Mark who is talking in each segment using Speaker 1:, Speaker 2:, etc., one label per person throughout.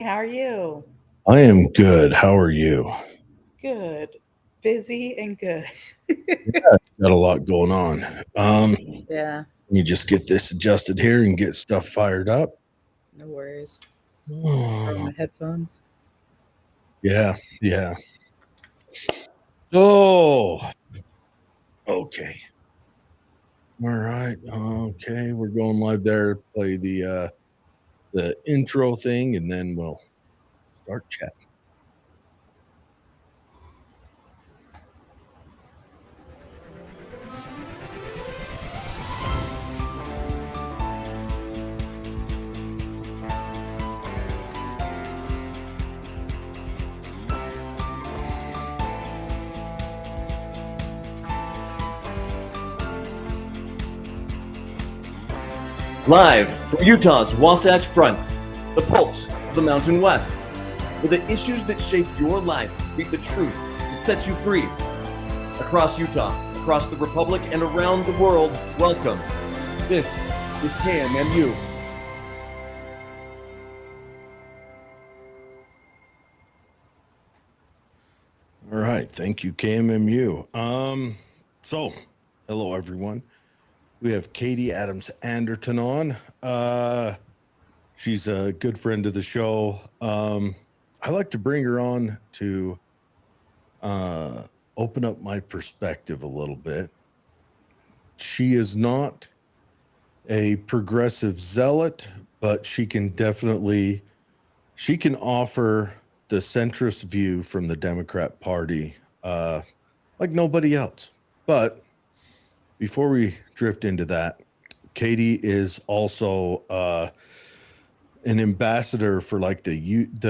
Speaker 1: How are you?
Speaker 2: I am good. How are you?
Speaker 1: Good. Busy and good.
Speaker 2: Got a lot going on.
Speaker 1: Yeah,
Speaker 2: You just get this adjusted here and get stuff fired up.
Speaker 1: no worries. Throw on
Speaker 2: Oh,
Speaker 1: my headphones.
Speaker 2: yeah, yeah. Oh, okay. All right. Okay, we're going live there. Play the intro thing, and then we'll start chatting.
Speaker 3: Live from Utah's Wasatch Front, the pulse of the Mountain West, where the issues that shape your life meet the truth that sets you free. Across Utah, across the Republic, and around the world, welcome. This is KMMU.
Speaker 2: All right. Thank you, KMMU. So hello everyone. We have Katie Adams Anderton on. She's a good friend of the show. I like to bring her on to open up my perspective a little bit. She is not a progressive zealot, but she can offer the centrist view from the Democrat Party like nobody else. But before we drift into that, Katie is also an ambassador for like the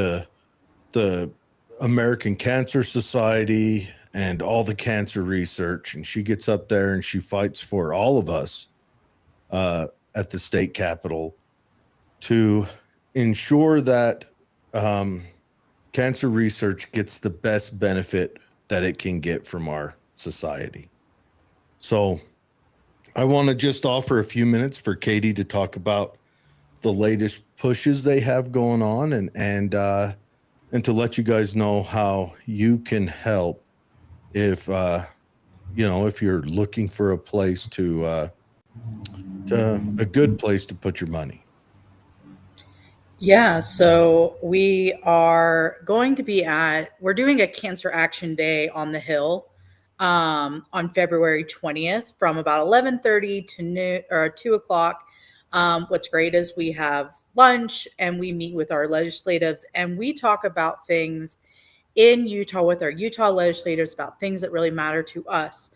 Speaker 2: American Cancer Society and all the cancer research, and she gets up there and she fights for all of us at the state capitol to ensure that cancer research gets the best benefit that it can get from our society. So I want to just offer a few minutes for Katie to talk about the latest pushes they have going on and to let you guys know how you can help if if you're looking for a place to a good place to put your money.
Speaker 1: Yeah, so we're doing a Cancer Action Day on the Hill on February 20th from about 11:30 to noon or 2 o'clock. What's great is we have lunch and we meet with our legislatives and we talk about things in Utah with our Utah legislators about things that really matter to us.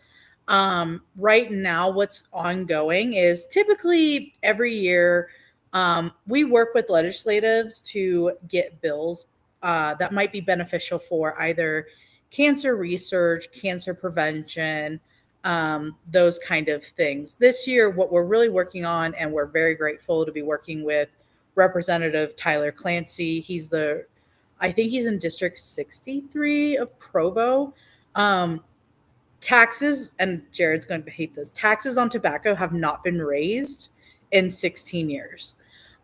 Speaker 1: Right now, what's ongoing is typically every year we work with legislatives to get bills that might be beneficial for either cancer research, cancer prevention, those kind of things. This year, what we're really working on, and we're very grateful to be working with Representative Tyler Clancy. I think he's in District 63 of Provo. Um, Taxes, and Jared's going to hate this, taxes on tobacco have not been raised in 16 years.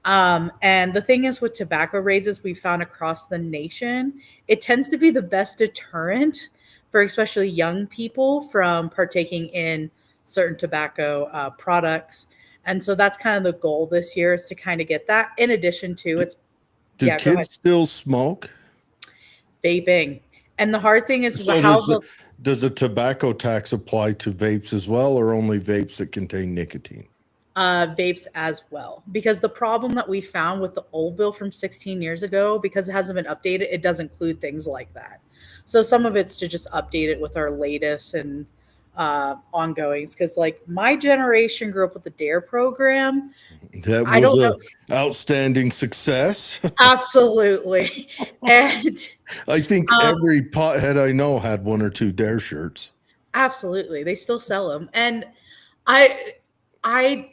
Speaker 1: And the thing is with tobacco raises we found across the nation, it tends to be the best deterrent for especially young people from partaking in certain tobacco products. And so that's kind of the goal this year is to kind of get that in addition to it's,
Speaker 2: Do
Speaker 1: yeah, go ahead.
Speaker 2: kids still smoke?
Speaker 1: Vaping. And the hard thing is
Speaker 2: So
Speaker 1: how the
Speaker 2: does a tobacco tax apply to vapes as well, or only vapes that contain nicotine?
Speaker 1: vapes as well. Because the problem that we found with the old bill from 16 years ago, because it hasn't been updated, it does include things like that. So some of it's to just update it with our latest and ongoings. Because like my generation grew up with the DARE program.
Speaker 2: That
Speaker 1: I
Speaker 2: was
Speaker 1: don't
Speaker 2: a
Speaker 1: know.
Speaker 2: outstanding success.
Speaker 1: Absolutely. And
Speaker 2: I think
Speaker 1: um,
Speaker 2: every pothead I know had one or two Dare shirts.
Speaker 1: absolutely, they still sell them. And I, I,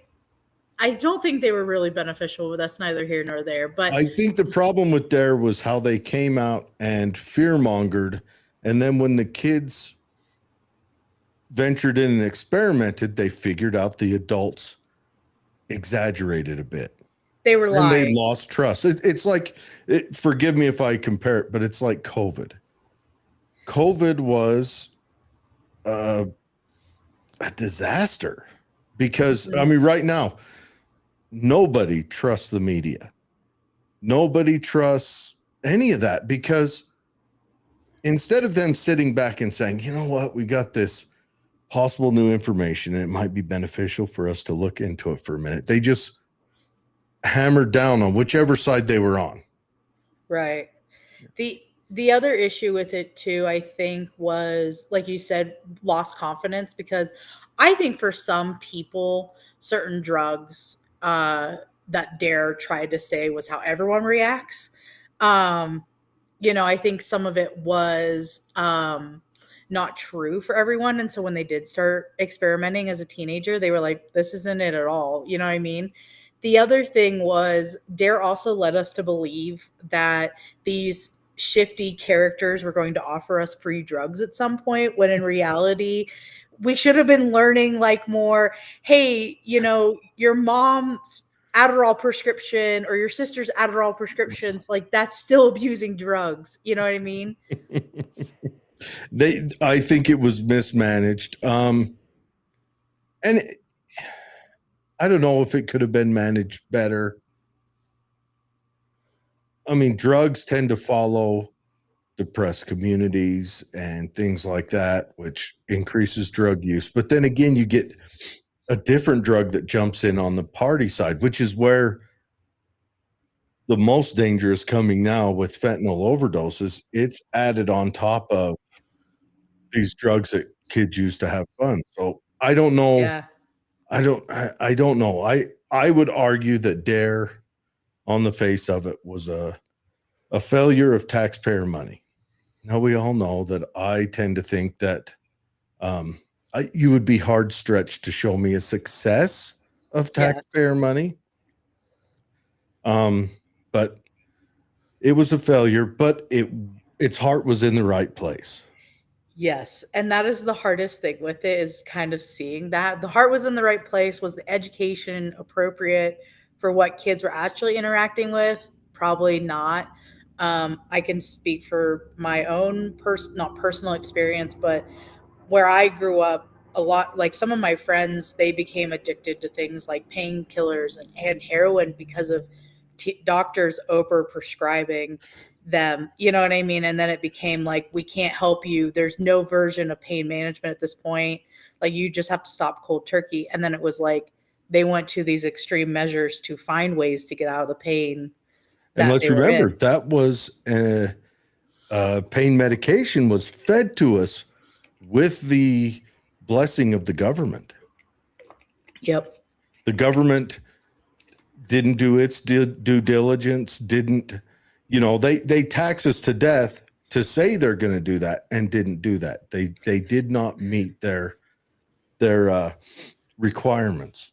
Speaker 1: I don't think they were really beneficial, but that's neither here nor there. But
Speaker 2: I think the problem with Dare was how they came out and fearmongered, and then when the kids ventured in and experimented, they figured out the adults exaggerated a bit.
Speaker 1: They were
Speaker 2: and they
Speaker 1: lying.
Speaker 2: lost trust. It's like, forgive me if I compare it, but it's like COVID. COVID was a disaster because, I mean, right now, nobody trusts the media. Nobody trusts any of that because instead of them sitting back and saying, you know what, we got this possible new information and it might be beneficial for us to look into it for a minute, they just hammered down on whichever side they were on.
Speaker 1: Right. The other issue with it too, I think, was like you said, lost confidence, because I think for some people, certain drugs that Dare tried to say was how everyone reacts. Um, I think some of it was not true for everyone. And so when they did start experimenting as a teenager, they were like, this isn't it at all. You know what I mean? The other thing was Dare also led us to believe that these shifty characters were going to offer us free drugs at some point, when in reality, we should have been learning like more, hey, your mom's Adderall prescription or your sister's Adderall prescriptions, like that's still abusing drugs. You know what I mean?
Speaker 2: I think it was mismanaged. And I don't know if it could have been managed better. I mean, drugs tend to follow depressed communities and things like that, which increases drug use. But then again, you get a different drug that jumps in on the party side, which is where the most danger is coming now with fentanyl overdoses. It's added on top of these drugs that kids use to have fun. So I don't know.
Speaker 1: Yeah.
Speaker 2: I don't know. I would argue that Dare, on the face of it, was a failure of taxpayer money. Now we all know that I tend to think that you would be hard stretched to show me a success of
Speaker 1: Yes.
Speaker 2: taxpayer money. But it was a failure, but its heart was in the right place.
Speaker 1: Yes, and that is the hardest thing with it, is kind of seeing that. The heart was in the right place. Was the education appropriate for what kids were actually interacting with? Probably not. I can speak for my own not personal experience, but where I grew up, a lot, like some of my friends, they became addicted to things like painkillers and heroin because of doctors over prescribing them. You know what I mean? And then it became like, we can't help you. There's no version of pain management at this point. Like, you just have to stop cold turkey. And then it was like they went to these extreme measures to find ways to get out of the pain
Speaker 2: And
Speaker 1: that
Speaker 2: let's
Speaker 1: they were
Speaker 2: remember,
Speaker 1: in.
Speaker 2: that was pain medication was fed to us with the blessing of the government.
Speaker 1: Yep.
Speaker 2: The government didn't do its due diligence, they tax us to death to say they're going to do that, and didn't do that. They did not meet their requirements.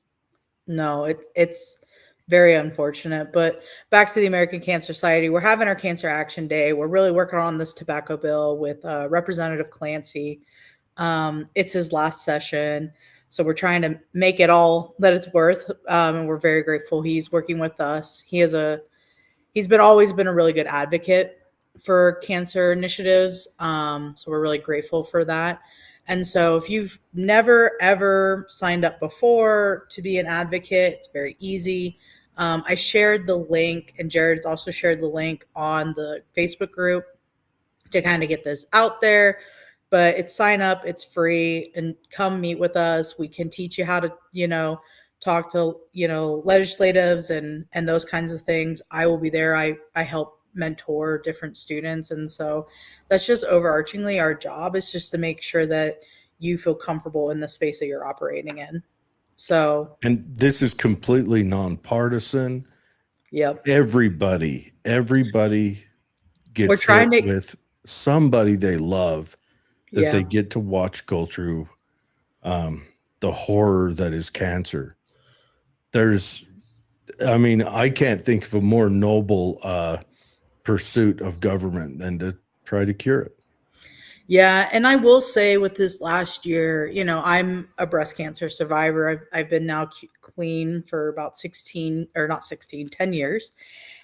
Speaker 1: No, it's very unfortunate. But back to the American Cancer Society, we're having our Cancer Action Day. We're really working on this tobacco bill with Representative Clancy. It's his last session, so we're trying to make it all that it's worth, and we're very grateful he's working with us. He's always been a really good advocate for cancer initiatives, so we're really grateful for that. And so if you've never ever signed up before to be an advocate, it's very easy. I shared the link, and Jared's also shared the link on the Facebook group to kind of get this out there. But it's sign up, it's free, and come meet with us. We can teach you how to, talk to, legislatives and those kinds of things. I will be there. I help mentor different students. And so that's just overarchingly our job, is just to make sure that you feel comfortable in the space that you're operating in. So,
Speaker 2: and this is completely nonpartisan.
Speaker 1: Yep.
Speaker 2: Everybody gets hit with somebody they love that they get to watch go through the horror that is cancer. I can't think of a more noble pursuit of government than to try to cure it.
Speaker 1: Yeah, and I will say with this last year, I'm a breast cancer survivor. I've been now clean for about 16, or not 16, 10 years.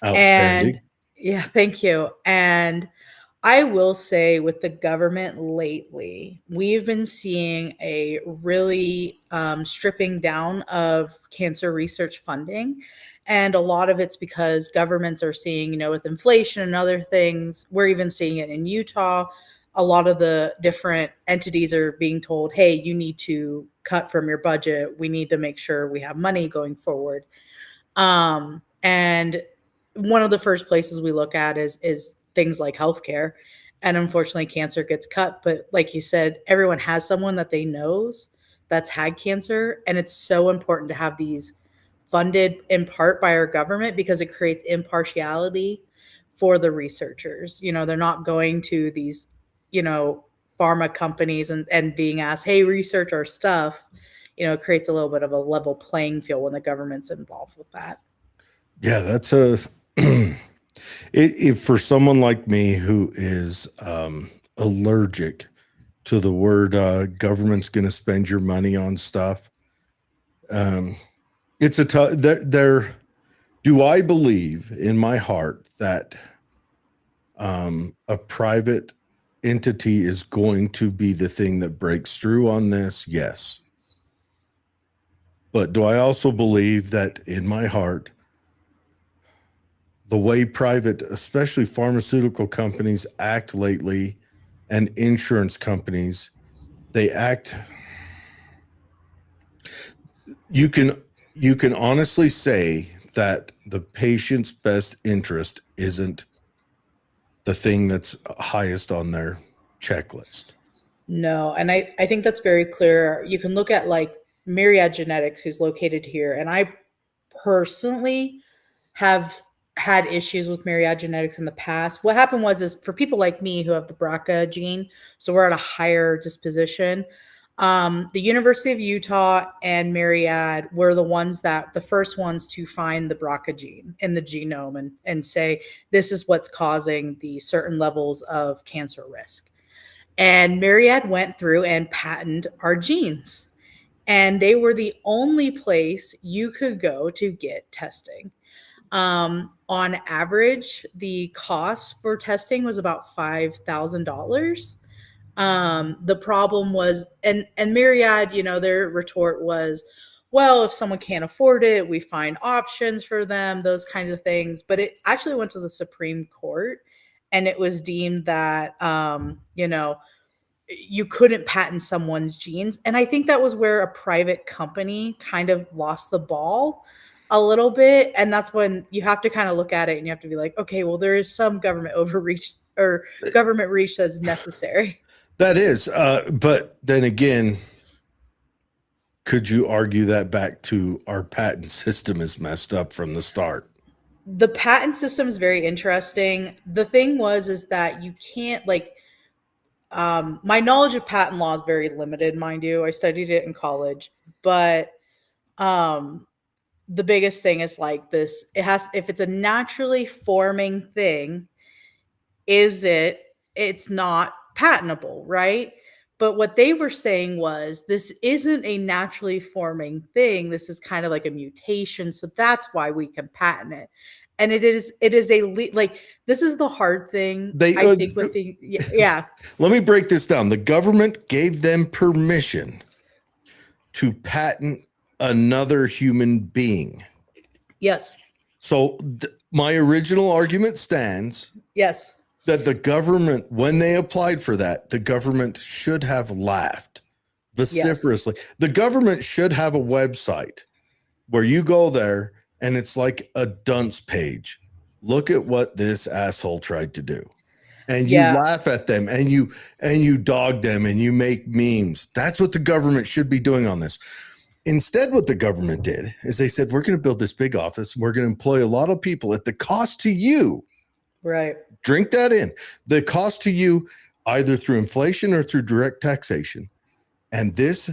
Speaker 1: And
Speaker 2: Outstanding.
Speaker 1: yeah, thank you. And I will say with the government lately, we've been seeing a really stripping down of cancer research funding. And a lot of it's because governments are seeing, with inflation and other things, we're even seeing it in Utah. A lot of the different entities are being told, hey, you need to cut from your budget. We need to make sure we have money going forward. And one of the first places we look at is things like healthcare. And unfortunately, cancer gets cut. But like you said, everyone has someone that they knows that's had cancer. And it's so important to have these funded in part by our government because it creates impartiality for the researchers. They're not going to these, pharma companies and being asked, hey, research our stuff. It creates a little bit of a level playing field when the government's involved with that.
Speaker 2: Yeah, that's a if for someone like me who is allergic to the word government's going to spend your money on stuff. It's a tough. There. Do I believe in my heart that a private entity is going to be the thing that breaks through on this? Yes. But do I also believe that in my heart, the way private, especially pharmaceutical companies, act lately, and insurance companies, they act. You can honestly say that the patient's best interest isn't the thing that's highest on their checklist.
Speaker 1: No, and I think that's very clear. You can look at like Myriad Genetics, who's located here, and I personally have had issues with Myriad Genetics in the past. What happened was is for people like me who have the BRCA gene, so we're at a higher disposition. The University of Utah and Myriad were the first ones to find the BRCA gene in the genome and say this is what's causing the certain levels of cancer risk. And Myriad went through and patented our genes. And they were the only place you could go to get testing. On average, the cost for testing was about $5,000. The problem was, and Myriad, their retort was, well, if someone can't afford it, we find options for them, those kinds of things. But it actually went to the Supreme Court, and it was deemed that, you couldn't patent someone's genes. And I think that was where a private company kind of lost the ball a little bit. And that's when you have to kind of look at it and you have to be like, okay, well, there is some government overreach or government reach that's necessary.
Speaker 2: That is, but then again, could you argue that back to our patent system is messed up from the start?
Speaker 1: The patent system is very interesting. The thing is that you can't my knowledge of patent law is very limited, mind you. I studied it in college, but the biggest thing is like this. If it's a naturally forming thing, it's not patentable, right? But what they were saying was this isn't a naturally forming thing. This is kind of like a mutation. So that's why we can patent it. And it is this is the hard thing. I think with the, yeah.
Speaker 2: Let me break this down. The government gave them permission to patent another human being.
Speaker 1: Yes.
Speaker 2: So my original argument stands.
Speaker 1: Yes.
Speaker 2: That the government, when they applied for that, the government should have laughed vociferously. Yes. The government should have a website where you go there and it's like a dunce page. Look at what this asshole tried to do. And you laugh at them and you dog them and you make memes. That's what the government should be doing on this. Instead, what the government did is they said, we're going to build this big office. We're going to employ a lot of people at the cost to you.
Speaker 1: Right.
Speaker 2: Drink that in. The cost to you, either through inflation or through direct taxation. And this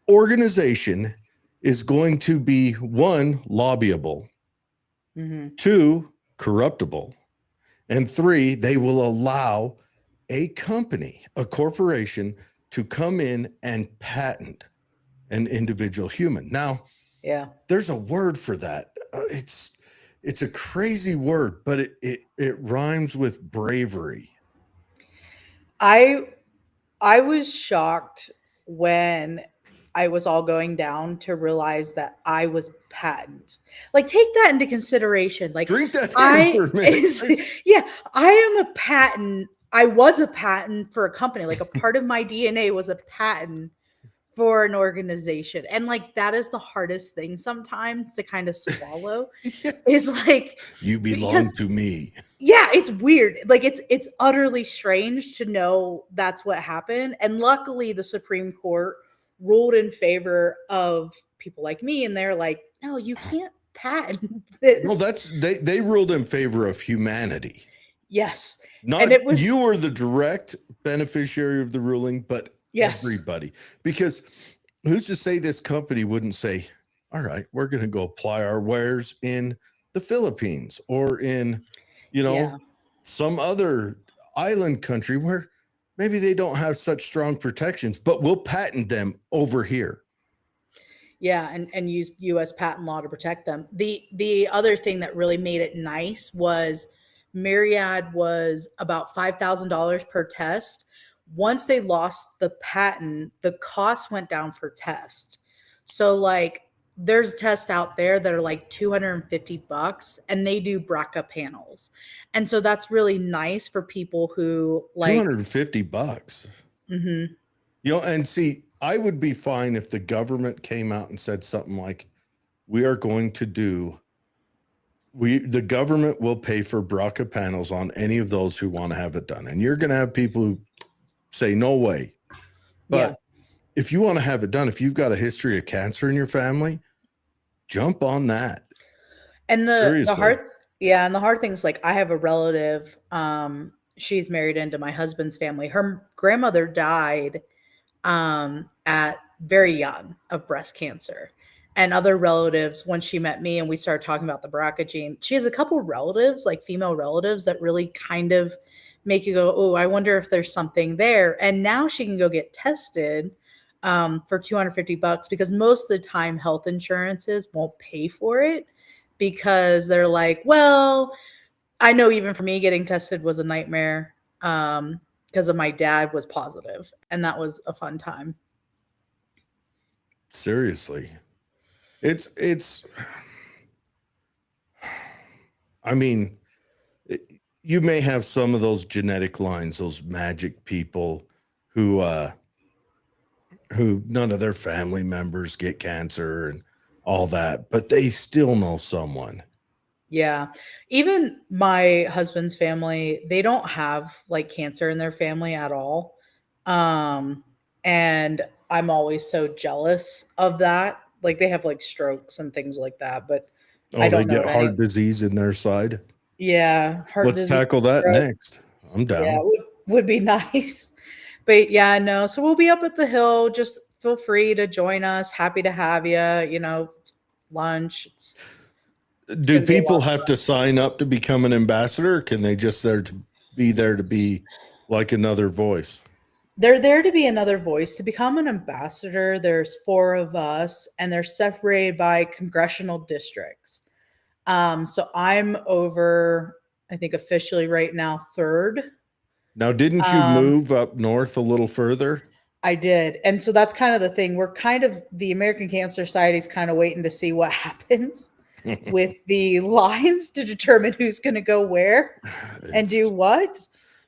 Speaker 2: organization is going to be, 1, lobbyable, 2, corruptible, and 3, they will allow a company, a corporation, to come in and patent an individual human. Now,
Speaker 1: Yeah.
Speaker 2: there's a word for that. It's a crazy word, but it rhymes with bravery.
Speaker 1: I I was shocked when I was all going down to realize that I was patent. Like, take that into consideration. Like,
Speaker 2: Drink that in
Speaker 1: I
Speaker 2: for a minute.
Speaker 1: is yeah, I am a patent. I was a patent for a company. Like, a part of my DNA was a patent for an organization. And like that is the hardest thing sometimes to kind of swallow
Speaker 2: Yeah.
Speaker 1: is like
Speaker 2: You
Speaker 1: because
Speaker 2: belong to me.
Speaker 1: yeah, it's weird. Like it's utterly strange to know that's what happened. And luckily the Supreme Court ruled in favor of people like me and they're like, "No, you can't patent
Speaker 2: Well,
Speaker 1: this."
Speaker 2: they ruled in favor of humanity.
Speaker 1: Yes. And
Speaker 2: Not
Speaker 1: it was
Speaker 2: you were the direct beneficiary of the ruling, but
Speaker 1: yes.
Speaker 2: everybody. Because who's to say this company wouldn't say, all right, we're going to go apply our wares in the Philippines or in,
Speaker 1: Yeah.
Speaker 2: some other island country where maybe they don't have such strong protections, but we'll patent them over here.
Speaker 1: Yeah, and use US patent law to protect them. The other thing that really made it nice was Myriad was about $5,000 per test. Once they lost the patent, the cost went down per test. So like there's tests out there that are like $250 and they do BRCA panels. And so that's really nice for people who like
Speaker 2: $250.
Speaker 1: mhm.
Speaker 2: And see, I would be fine if the government came out and said something like, we are going to do, the government will pay for BRCA panels on any of those who want to have it done. And you're going to have people who say, no way. But if you want to have it done, if you've got a history of cancer in your family, jump on that.
Speaker 1: And the
Speaker 2: Seriously.
Speaker 1: hard thing is like I have a relative, she's married into my husband's family. Her grandmother died at very young of breast cancer. And other relatives, when she met me and we started talking about the BRCA gene, she has a couple relatives, like female relatives, that really kind of make you go, oh, I wonder if there's something there. And now she can go get tested for $250 because most of the time health insurances won't pay for it because they're like, well, I know even for me getting tested was a nightmare because of my dad was positive, and that was a fun time.
Speaker 2: Seriously. It's I mean, you may have some of those genetic lines, those magic people who none of their family members get cancer and all that, but they still know someone.
Speaker 1: Yeah. Even my husband's family, they don't have like cancer in their family at all. And I'm always so jealous of that. Like they have like strokes and things like that, but I
Speaker 2: Oh, they
Speaker 1: don't know
Speaker 2: get
Speaker 1: any.
Speaker 2: heart disease in their side.
Speaker 1: Yeah, heart
Speaker 2: Let's
Speaker 1: disease,
Speaker 2: tackle that
Speaker 1: strokes.
Speaker 2: next. I'm down.
Speaker 1: Yeah, would be nice. But yeah, no. So we'll be up at the hill. Just feel free to join us. Happy to have you. It's lunch. It's
Speaker 2: Do
Speaker 1: gonna be a lot
Speaker 2: people
Speaker 1: of
Speaker 2: have
Speaker 1: fun.
Speaker 2: to sign up to become an ambassador? Or can they just there to be like another voice?
Speaker 1: They're there to be another voice. To become an ambassador, there's 4 of us, and they're separated by congressional districts. So I'm over, I think officially right now, 3rd.
Speaker 2: Now, didn't you move up north a little further?
Speaker 1: I did. And so that's kind of the thing. We're kind of, the American Cancer Society is kind of waiting to see what happens with the lines to determine who's going to go where and do what.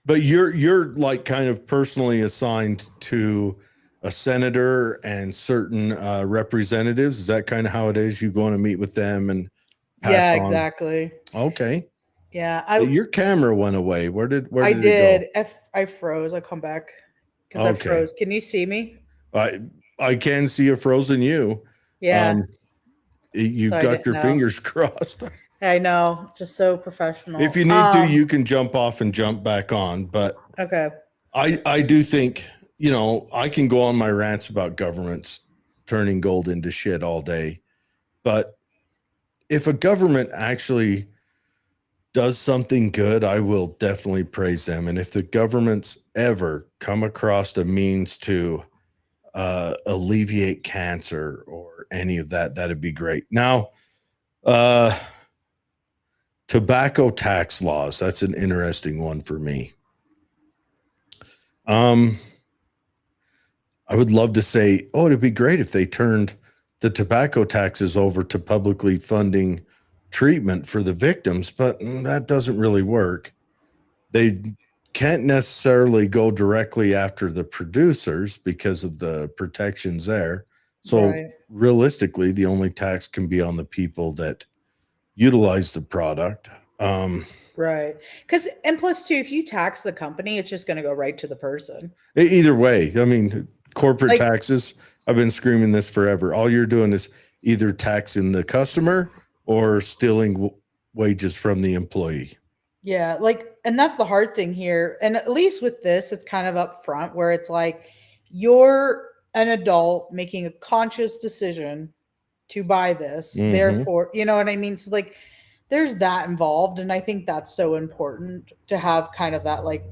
Speaker 2: But you're like kind of personally assigned to a senator and certain representatives. Is that kind of how it is? You go to meet with them and pass
Speaker 1: Yeah,
Speaker 2: on?
Speaker 1: exactly.
Speaker 2: Okay.
Speaker 1: Yeah.
Speaker 2: Your camera went away. Where did
Speaker 1: I
Speaker 2: it
Speaker 1: did.
Speaker 2: go?
Speaker 1: I froze. I'll come back because I
Speaker 2: Okay.
Speaker 1: froze. Can you see me?
Speaker 2: I can see a frozen you.
Speaker 1: Yeah.
Speaker 2: You've
Speaker 1: So I
Speaker 2: got
Speaker 1: didn't
Speaker 2: your
Speaker 1: know.
Speaker 2: fingers crossed.
Speaker 1: I know. Just so professional.
Speaker 2: If you need to, you can jump off and jump back on. But
Speaker 1: Okay.
Speaker 2: I do think, I can go on my rants about governments turning gold into shit all day. But if a government actually does something good, I will definitely praise them. And if the government's ever come across a means to alleviate cancer or any of that, that'd be great. Now, tobacco tax laws, that's an interesting one for me. I would love to say, oh, it'd be great if they turned the tobacco taxes over to publicly funding treatment for the victims, but that doesn't really work. They can't necessarily go directly after the producers because of the protections there. So
Speaker 1: Right.
Speaker 2: realistically, the only tax can be on the people that utilize the product.
Speaker 1: Right. And plus too, if you tax the company, it's just going to go right to the person.
Speaker 2: Either way, I mean, corporate
Speaker 1: Like,
Speaker 2: taxes, I've been screaming this forever. All you're doing is either taxing the customer or stealing wages from the employee.
Speaker 1: yeah, and that's the hard thing here. And at least with this, it's kind of up front where it's like you're an adult making a conscious decision to buy this.
Speaker 2: Mm-hmm.
Speaker 1: Therefore, you know what I mean? So like there's that involved. And I think that's so important to have kind of that like,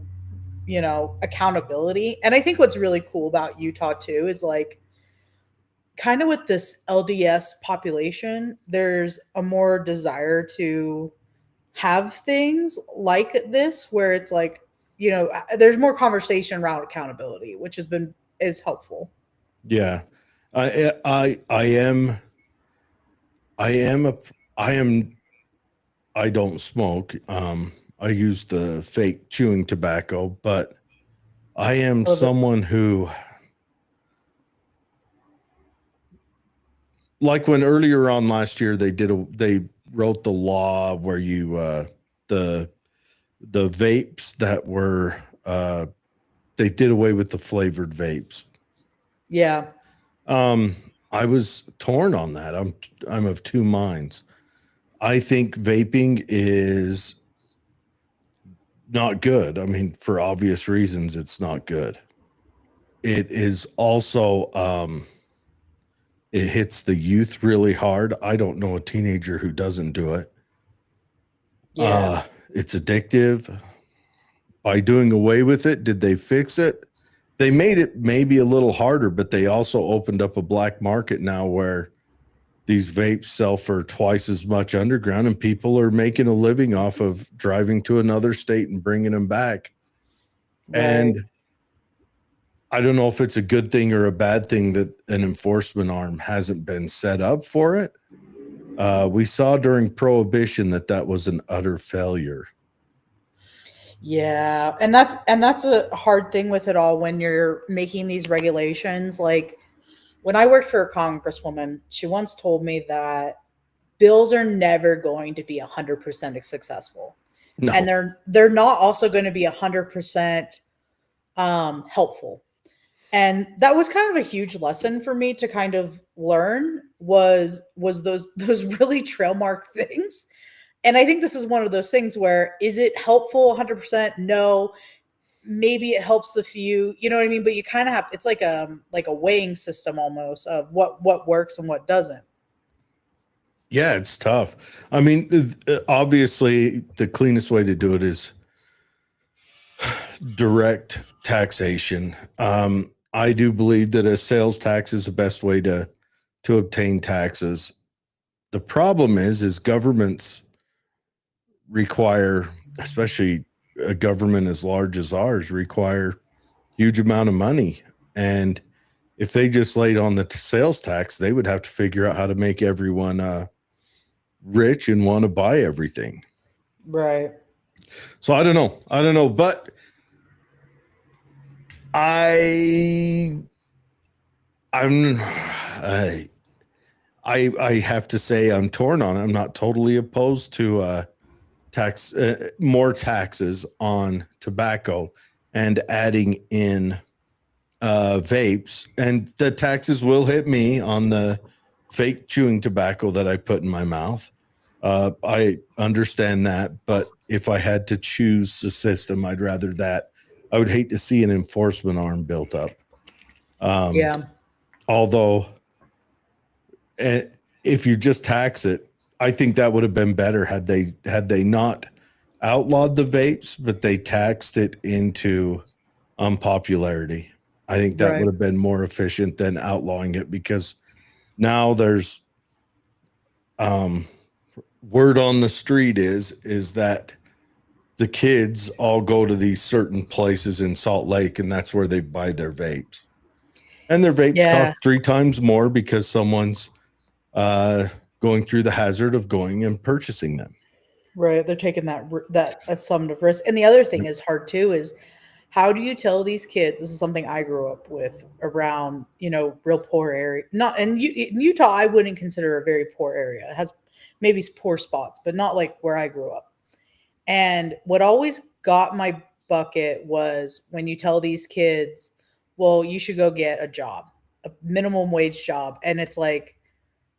Speaker 1: accountability. And I think what's really cool about Utah too is like kind of with this LDS population, there's a more desire to have things like this where it's like, there's more conversation around accountability, which is helpful.
Speaker 2: Yeah. I don't smoke. I use the fake chewing tobacco, but I am someone who, like when earlier on last year, they wrote the law where you, the vapes that were, they did away with the flavored vapes.
Speaker 1: Yeah.
Speaker 2: I was torn on that. I'm of two minds. I think vaping is not good. I mean, for obvious reasons, it's not good. It is also, it hits the youth really hard. I don't know a teenager who doesn't do it.
Speaker 1: Yeah.
Speaker 2: It's addictive. By doing away with it, did they fix it? They made it maybe a little harder, but they also opened up a black market now where these vapes sell for twice as much underground and people are making a living off of driving to another state and bringing them back.
Speaker 1: Right.
Speaker 2: And I don't know if it's a good thing or a bad thing that an enforcement arm hasn't been set up for it. We saw during Prohibition that was an utter failure.
Speaker 1: Yeah, and that's a hard thing with it all when you're making these regulations. Like when I worked for a congresswoman, she once told me that bills are never going to be 100% successful.
Speaker 2: No.
Speaker 1: And they're not also going to be 100% helpful. And that was kind of a huge lesson for me to kind of learn was those really trail mark things. And I think this is one of those things where is it helpful 100%? No. Maybe it helps the few, you know what I mean? But you kind of have, it's like a weighing system almost of what works and what doesn't.
Speaker 2: Yeah, it's tough. I mean, obviously the cleanest way to do it is direct taxation. I do believe that a sales tax is the best way to obtain taxes. The problem is governments require, especially a government as large as ours, require huge amount of money. And if they just laid on the sales tax, they would have to figure out how to make everyone rich and want to buy everything.
Speaker 1: Right.
Speaker 2: So I don't know, but I have to say I'm torn on it. I'm not totally opposed to more taxes on tobacco and adding in vapes, and the taxes will hit me on the fake chewing tobacco that I put in my mouth. I understand that, but if I had to choose the system, I'd rather that. I would hate to see an enforcement arm built up. Although, if you just tax it, I think that would have been better had they not outlawed the vapes, but they taxed it into unpopularity. I think that
Speaker 1: Right.
Speaker 2: would have been more efficient than outlawing it, because now there's word on the street is that the kids all go to these certain places in Salt Lake, and that's where they buy their vapes. And their vapes
Speaker 1: Yeah.
Speaker 2: cost 3 times more because someone's going through the hazard of going and purchasing them.
Speaker 1: Right. They're taking that assumptive risk. And the other thing is hard too is how do you tell these kids? This is something I grew up with around, real poor area. Not in Utah, I wouldn't consider a very poor area. It has maybe poor spots, but not like where I grew up. And what always got my bucket was when you tell these kids, well, you should go get a job, a minimum wage job. And it's like,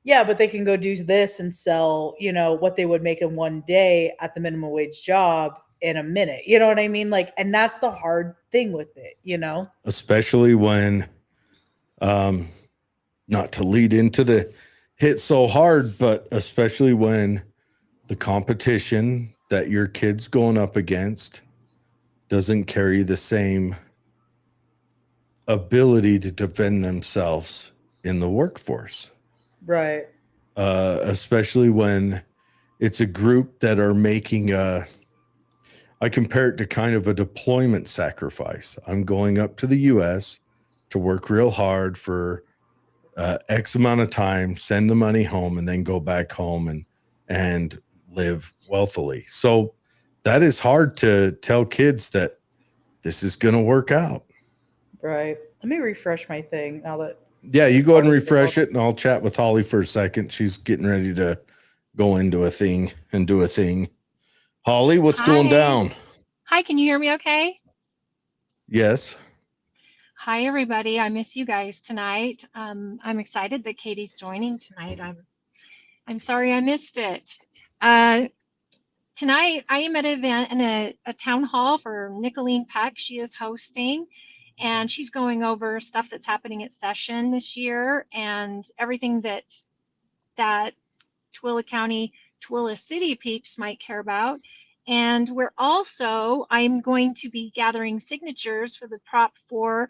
Speaker 1: yeah, but they can go do this and sell, what they would make in one day at the minimum wage job in a minute. You know what I mean? Like, and that's the hard thing with it.
Speaker 2: Especially when, not to lead into the hit so hard, but especially when the competition that your kid's going up against doesn't carry the same ability to defend themselves in the workforce.
Speaker 1: Right.
Speaker 2: Especially when it's a group that are making I compare it to kind of a deployment sacrifice. I'm going up to the US to work real hard for X amount of time, send the money home, and then go back home and live wealthily. So that is hard to tell kids that this is going to work out.
Speaker 1: Right. Let me refresh my thing now that.
Speaker 2: Yeah, you go ahead and refresh it, and I'll chat with Holly for a second. She's getting ready to go into a thing and do a thing. Holly, what's going down?
Speaker 4: Hi, can you hear me okay?
Speaker 2: Yes.
Speaker 4: Hi, everybody. I miss you guys tonight. I'm excited that Katie's joining tonight. I'm sorry I missed it. Tonight, I am at an event in a town hall for Nicolene Peck. She is hosting, and she's going over stuff that's happening at session this year and everything that Tooele County, Tooele City peeps might care about. And I'm going to be gathering signatures for the Prop 4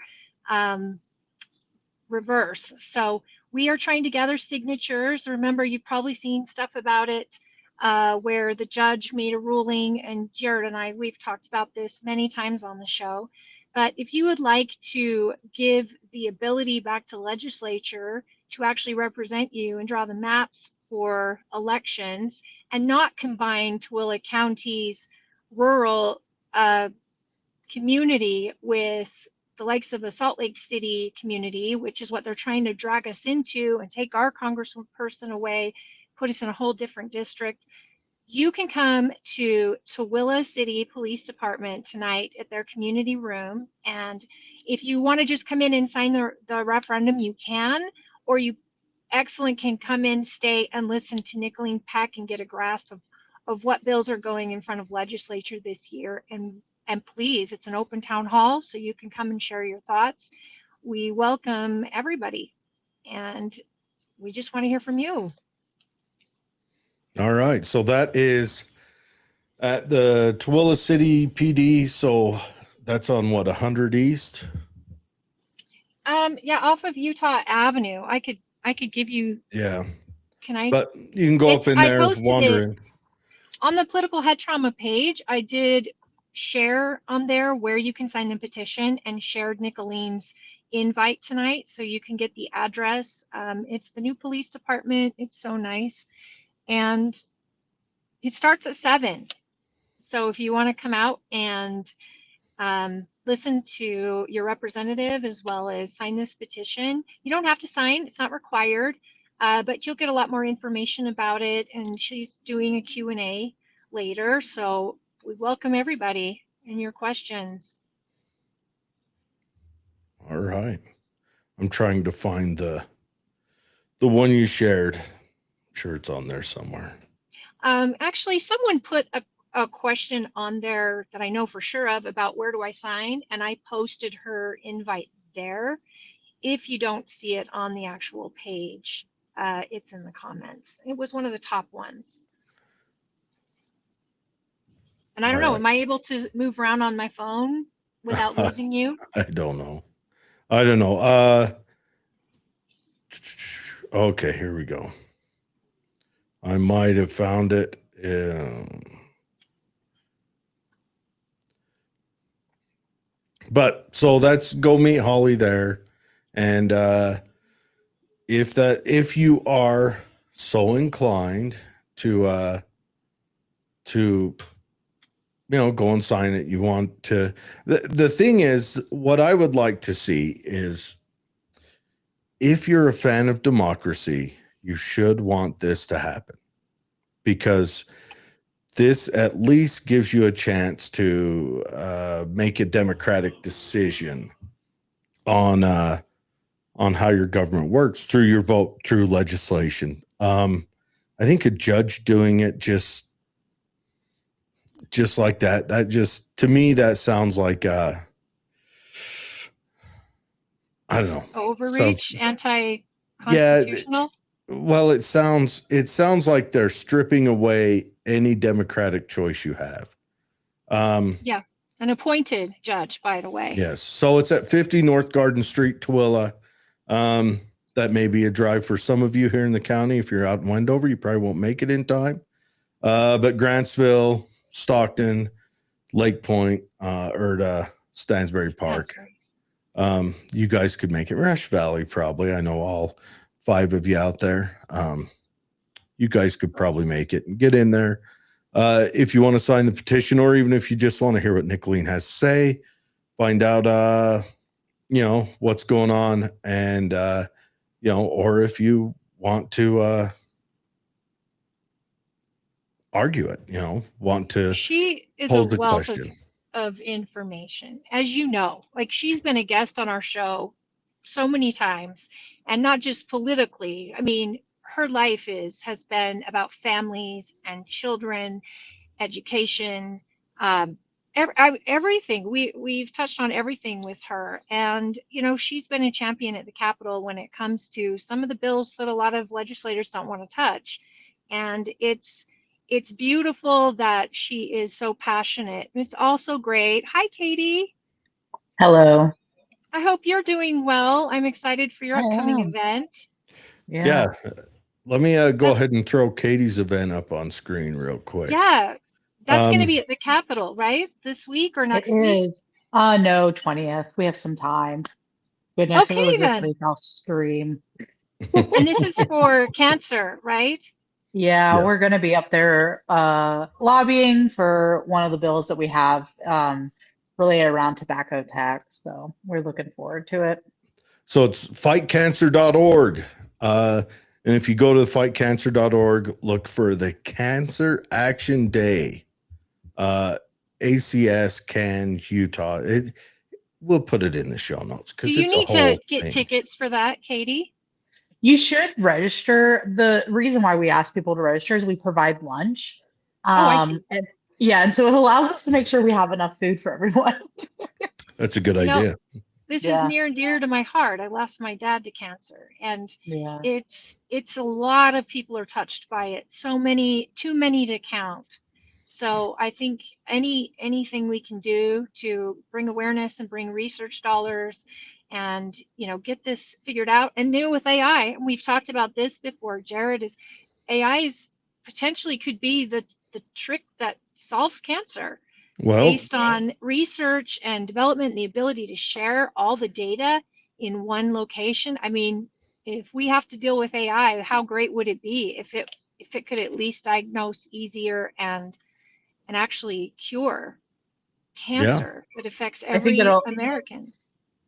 Speaker 4: reverse. So we are trying to gather signatures. Remember, you've probably seen stuff about it where the judge made a ruling, and Jared and we've talked about this many times on the show. But if you would like to give the ability back to legislature to actually represent you and draw the maps for elections and not combine Tooele County's rural community with the likes of the Salt Lake City community, which is what they're trying to drag us into and take our congressperson away, put us in a whole different district. You can come to Tooele City Police Department tonight at their community room. And if you want to just come in and sign the referendum, you can, or you can come in, stay, and listen to Nicolene Peck and get a grasp of what bills are going in front of legislature this year. And please, it's an open town hall, so you can come and share your thoughts. We welcome everybody, and we just want to hear from you.
Speaker 2: All right. So that is at the Tooele City PD. So that's on what, 100 East?
Speaker 4: Yeah, off of Utah Avenue. I could give you.
Speaker 2: Yeah.
Speaker 4: Can I?
Speaker 2: But you can go up in there wandering.
Speaker 4: On the political head trauma page, I did share on there where you can sign the petition and shared Nicolene's invite tonight, so you can get the address. It's the new police department. It's so nice. And it starts at 7. So if you want to come out and listen to your representative as well as sign this petition, you don't have to sign. It's not required, but you'll get a lot more information about it. And she's doing a Q&A later. So we welcome everybody and your questions.
Speaker 2: All right. I'm trying to find the one you shared. I'm sure it's on there somewhere.
Speaker 4: Actually, someone put a question on there that I know for sure of about where do I sign, and I posted her invite there. If you don't see it on the actual page, it's in the comments. It was one of the top ones. And I don't
Speaker 2: All
Speaker 4: know,
Speaker 2: right.
Speaker 4: am I able to move around on my phone without losing you?
Speaker 2: I don't know. Okay, here we go. I might have found it. But so that's go meet Holly there. And if you are so inclined to go and sign it, you want to the thing is, what I would like to see is, if you're a fan of democracy, you should want this to happen, because this at least gives you a chance to make a democratic decision on how your government works through your vote, through legislation. I think a judge doing it just like that just, to me, that sounds like I don't know.
Speaker 4: Overreach,
Speaker 2: Yeah,
Speaker 4: anti-constitutional?
Speaker 2: well, it sounds like they're stripping away any democratic choice you have.
Speaker 4: Yeah, an appointed judge, by the way.
Speaker 2: Yes. So it's at 50 North Garden Street, Tooele. That may be a drive for some of you here in the county. If you're out in Wendover, you probably won't make it in time. But Grantsville, Stockton, Lake Point, or Stansbury Park. You guys could make it. Rush Valley, probably. I know all 5 of you out there. You guys could probably make it and get in there. If you want to sign the petition, or even if you just want to hear what Nicolene has to say, find out, what's going on, and, or if you want to argue it, want to
Speaker 4: She is a
Speaker 2: pose the
Speaker 4: wealth
Speaker 2: question.
Speaker 4: of information. As you know, like, she's been a guest on our show so many times, and not just politically. I mean, her life has been about families and children, education, um, everything. We've touched on everything with her, and she's been a champion at the Capitol when it comes to some of the bills that a lot of legislators don't want to touch. And it's beautiful that she is so passionate. It's also great. Hi, Katie.
Speaker 5: Hello.
Speaker 4: I hope you're doing well. I'm excited for your
Speaker 5: I
Speaker 4: upcoming
Speaker 5: am.
Speaker 4: event.
Speaker 2: Yeah. Let me go
Speaker 4: That's-
Speaker 2: ahead and throw Katie's event up on screen real quick.
Speaker 4: Yeah, that's going to
Speaker 2: Um,
Speaker 4: be at the Capitol, right? This week or
Speaker 5: It
Speaker 4: next week?
Speaker 5: is. No, 20th. We have some time. Goodness, if it
Speaker 4: Okay,
Speaker 5: was this
Speaker 4: then.
Speaker 5: week, I'll scream.
Speaker 4: And this is for cancer, right?
Speaker 5: Yeah,
Speaker 2: Yes.
Speaker 5: we're going to be up there lobbying for one of the bills that we have related around tobacco tax. So we're looking forward to it.
Speaker 2: So it's fightcancer.org. And if you go to fightcancer.org, look for the Cancer Action Day, ACS Can Utah. We'll put it in the show notes
Speaker 4: Do
Speaker 2: because
Speaker 4: you
Speaker 2: it's a
Speaker 4: need
Speaker 2: whole
Speaker 4: to get
Speaker 2: thing.
Speaker 4: tickets for that, Katie?
Speaker 5: You should register. The reason why we ask people to register is we provide lunch.
Speaker 4: Oh, I see.
Speaker 5: And so it allows us to make sure we have enough food for everyone.
Speaker 2: That's a good
Speaker 4: You know,
Speaker 2: idea.
Speaker 4: This is
Speaker 5: Yeah.
Speaker 4: near and dear to my heart. I lost my dad to cancer, and
Speaker 5: Yeah.
Speaker 4: it's a lot of people are touched by it. So many, too many to count. So I think anything we can do to bring awareness and bring research dollars and get this figured out. And new with AI, we've talked about this before, Jared, is AI is potentially could be the trick that solves cancer
Speaker 2: Well,
Speaker 4: based on research and development and the ability to share all the data in one location. I mean, if we have to deal with AI, how great would it be if it could at least diagnose easier and actually cure
Speaker 2: yeah.
Speaker 4: cancer that affects
Speaker 5: I think
Speaker 4: every American?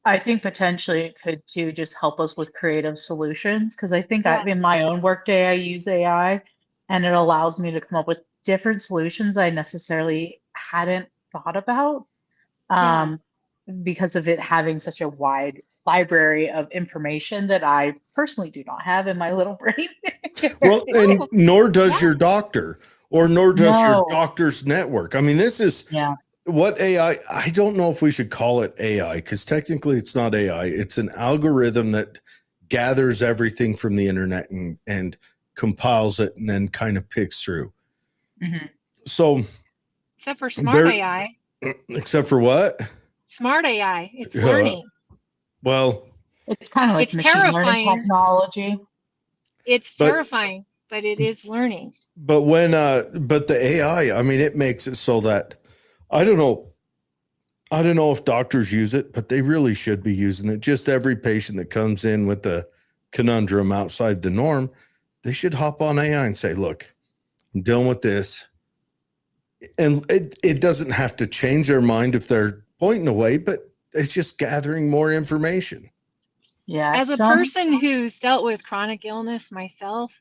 Speaker 5: I think potentially it could too just help us with creative solutions, because I think
Speaker 4: Yeah.
Speaker 5: in my own workday I use AI and it allows me to come up with different solutions I necessarily hadn't thought about
Speaker 4: Yeah.
Speaker 5: because of it having such a wide library of information that I personally do not have in my little brain.
Speaker 2: Well, and
Speaker 4: Oh,
Speaker 2: nor does
Speaker 4: yeah.
Speaker 2: your doctor, or nor does your
Speaker 5: No.
Speaker 2: doctor's network. I mean, this is
Speaker 5: Yeah.
Speaker 2: what AI, I don't know if we should call it AI, because technically it's not AI. It's an algorithm that gathers everything from the internet and compiles it and then kind of picks through.
Speaker 5: Mhm.
Speaker 2: So
Speaker 4: Except for smart
Speaker 2: There,
Speaker 4: AI.
Speaker 2: except for what?
Speaker 4: Smart AI. It's
Speaker 2: Uh,
Speaker 4: learning.
Speaker 2: well,
Speaker 5: It's kind of like
Speaker 4: It's
Speaker 5: machine learning
Speaker 4: terrifying.
Speaker 5: technology.
Speaker 4: It's
Speaker 2: but
Speaker 4: terrifying, but it is learning.
Speaker 2: but the AI, I mean, it makes it so that I don't know. I don't know if doctors use it, but they really should be using it. Just every patient that comes in with a conundrum outside the norm, they should hop on AI and say, look, I'm dealing with this. And it doesn't have to change their mind if they're pointing away, but it's just gathering more information.
Speaker 5: Yeah,
Speaker 4: As a person who's dealt with chronic illness myself,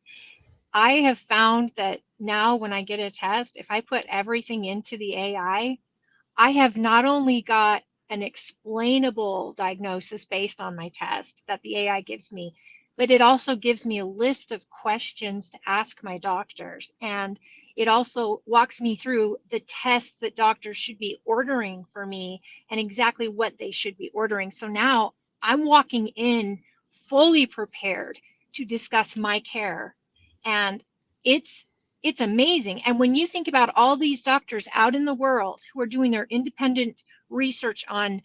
Speaker 4: I have found that now when I get a test, if I put everything into the AI, I have not only got an explainable diagnosis based on my test that the AI gives me, but it also gives me a list of questions to ask my doctors. And it also walks me through the tests that doctors should be ordering for me and exactly what they should be ordering. So now I'm walking in fully prepared to discuss my care. And it's it's amazing. And when you think about all these doctors out in the world who are doing their independent research on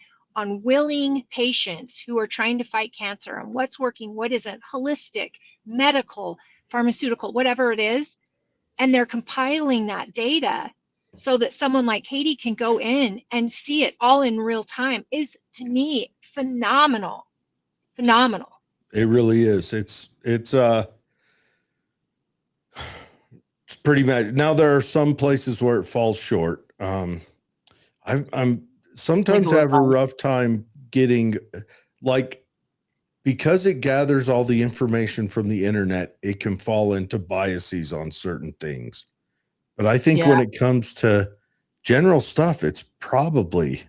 Speaker 4: willing patients who are trying to fight cancer and what's working, what isn't, holistic, medical, pharmaceutical, whatever it is, and they're compiling that data so that someone like Katie can go in and see it all in real time is, to me, phenomenal. Phenomenal.
Speaker 2: It really is. It's pretty much. Now there are some places where it falls short. I'm sometimes
Speaker 5: Legal
Speaker 2: have a
Speaker 5: advice.
Speaker 2: rough time getting, like, because it gathers all the information from the internet, it can fall into biases on certain things. But I think when it comes to general stuff, it's probably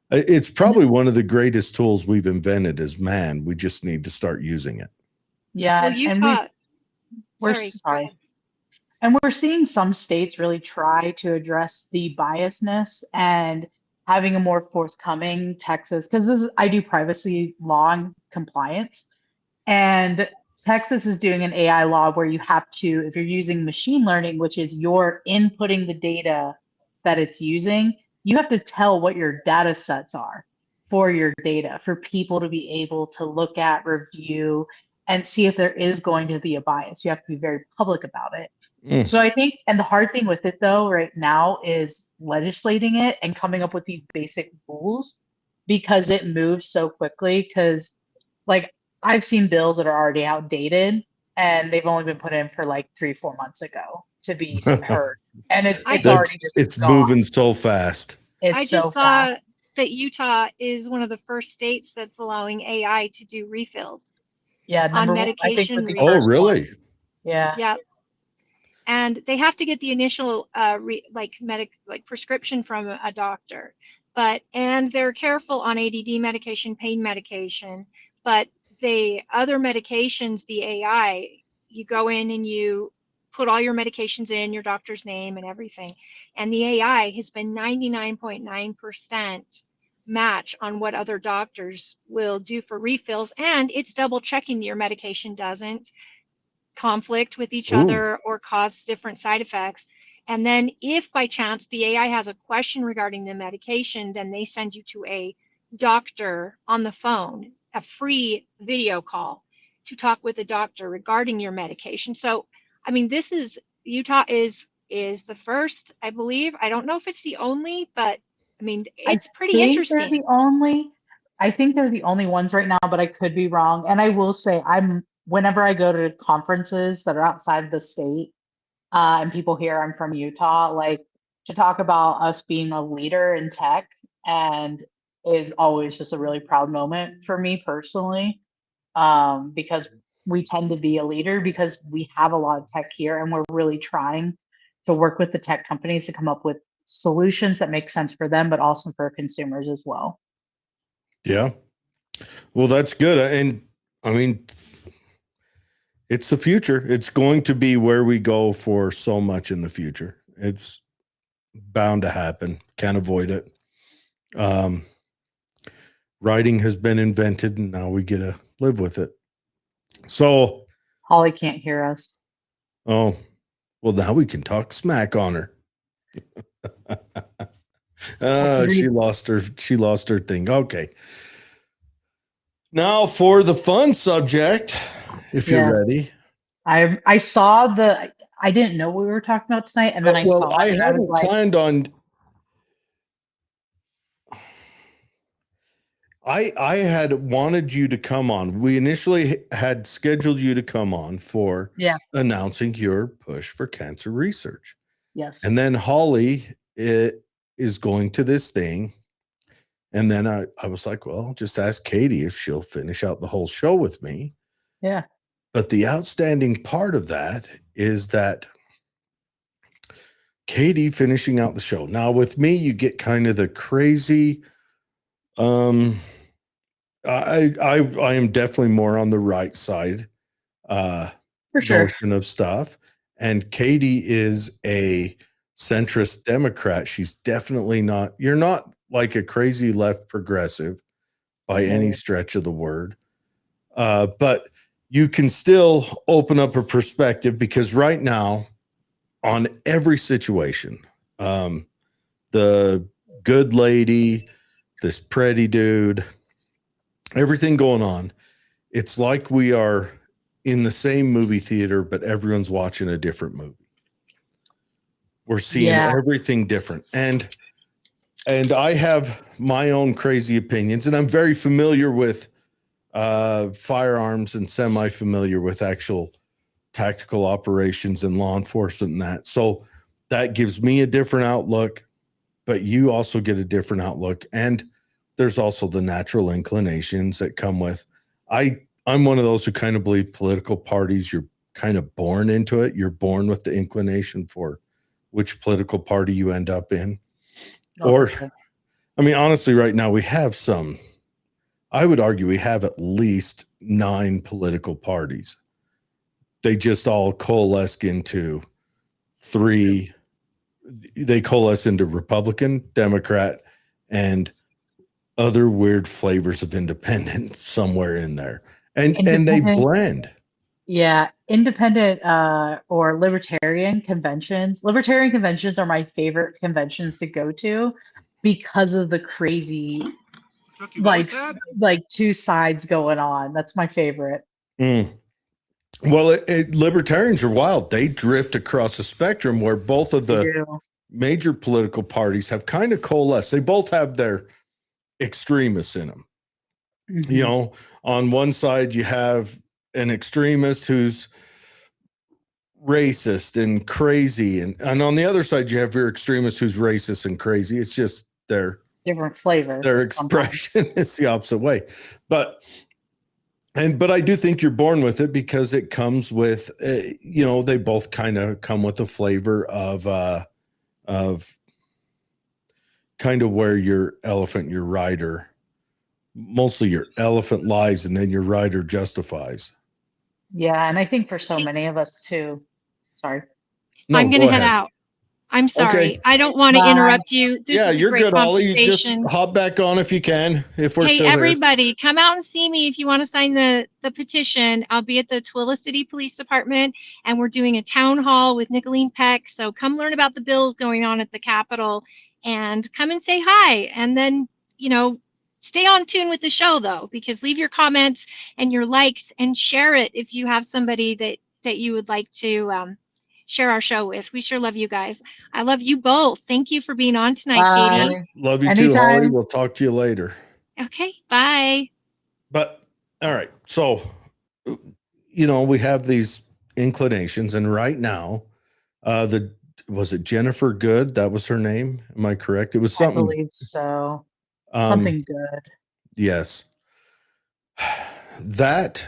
Speaker 2: one of the greatest tools we've invented as man. We just need to start using it.
Speaker 5: Yeah,
Speaker 4: Well,
Speaker 5: and we're
Speaker 4: sorry, go
Speaker 5: sorry.
Speaker 4: ahead.
Speaker 5: And we're seeing some states really try to address the biasness and having a more forthcoming Texas, because I do privacy law and compliance. And Texas is doing an AI law where you have to, if you're using machine learning, which is you're inputting the data that it's using, you have to tell what your data sets are for your data for people to be able to look at, review, and see if there is going to be a bias. You have to be very public about it. So I think, and the hard thing with it though, right now is legislating it and coming up with these basic rules because it moves so quickly. Because, like, I've seen bills that are already outdated and they've only been put in for like 3-4 months ago to be heard. And
Speaker 4: I
Speaker 5: it's
Speaker 4: just
Speaker 5: already just
Speaker 2: It's
Speaker 5: gone.
Speaker 2: moving so fast.
Speaker 4: I
Speaker 5: It's so
Speaker 4: just
Speaker 5: fast.
Speaker 4: saw that Utah is one of the first states that's allowing AI to do refills
Speaker 5: Yeah,
Speaker 4: on
Speaker 5: number one, I think with
Speaker 4: medication
Speaker 5: the
Speaker 2: Oh,
Speaker 5: first
Speaker 4: refills.
Speaker 5: one.
Speaker 2: really?
Speaker 5: Yeah.
Speaker 4: Yeah, and they have to get the initial like prescription from a doctor, and they're careful on ADD medication, pain medication, but the other medications, the AI, you go in and you put all your medications in your doctor's name and everything, and the AI has been 99.9% match on what other doctors will do for refills, and it's double checking your medication doesn't conflict with each
Speaker 2: Ooh.
Speaker 4: other or cause different side effects. And then if by chance the AI has a question regarding the medication, then they send you to a doctor on the phone, a free video call to talk with a doctor regarding your medication. So, I mean, this is Utah is the first, I believe. I don't know if it's the only, but I mean,
Speaker 5: I
Speaker 4: it's pretty
Speaker 5: think they're
Speaker 4: interesting.
Speaker 5: the only, I think they're the only ones right now, but I could be wrong. And I will say whenever I go to conferences that are outside of the state, and people hear I'm from Utah, like, to talk about us being a leader in tech and is always just a really proud moment for me personally. Because we tend to be a leader because we have a lot of tech here and we're really trying to work with the tech companies to come up with solutions that make sense for them, but also for consumers as well.
Speaker 2: Yeah. Well, that's good. And I mean, it's the future. It's going to be where we go for so much in the future. It's bound to happen. Can't avoid it. Writing has been invented and now we get to live with it. So,
Speaker 5: Holly can't hear us.
Speaker 2: oh, well, now we can talk smack on her. She lost her thing. Okay. Now for the fun subject, if you're
Speaker 5: Yes.
Speaker 2: ready.
Speaker 5: I saw I didn't know what we were talking about tonight, and then I
Speaker 2: Well,
Speaker 5: saw
Speaker 2: I
Speaker 5: it and I was
Speaker 2: hadn't
Speaker 5: like,
Speaker 2: planned on. I had wanted you to come on. We initially had scheduled you to come on for
Speaker 5: yeah,
Speaker 2: announcing your push for cancer research.
Speaker 5: yes.
Speaker 2: And then Holly is going to this thing. And then I was like, well, just ask Katie if she'll finish out the whole show with me.
Speaker 5: Yeah.
Speaker 2: But the outstanding part of that is that Katie finishing out the show. Now with me, you get kind of the crazy, I am definitely more on the right side
Speaker 5: For sure.
Speaker 2: notion of stuff. And Katie is a centrist Democrat. She's definitely not, you're not like a crazy left progressive by any stretch of the word. But you can still open up a perspective because right now, on every situation, the good lady, this Pretti dude, everything going on, it's like we are in the same movie theater, but everyone's watching a different movie. We're seeing everything different. And I have my own crazy opinions, and I'm very familiar with firearms and semi-familiar with actual tactical operations and law enforcement and that. So that gives me a different outlook, but you also get a different outlook. And there's also the natural inclinations that come with. I'm one of those who kind of believe political parties, you're kind of born into it. You're born with the inclination for which political party you end up in. I mean, honestly, right now we have I would argue we have at least 9 political parties. They just all coalesce into 3. They coalesce into Republican, Democrat, and other weird flavors of independent somewhere in there. And they blend.
Speaker 5: Yeah, independent or libertarian conventions. Libertarian conventions are my favorite conventions to go to because of the crazy like two sides going on. That's my favorite.
Speaker 2: Well, libertarians are wild. They drift across a spectrum where both of the major political parties have kind of coalesced. They both have their extremists in them. Mm-hmm. You know, on one side you have an extremist who's racist and crazy, and on the other side you have your extremist who's racist and crazy. It's just their
Speaker 5: different flavor.
Speaker 2: Their expression is the opposite way. But I do think you're born with it because it comes with, they both kind of come with a flavor of kind of where your elephant, your rider, mostly your elephant lies and then your rider justifies.
Speaker 5: Yeah. And I think for so many of us too. Sorry.
Speaker 4: No, I'm going to head out. I'm sorry. Okay. I don't want to interrupt you. This is a
Speaker 2: you're
Speaker 4: great
Speaker 2: good, Ollie. You just
Speaker 4: conversation.
Speaker 2: hop back on if you can. If we're still
Speaker 4: everybody,
Speaker 2: here.
Speaker 4: Come out and see me if you want to sign the petition. I'll be at the Twilla City Police Department, and we're doing a town hall with Nicolene Peck. So come learn about the bills going on at the Capitol, and come and say hi. And then, stay on tune with the show, though, because leave your comments and your likes and share it if you have somebody that you would like to share our show with. We sure love you guys. I love you both. Thank you for being on tonight, Katie.
Speaker 2: Love you too, Holly. We'll talk to you later.
Speaker 4: Okay, bye.
Speaker 2: But all right, so we have these inclinations, and right now, was it Jennifer Good? That was her name. Am I correct? It was something.
Speaker 5: I believe so. Something good.
Speaker 2: Yes. That.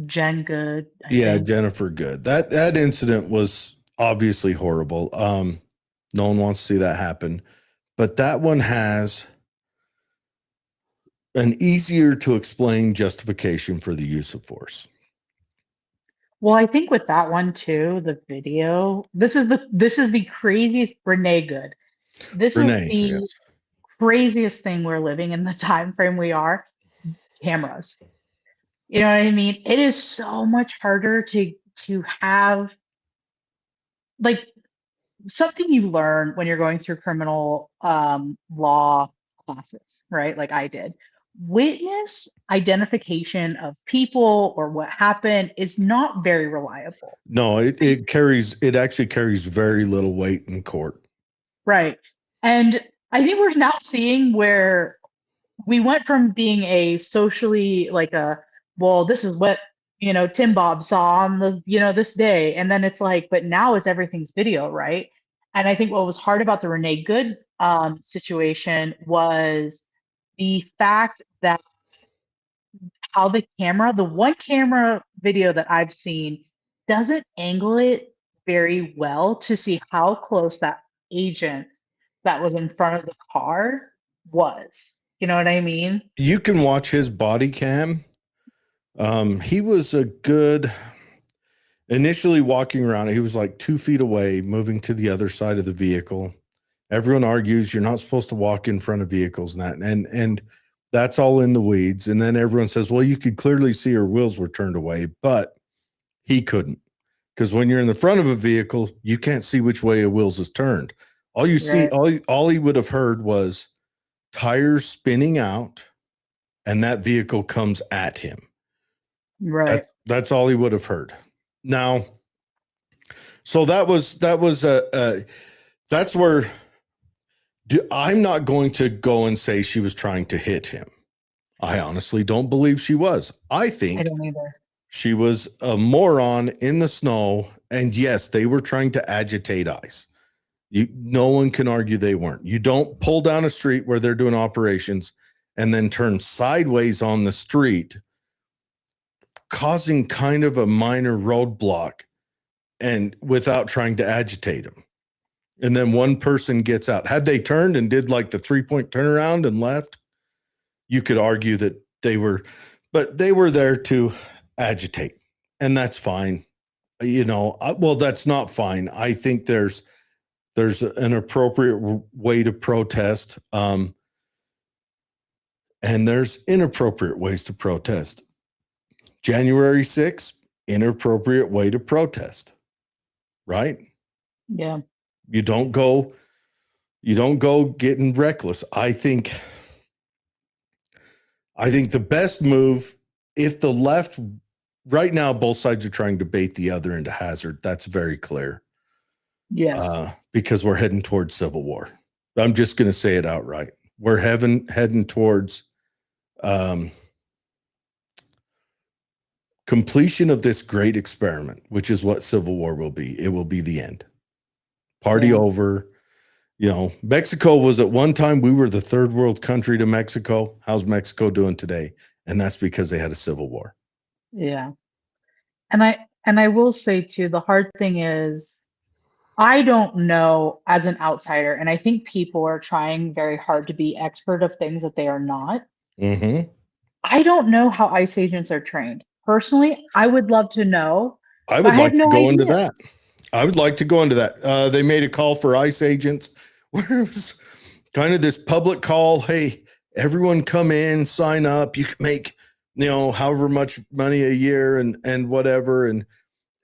Speaker 5: Jen Good.
Speaker 2: I think. Jennifer Good. That incident was obviously horrible. No one wants to see that happen, but that one has an easier to explain justification for the use of force.
Speaker 5: Well, I think with that one too, the video. This is the craziest Renee Good. This is the craziest thing we're living in the time frame we are. Cameras. You know what I mean? It is so much harder to have, like, something you learn when you're going through criminal law classes, right? Like I did. Witness identification of people or what happened is not very reliable.
Speaker 2: No, it actually carries very little weight in court.
Speaker 5: Right. And I think we're now seeing where we went from being a socially like a, well, this is what, Tim Bob saw on the, this day. And then it's like, but now it's everything's video, right? And I think what was hard about the Renee Good situation was the fact that how the one camera video that I've seen doesn't angle it very well to see how close that agent that was in front of the car was. You know what I mean?
Speaker 2: You can watch his body cam. He was a good initially walking around. He was like 2 feet away, moving to the other side of the vehicle. Everyone argues you're not supposed to walk in front of vehicles and that's all in the weeds. And then everyone says, well, you could clearly see her wheels were turned away, but he couldn't. Because when you're in the front of a vehicle, you can't see which way a wheels is turned. All you see, all he would have heard was tires spinning out, and that vehicle comes at him.
Speaker 5: Right.
Speaker 2: That's all he would have heard. Now, so that's where I'm not going to go and say she was trying to hit him. I honestly don't believe she was. I think
Speaker 5: I don't either.
Speaker 2: She was a moron in the snow. And yes, they were trying to agitate ICE. No one can argue they weren't. You don't pull down a street where they're doing operations and then turn sideways on the street, causing kind of a minor roadblock and without trying to agitate them. And then one person gets out. Had they turned and did like the 3-point turnaround and left, you could argue that they were there to agitate, and that's fine. Well, that's not fine. I think there's an appropriate way to protest, and there's inappropriate ways to protest. January 6th, inappropriate way to protest, right?
Speaker 5: Yeah.
Speaker 2: You don't go getting reckless. I think the best move, if the left, right now, both sides are trying to bait the other into hazard. That's very clear.
Speaker 5: Yeah.
Speaker 2: Because we're heading towards civil war. I'm just going to say it outright. We're heading towards completion of this great experiment, which is what civil war will be. It will be the end. Party over. Mexico was at one time, we were the third world country to Mexico. How's Mexico doing today? And that's because they had a civil war.
Speaker 5: Yeah. And I will say too, the hard thing is I don't know as an outsider, and I think people are trying very hard to be expert of things that they are not.
Speaker 2: Mm-hmm.
Speaker 5: I don't know how ICE agents are trained. Personally, I would love to know.
Speaker 2: I would like to go into that. I would like to go into that. They made a call for ICE agents where it was kind of this public call. Hey, everyone come in, sign up. You can make, however much money a year and whatever.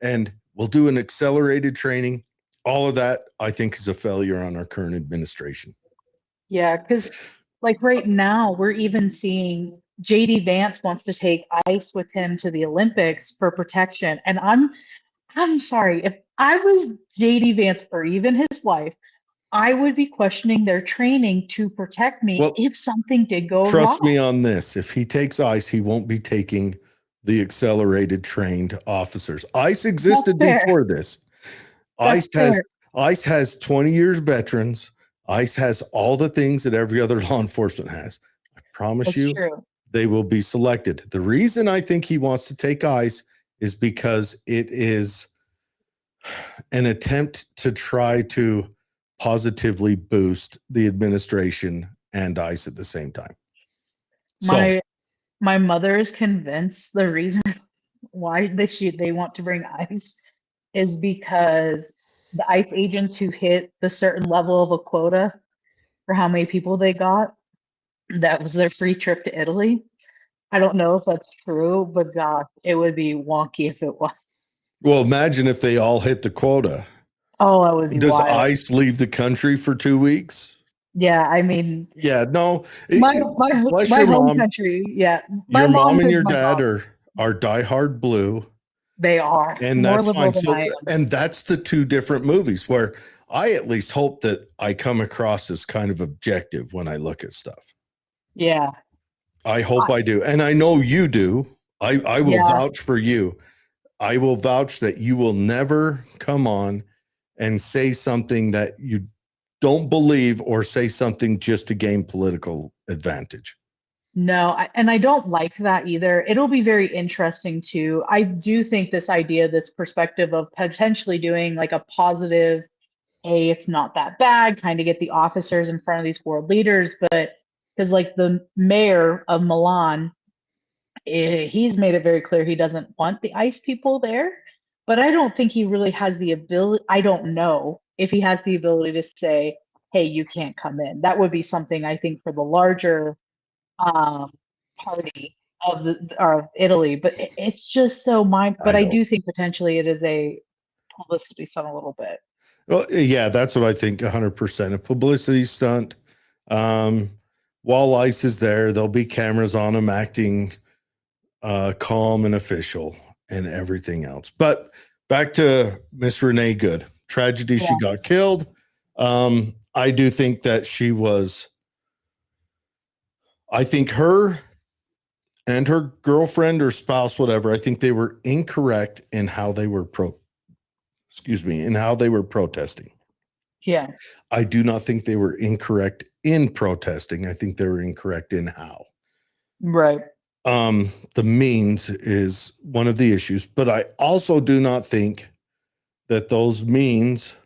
Speaker 2: And we'll do an accelerated training. All of that, I think, is a failure on our current administration. Yeah,
Speaker 5: because like right now, we're even seeing JD Vance wants to take ICE with him to the Olympics for protection. And I'm sorry, if I was JD Vance or even his wife, I would be questioning their training to protect me if something did go wrong.
Speaker 2: Trust me on this. If he takes ICE, he won't be taking the accelerated trained officers. ICE existed before this. ICE has 20 years veterans. ICE has all the things that every other law enforcement has. I promise you, they will be selected. The reason I think he wants to take ICE is because it is an attempt to try to positively boost the administration and ICE at the same time.
Speaker 5: My mother is convinced the reason why they want to bring ICE is because the ICE agents who hit the certain level of a quota for how many people they got, that was their free trip to Italy. I don't know if that's true, but gosh, it would be wonky if it was.
Speaker 2: Well, imagine if they all hit the quota.
Speaker 5: Oh, that would be
Speaker 2: Does
Speaker 5: wild.
Speaker 2: ICE leave the country for 2 weeks?
Speaker 5: Yeah, I mean,
Speaker 2: Yeah, no. Bless
Speaker 5: my
Speaker 2: your
Speaker 5: home
Speaker 2: mom.
Speaker 5: country. Yeah, my
Speaker 2: Your mom
Speaker 5: mom
Speaker 2: and
Speaker 5: is
Speaker 2: your
Speaker 5: my
Speaker 2: dad
Speaker 5: mom.
Speaker 2: are diehard blue,
Speaker 5: They are
Speaker 2: and
Speaker 5: more
Speaker 2: that's
Speaker 5: liberal
Speaker 2: fine.
Speaker 5: than
Speaker 2: So,
Speaker 5: I am.
Speaker 2: and that's the two different movies where I at least hope that I come across as kind of objective when I look at stuff.
Speaker 5: Yeah,
Speaker 2: I hope
Speaker 5: I,
Speaker 2: I do. And I know you do. I will
Speaker 5: yeah.
Speaker 2: vouch for you. I will vouch that you will never come on and say something that you don't believe or say something just to gain political advantage.
Speaker 5: No, and I don't like that either. It'll be very interesting too. I do think this idea, this perspective of potentially doing like a positive, hey, it's not that bad, kind of get the officers in front of these world leaders, but because like the mayor of Milan, he's made it very clear he doesn't want the ICE people there. But I don't think he really has the ability. I don't know if he has the ability to say, hey, you can't come in. That would be something I think for the larger um, party of Italy, but it's just so mind. But
Speaker 2: I
Speaker 5: I
Speaker 2: know.
Speaker 5: do think potentially it is a publicity stunt a little bit.
Speaker 2: Well, yeah, that's what I think 100%. A publicity stunt. Um, while ICE is there, there'll be cameras on them acting calm and official and everything else. But back to Miss Renee Good. Tragedy,
Speaker 5: Yeah.
Speaker 2: she got killed. I do think that she was, I think her and her girlfriend or spouse, whatever, I think they were incorrect in how they were in how they were protesting.
Speaker 5: Yeah.
Speaker 2: I do not think they were incorrect in protesting. I think they were incorrect in how.
Speaker 5: Right.
Speaker 2: The means is one of the issues, but I also do not think that those means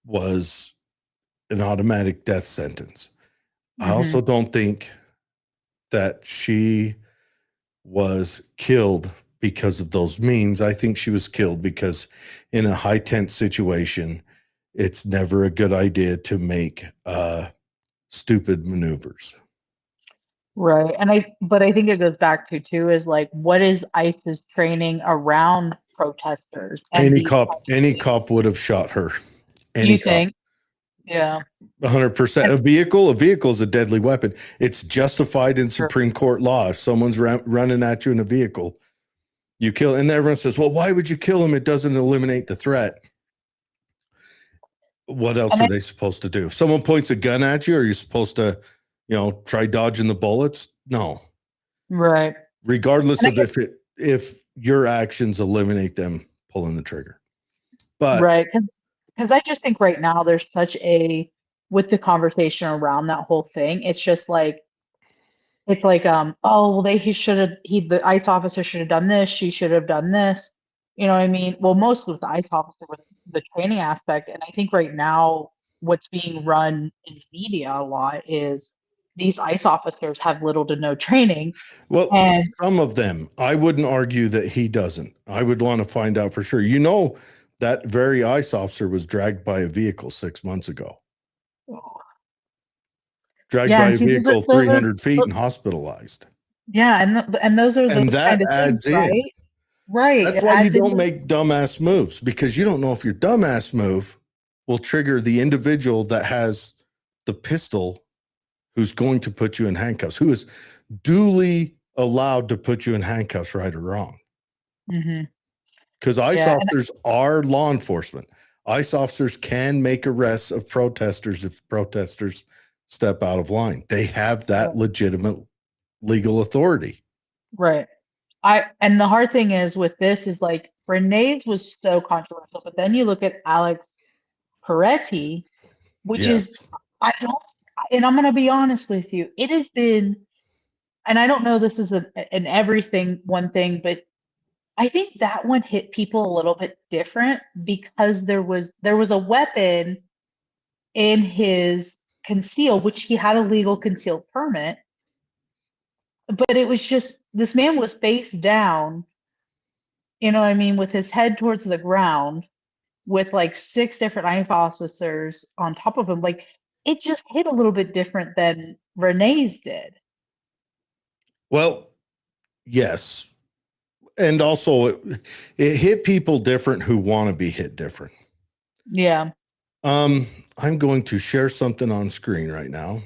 Speaker 2: was an automatic death sentence. I also don't think that she was killed because of those means. I think she was killed because in a high tense situation, it's never a good idea to make stupid maneuvers.
Speaker 5: Right. But I think it goes back to too is like, what is ICE's training around protesters and these types of
Speaker 2: Any
Speaker 5: things?
Speaker 2: cop would have shot her. Any
Speaker 5: You
Speaker 2: cop.
Speaker 5: think? Yeah.
Speaker 2: 100%.
Speaker 5: And
Speaker 2: A vehicle is a deadly weapon. It's justified in
Speaker 5: sure.
Speaker 2: Supreme Court law. If someone's running at you in a vehicle, you kill. And everyone says, well, why would you kill him? It doesn't eliminate the threat. What else
Speaker 5: And
Speaker 2: are
Speaker 5: I,
Speaker 2: they supposed to do? If someone points a gun at you, are you supposed to, try dodging the bullets? No.
Speaker 5: right.
Speaker 2: Regardless
Speaker 5: And I
Speaker 2: of
Speaker 5: get
Speaker 2: if your actions eliminate them pulling the trigger. But
Speaker 5: right. Because I just think right now there's such a with the conversation around that whole thing, it's like, oh, well, he should have, the ICE officer should have done this. She should have done this. You know what I mean? Well, most with the ICE officer with the training aspect. And I think right now, what's being run in the media a lot is these ICE officers have little to no training.
Speaker 2: well,
Speaker 5: And
Speaker 2: some of them, I wouldn't argue that he doesn't. I would want to find out for sure. That very ICE officer was dragged by a vehicle 6 months ago. Dragged
Speaker 5: yeah,
Speaker 2: by
Speaker 5: and
Speaker 2: a
Speaker 5: see,
Speaker 2: vehicle 300 feet and hospitalized.
Speaker 5: yeah, and those are
Speaker 2: And
Speaker 5: those kind
Speaker 2: that
Speaker 5: of things,
Speaker 2: adds in.
Speaker 5: right? Right.
Speaker 2: That's
Speaker 5: It
Speaker 2: why you
Speaker 5: adds
Speaker 2: don't
Speaker 5: into,
Speaker 2: make dumbass moves, because you don't know if your dumbass move will trigger the individual that has the pistol who's going to put you in handcuffs, who is duly allowed to put you in handcuffs, right or wrong.
Speaker 5: Mhm.
Speaker 2: Because ICE
Speaker 5: Yeah, and
Speaker 2: officers are law enforcement. ICE officers can make arrests of protesters if protesters step out of line. They have that legitimate legal authority.
Speaker 5: right. And the hard thing is with this is like Renee's was so controversial, but then you look at Alex Peretti, which
Speaker 2: Yes.
Speaker 5: is I don't and I'm gonna be honest with you, it has been and I don't know this is an everything one thing, but I think that one hit people a little bit different because there was a weapon in his conceal, which he had a legal concealed permit, but it was just this man was face down, you know what I mean, with his head towards the ground with like six different ICE officers on top of him. Like it just hit a little bit different than Renee's did.
Speaker 2: Well, yes. and also it hit people different who want to be hit different.
Speaker 5: Yeah.
Speaker 2: I'm going to share something on screen right now.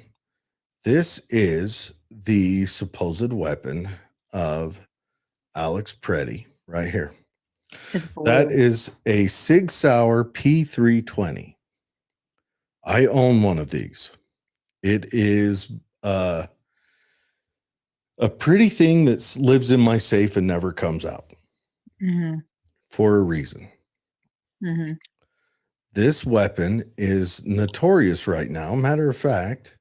Speaker 2: This is the supposed weapon of Alex Pretti right here.
Speaker 5: It's blue.
Speaker 2: That is a Sig Sauer P320. I own one of these. It is a pretty thing that lives in my safe and never comes out for a reason. This weapon is notorious right now. Matter of fact,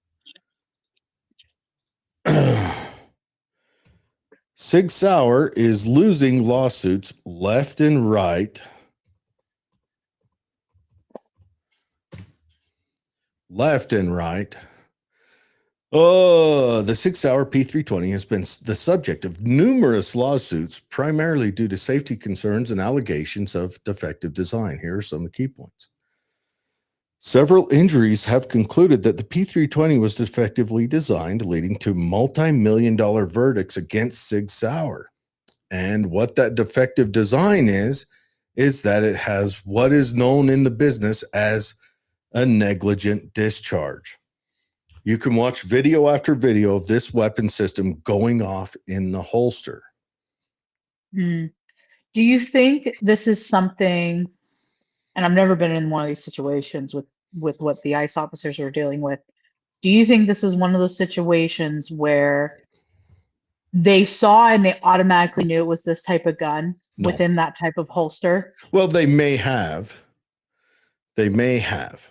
Speaker 2: Sig Sauer is losing lawsuits left and right. Left and right. Oh, the Sig Sauer P320 has been the subject of numerous lawsuits, primarily due to safety concerns and allegations of defective design. Here are some of the key points. Several injuries have concluded that the P320 was defectively designed, leading to multi-million-dollar verdicts against Sig Sauer. And what that defective design is that it has what is known in the business as a negligent discharge. You can watch video after video of this weapon system going off in the holster.
Speaker 5: Do you think this is something, and I've never been in one of these situations with what the ICE officers are dealing with. Do you think this is one of those situations where they saw and they automatically knew it was this type of gun within that type of holster?
Speaker 2: Well, they may have. They may have.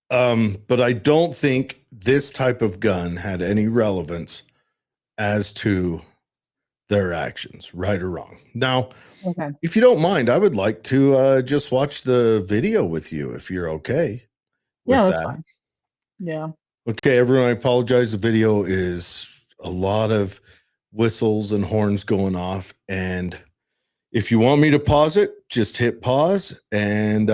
Speaker 2: But I don't think this type of gun had any relevance as to their actions, right or wrong. Now, if you don't mind, I would like to just watch the video with you if you're okay with
Speaker 5: that's
Speaker 2: that.
Speaker 5: fine. Yeah.
Speaker 2: Okay, everyone, I apologize. The video is a lot of whistles and horns going off. And if you want me to pause it, just hit pause and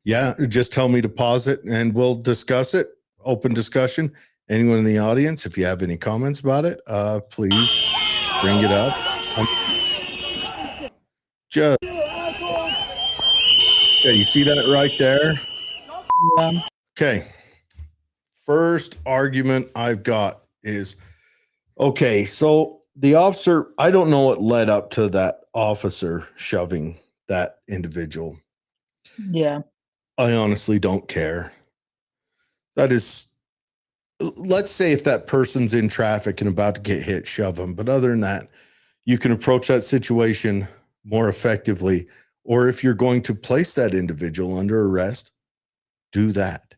Speaker 2: yeah, just tell me to pause it and we'll discuss it. Open discussion. Anyone in the audience, if you have any comments about it, please bring it up. Yeah, you see that right there?
Speaker 5: Yeah.
Speaker 2: Okay. First argument I've got is, okay, so the officer, I don't know what led up to that officer shoving that individual.
Speaker 5: Yeah.
Speaker 2: I honestly don't care. That is, let's say if that person's in traffic and about to get hit, shove them. But other than that, you can approach that situation more effectively. Or if you're going to place that individual under arrest, do that.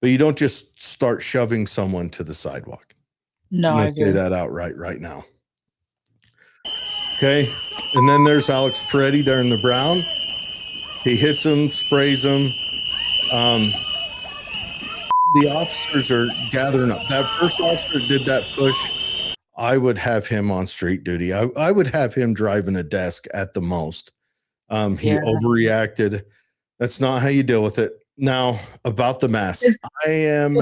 Speaker 2: But you don't just start shoving someone to the sidewalk.
Speaker 5: No,
Speaker 2: I'm
Speaker 5: I
Speaker 2: going to say
Speaker 5: agree.
Speaker 2: that outright right now. Okay. And then there's Alex Pretti there in the brown. He hits him, sprays him. The officers are gathering up. That first officer did that push. I would have him on street duty. I would have him driving a desk at the most. He overreacted. That's not how you deal with it. Now, about the masks. I'm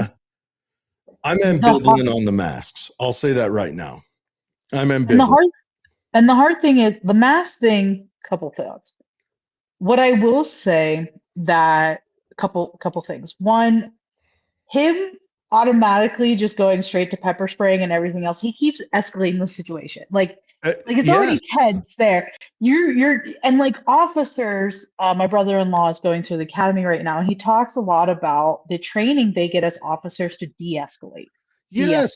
Speaker 2: ambivalent on the masks. I'll say that right now. I'm ambivalent.
Speaker 5: And the hard thing is the mask thing, couple thoughts. What I will say that couple things. One, him automatically just going straight to pepper spraying and everything else, he keeps escalating the situation. Like it's already tense there. You're and like officers, my brother-in-law is going through the academy right now, and he talks a lot about the training they get as officers to de-escalate.
Speaker 2: Yes,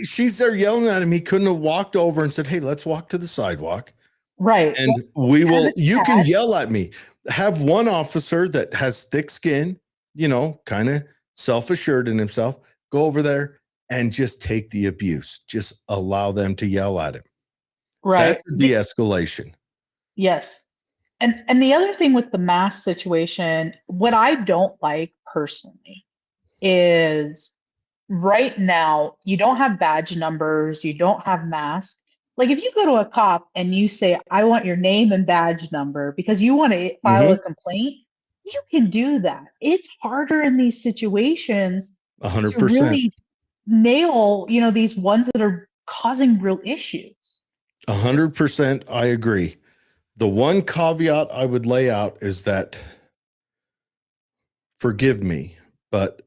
Speaker 2: she's there yelling at him. He couldn't have walked over and said, "Hey, let's walk to the sidewalk."
Speaker 5: Right.
Speaker 2: And we will, you can yell at me. Have one officer that has thick skin, you know, kind of self-assured in himself, go over there and just take the abuse. Just allow them to yell at him.
Speaker 5: Right.
Speaker 2: That's a de-escalation.
Speaker 5: Yes. And the other thing with the mask situation, what I don't like personally is right now, you don't have badge numbers, you don't have masks. Like if you go to a cop and you say, I want your name and badge number because you want to file a complaint, you can do that. It's harder in these situations
Speaker 2: 100%.
Speaker 5: to really nail, these ones that are causing real issues.
Speaker 2: 100% I agree. The one caveat I would lay out is that, forgive me, but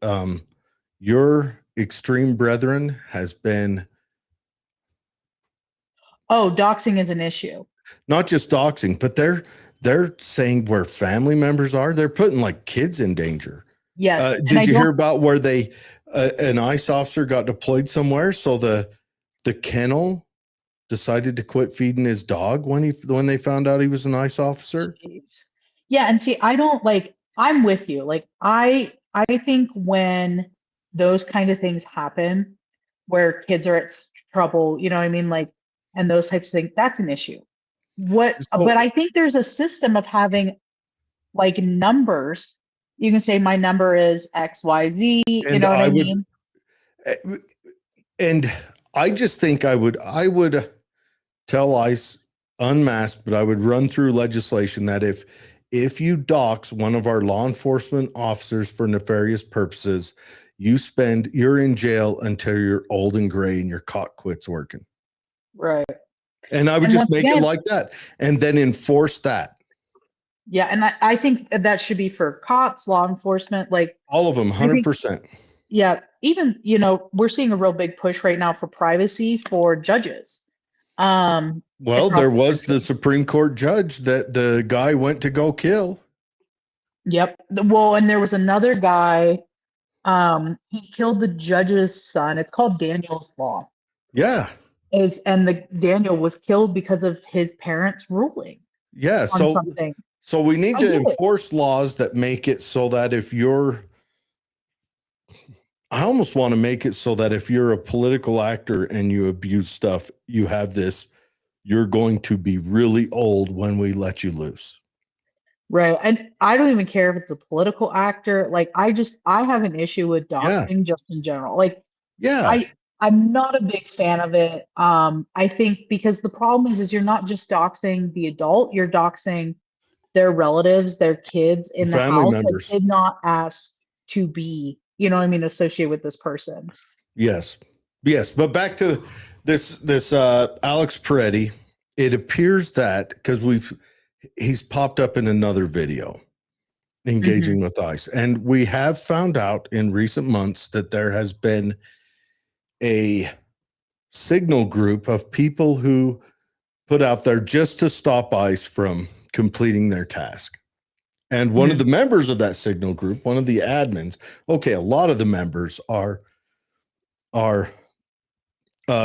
Speaker 2: your extreme brethren has been
Speaker 5: doxing is an issue.
Speaker 2: not just doxing, but they're saying where family members are. They're putting like kids in danger.
Speaker 5: Yes. And
Speaker 2: Did you hear about where they an ICE officer got deployed somewhere? So the kennel decided to quit feeding his dog when they found out he was an ICE officer.
Speaker 5: Jeez. Yeah, and see, I don't like, I'm with you. Like I think when those kind of things happen where kids are at trouble, you know what I mean? Like, and those types of things, that's an issue. But I think there's a system of having like numbers. You can say my number is XYZ, you know what I mean?
Speaker 2: And I just think I would tell ICE unmasked, but I would run through legislation that if you dox one of our law enforcement officers for nefarious purposes, you're in jail until you're old and gray and your cock quits working.
Speaker 5: Right.
Speaker 2: And I would just make it like that and then enforce that.
Speaker 5: Yeah. And I think that should be for cops, law enforcement, like
Speaker 2: all of them, 100%.
Speaker 5: Yeah. Even, we're seeing a real big push right now for privacy for judges.
Speaker 2: Well, there was the Supreme Court judge that the guy went to go kill.
Speaker 5: Yep. Well, and there was another guy, he killed the judge's son. It's called Daniel's Law.
Speaker 2: Yeah.
Speaker 5: Daniel was killed because of his parents' ruling.
Speaker 2: Yeah. So we need to enforce laws that make it so that I almost want to make it so that if you're a political actor and you abuse stuff, you have this, you're going to be really old when we let you loose.
Speaker 5: Right. And I don't even care if it's a political actor. Like, I have an issue with doxing just in general. Like, I'm not a big fan of it. I think because the problem is you're not just doxing the adult, you're doxing their relatives, their kids in the house that did not ask to be, associated with this person.
Speaker 2: Yes. But back to this Alex Pretti, it appears that because he's popped up in another video engaging with ICE. And we have found out in recent months that there has been a signal group of people who put out there just to stop ICE from completing their task. And one of the members of that signal group, one of the admins, a lot of the members are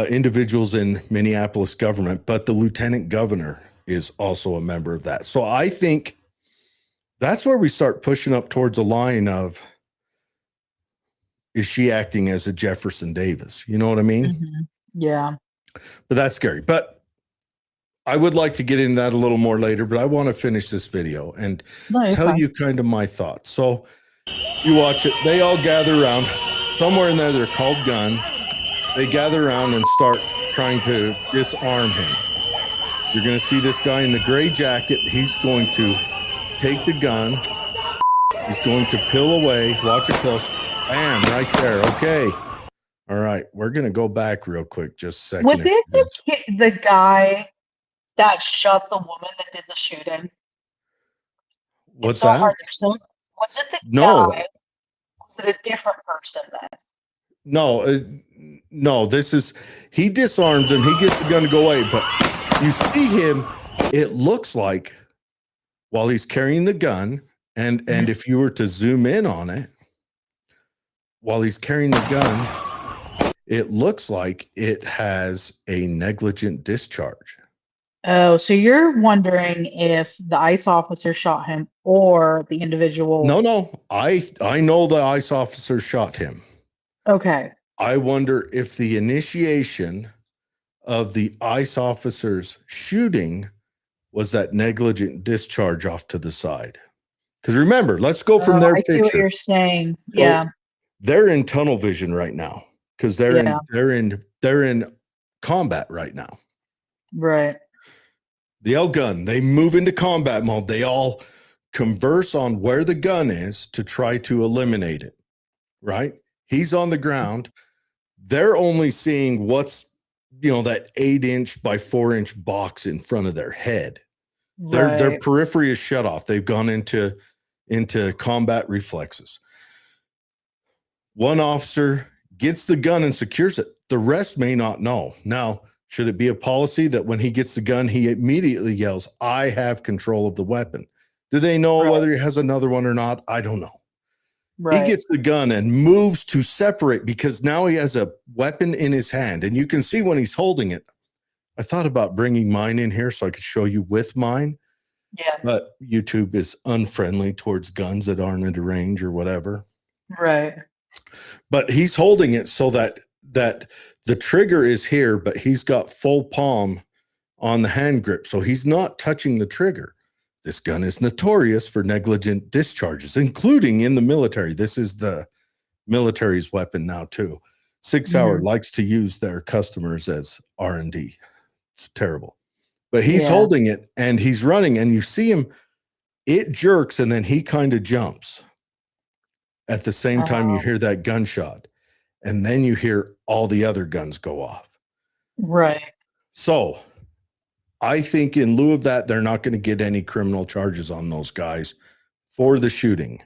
Speaker 2: individuals in Minneapolis government, but the lieutenant governor is also a member of that. So I think that's where we start pushing up towards a line of, is she acting as a Jefferson Davis? You know what I mean?
Speaker 5: Yeah.
Speaker 2: But that's scary. But I would like to get into that a little more later, but I want to finish this video and tell you kind of my thoughts. So you watch it. They all gather around. Somewhere in there, they're called gun. They gather around and start trying to disarm him. You're going to see this guy in the gray jacket. He's going to take the gun. He's going to peel away. Watch it close. Bam, right there. Okay. All right. We're going to go back real quick. Just a second.
Speaker 5: Was it the guy that shot the woman that did the shooting?
Speaker 2: What's that?
Speaker 5: Was it the guy? Was it a different person then?
Speaker 2: No, he disarms him. He gets the gun to go away, but you see him, it looks like while he's carrying the gun, and if you were to zoom in on it, while he's carrying the gun, it looks like it has a negligent discharge.
Speaker 5: Oh, so you're wondering if the ICE officer shot him or the individual?
Speaker 2: No. I know the ICE officer shot him.
Speaker 5: Okay.
Speaker 2: I wonder if the initiation of the ICE officer's shooting was that negligent discharge off to the side. Because remember, let's go from their picture. I see what
Speaker 5: you're saying. So
Speaker 2: yeah. They're in tunnel vision right now because they're in combat right now.
Speaker 5: Right.
Speaker 2: The L gun, they move into combat mode. They all converse on where the gun is to try to eliminate it. Right? He's on the ground. They're only seeing what's that 8-inch by 4-inch box in front of their head. Their
Speaker 5: Right.
Speaker 2: periphery is shut off. They've gone into combat reflexes. One officer gets the gun and secures it. The rest may not know. Now, should it be a policy that when he gets the gun, he immediately yells, "I have control of the weapon"? Do they know whether he has another one or not? I don't know. He
Speaker 5: Right.
Speaker 2: gets the gun and moves to separate because now he has a weapon in his hand. And you can see when he's holding it. I thought about bringing mine in here so I could show you with mine.
Speaker 5: Yeah.
Speaker 2: But YouTube is unfriendly towards guns that aren't at a range or whatever.
Speaker 5: Right.
Speaker 2: But he's holding it so that the trigger is here, but he's got full palm on the hand grip. So he's not touching the trigger. This gun is notorious for negligent discharges, including in the military. This is the military's weapon now too. 6 Hour likes to use their customers as R&D. It's terrible. But he's holding it and he's running, and you see him, it jerks, and then he kind of jumps. At the same time, you hear that gunshot, and then you hear all the other guns go off.
Speaker 5: Right.
Speaker 2: So I think in lieu of that, they're not going to get any criminal charges on those guys for the shooting.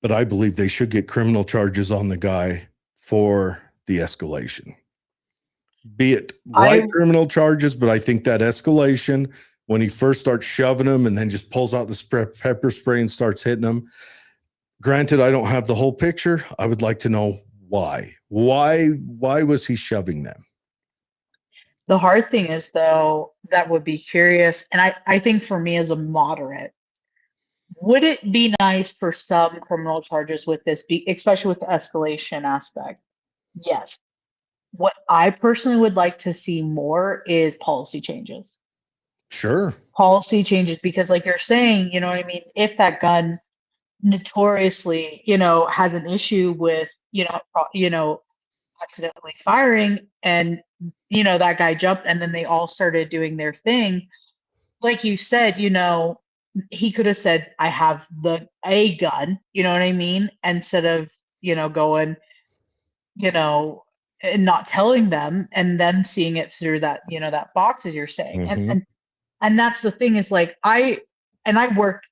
Speaker 2: But I believe they should get criminal charges on the guy for the escalation. Be it light criminal charges, but I think that escalation, when he first starts shoving them and then just pulls out the pepper spray and starts hitting them. Granted, I don't have the whole picture. I would like to know why. Why was he shoving them?
Speaker 5: The hard thing is, though, that would be curious. And I think for me as a moderate, would it be nice for some criminal charges with this, especially with the escalation aspect? Yes. What I personally would like to see more is policy changes.
Speaker 2: Sure.
Speaker 5: Policy changes, because like you're saying, you know what I mean? If that gun notoriously, has an issue with, accidentally firing, and, that guy jumped and then they all started doing their thing. Like you said, he could have said, I have a gun, you know what I mean? Instead of, going, and not telling them and then seeing it through that, that box, as you're saying. And that's the thing is, like, I work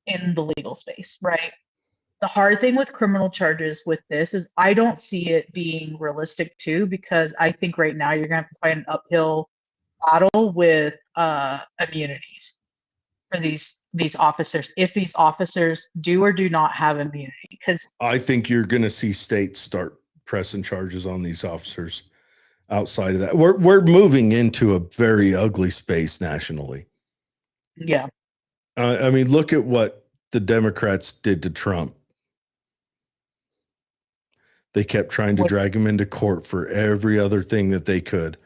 Speaker 5: in the legal space, right? The hard thing with criminal charges with this is I don't see it being realistic too, because I think right now you're gonna have to fight an uphill battle with immunities for these officers, if these officers do or do not have immunity. Because
Speaker 2: I think you're going to see states start pressing charges on these officers. Outside of that, we're moving into a very ugly space nationally.
Speaker 5: Yeah.
Speaker 2: I mean, look at what the Democrats did to Trump. They kept trying to drag him into court for every other thing that they could.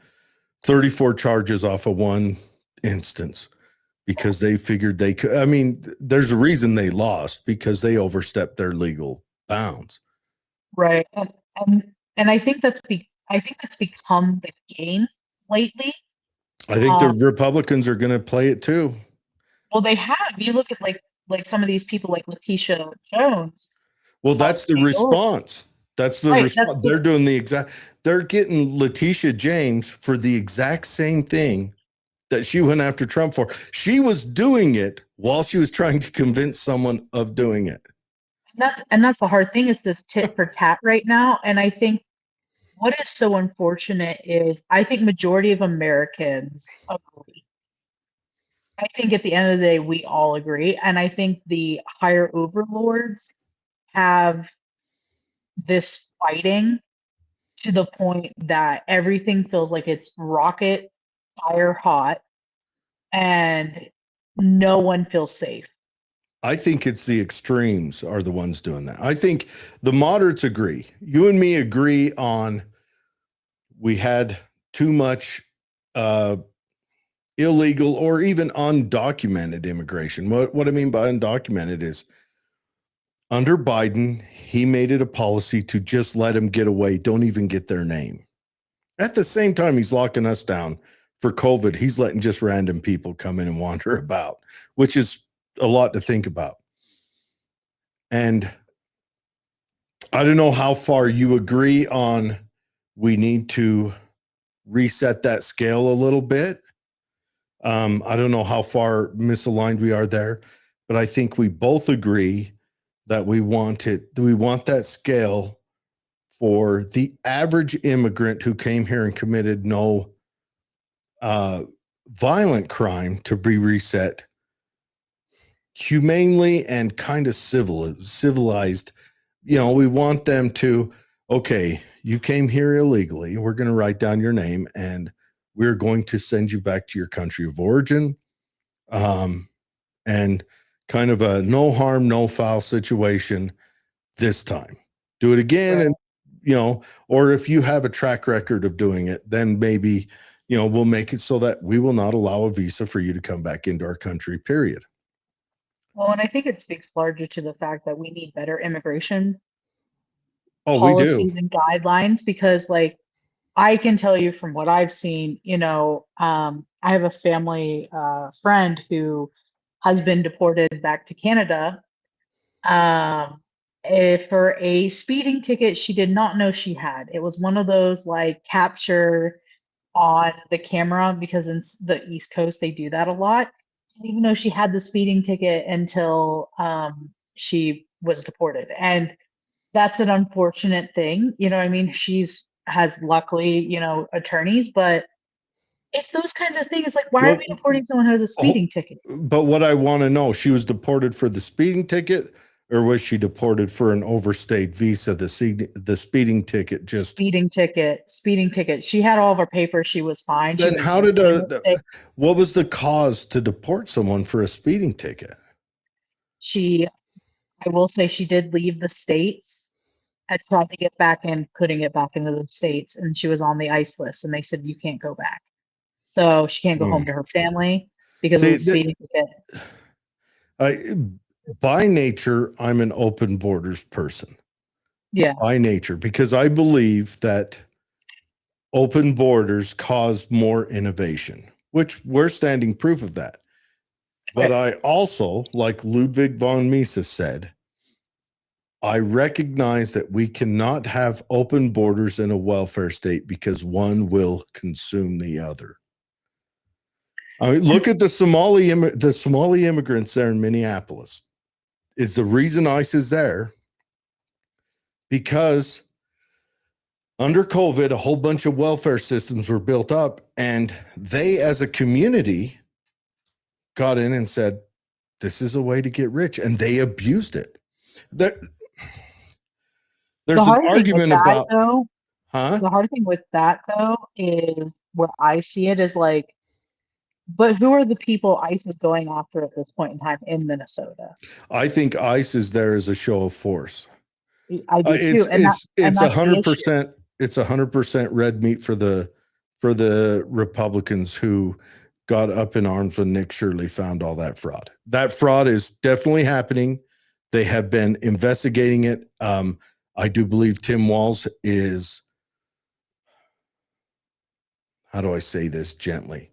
Speaker 2: 34 charges off of one instance because they figured they could. I mean, there's a reason they lost, because they overstepped their legal bounds.
Speaker 5: Right. And I think that's become the game lately.
Speaker 2: I think the Republicans are going to play it too.
Speaker 5: Well, they have. You look at like some of these people like Letitia Jones.
Speaker 2: Well, that's the response. That's the response. They're doing they're getting Letitia James for the exact same thing that she went after Trump for. She was doing it while she was trying to convince someone of doing it.
Speaker 5: And that's the hard thing, is this tit for tat right now. And I think what is so unfortunate is I think majority of Americans agree. I think at the end of the day, we all agree. And I think the higher overlords have this fighting to the point that everything feels like it's rocket fire hot and no one feels safe.
Speaker 2: I think it's the extremes are the ones doing that. I think the moderates agree. You and me agree on we had too much illegal or even undocumented immigration. What I mean by undocumented is under Biden, he made it a policy to just let them get away. Don't even get their name. At the same time, he's locking us down for COVID. He's letting just random people come in and wander about, which is a lot to think about. And I don't know how far you agree on we need to reset that scale a little bit. I don't know how far misaligned we are there, but I think we both agree that we want that scale for the average immigrant who came here and committed no violent crime to be reset humanely and kind of civilized. You know, we want them to, okay, you came here illegally. We're going to write down your name and we're going to send you back to your country of origin. And kind of a no harm, no foul situation this time. Do it again.
Speaker 5: Right.
Speaker 2: And, you know, or if you have a track record of doing it, then maybe, you know, we'll make it so that we will not allow a visa for you to come back into our country, period.
Speaker 5: Well, and I think it speaks largely to the fact that we need better immigration
Speaker 2: Oh, we do.
Speaker 5: policies and guidelines because, like, I can tell you from what I've seen, you know, I have a family friend who has been deported back to Canada for a speeding ticket she did not know she had. It was one of those like capture on the camera because in the East Coast they do that a lot. Didn't even know she had the speeding ticket until she was deported. And that's an unfortunate thing. You know what I mean? She's has luckily, you know, attorneys, but it's those kinds of things. Like, why are
Speaker 2: Well,
Speaker 5: we deporting someone who has a speeding ticket?
Speaker 2: but what I want to know, she was deported for the speeding ticket, or was she deported for an overstayed visa? The speeding ticket just.
Speaker 5: Speeding ticket. She had all of her papers. She was fine. She
Speaker 2: Then
Speaker 5: was
Speaker 2: how did
Speaker 5: in the state.
Speaker 2: what was the cause to deport someone for a speeding ticket?
Speaker 5: I will say she did leave the States, had tried to get back in, couldn't get back into the States, and she was on the ICE list, and they said, you can't go back. So she can't go home to her family because of
Speaker 2: See,
Speaker 5: the speeding ticket.
Speaker 2: By nature, I'm an open borders person.
Speaker 5: Yeah.
Speaker 2: By nature, because I believe that open borders cause more innovation, which we're standing proof of that. But I also, like Ludwig von Mises said, I recognize that we cannot have open borders in a welfare state because one will consume the other. I mean, look at the Somali immigrants there in Minneapolis. Is the reason ICE is there because under COVID, a whole bunch of welfare systems were built up, and they, as a community, got in and said, this is a way to get rich, and they abused it. There's an argument about,
Speaker 5: though, the hard thing with that, though, is where I see it is like, but who are the people ICE is going after at this point in time in Minnesota?
Speaker 2: I think ICE is there as a show of force.
Speaker 5: I do too.
Speaker 2: It's 100%. It's 100% red meat for the Republicans who got up in arms when Nick Shirley found all that fraud. That fraud is definitely happening. They have been investigating it. I do believe Tim Walz is, how do I say this gently?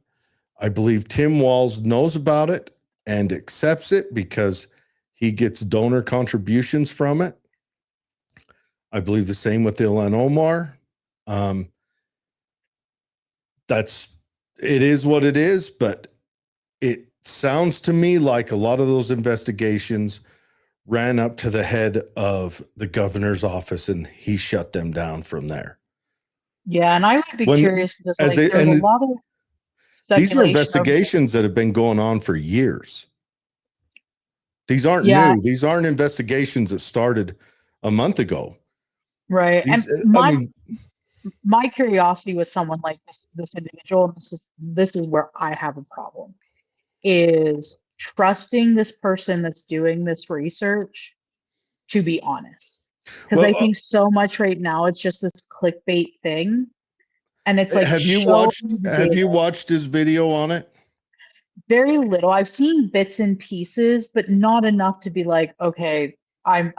Speaker 2: I believe Tim Walz knows about it and accepts it because he gets donor contributions from it. I believe the same with Ilhan Omar. It is what it is, but it sounds to me like a lot of those investigations ran up to the head of the governor's office and he shut them down from there.
Speaker 5: Yeah, and I would be curious because there's a lot of
Speaker 2: these are investigations that have been going on for years. These aren't new. These aren't investigations that started a month ago.
Speaker 5: Right. And my curiosity with someone like this individual, and this is where I have a problem, is trusting this person that's doing this research to be honest. Because I think so much right now it's just this clickbait thing. And it's like,
Speaker 2: have you watched his video on it?
Speaker 5: Very little. I've seen bits and pieces, but not enough to be like, okay, I'm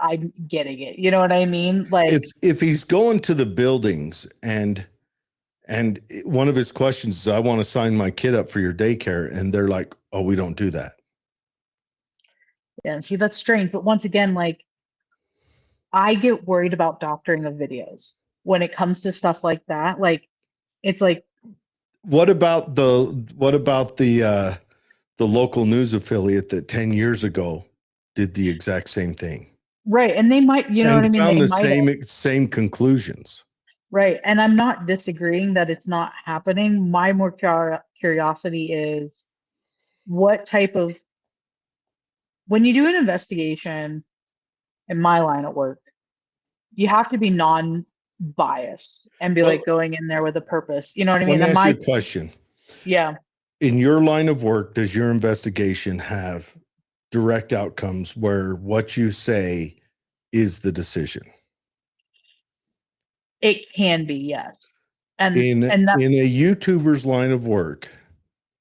Speaker 5: getting it. You know what I mean? Like,
Speaker 2: if he's going to the buildings and one of his questions is, I want to sign my kid up for your daycare, and they're like, oh, we don't do that.
Speaker 5: Yeah, and see, that's strange. But once again, like, I get worried about doctoring of videos when it comes to stuff like that. Like, it's like,
Speaker 2: What about the local news affiliate that 10 years ago did the exact same thing
Speaker 5: Right. And they might, you know what I
Speaker 2: and
Speaker 5: mean?
Speaker 2: found
Speaker 5: They
Speaker 2: the
Speaker 5: might have,
Speaker 2: same conclusions?
Speaker 5: right. And I'm not disagreeing that it's not happening. My more curiosity is what type of, when you do an investigation in my line of work, you have to be non-biased and be
Speaker 2: Well,
Speaker 5: like going in there with a purpose. You know what I
Speaker 2: let
Speaker 5: mean?
Speaker 2: me
Speaker 5: And
Speaker 2: ask you a question.
Speaker 5: yeah,
Speaker 2: In your line of work, does your investigation have direct outcomes where what you say is the decision?
Speaker 5: it can be, yes. And
Speaker 2: In
Speaker 5: that,
Speaker 2: in a YouTuber's line of work,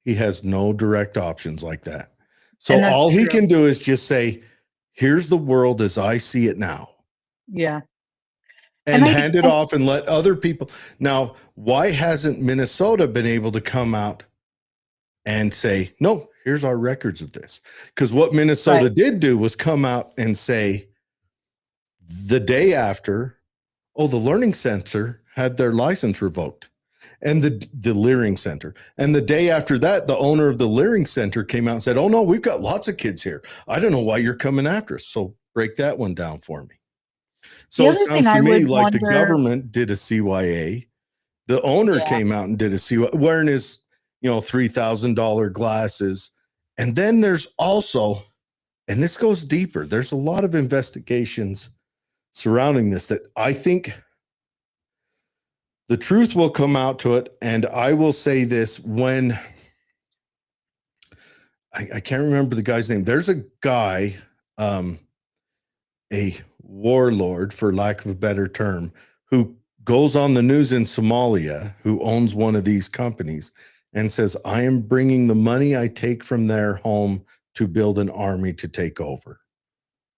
Speaker 2: he has no direct options like that. So
Speaker 5: and that's
Speaker 2: all he
Speaker 5: true.
Speaker 2: can do is just say, "Here's the world as I see it now."
Speaker 5: Yeah.
Speaker 2: And hand it off and let other people. Now, why hasn't Minnesota been able to come out and say, no, here's our records of this? Because what Minnesota
Speaker 5: Right.
Speaker 2: did do was come out and say the day after, oh, the Learning Center had their license revoked, and the Learning Center. And the day after that, the owner of the Learning Center came out and said, oh, no, we've got lots of kids here. I don't know why you're coming after us. So break that one down for me.
Speaker 5: The
Speaker 2: So it
Speaker 5: other thing
Speaker 2: sounds to
Speaker 5: I
Speaker 2: me
Speaker 5: would
Speaker 2: like the
Speaker 5: wonder,
Speaker 2: government did a CYA. The owner
Speaker 5: yeah,
Speaker 2: came out and did a CYA wearing his, $3,000 glasses. And then there's also, and this goes deeper, there's a lot of investigations surrounding this that I think the truth will come out to it. And I will say this when I can't remember the guy's name. There's a guy, a warlord, for lack of a better term, who goes on the news in Somalia, who owns one of these companies, and says, I am bringing the money I take from their home to build an army to take over.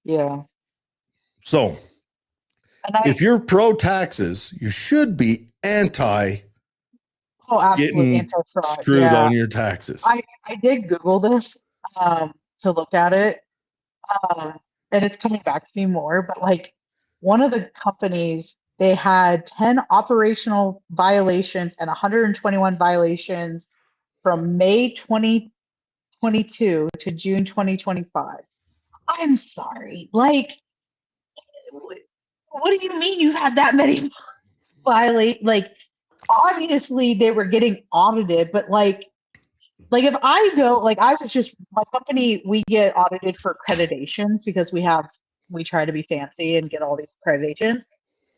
Speaker 5: yeah.
Speaker 2: So
Speaker 5: And
Speaker 2: if you're pro taxes, you should be anti
Speaker 5: absolutely
Speaker 2: getting
Speaker 5: anti-fraud.
Speaker 2: screwed
Speaker 5: Yeah.
Speaker 2: on your taxes.
Speaker 5: I did Google this to look at it. Um, and it's coming back to me more, but like one of the companies, they had 10 operational violations and 121 violations from May 2022 to June 2025. I'm sorry. Like, what do you mean you had that many violate? Like, obviously they were getting audited, but like if I go, like I was just my company, we get audited for accreditations because we try to be fancy and get all these accreditations.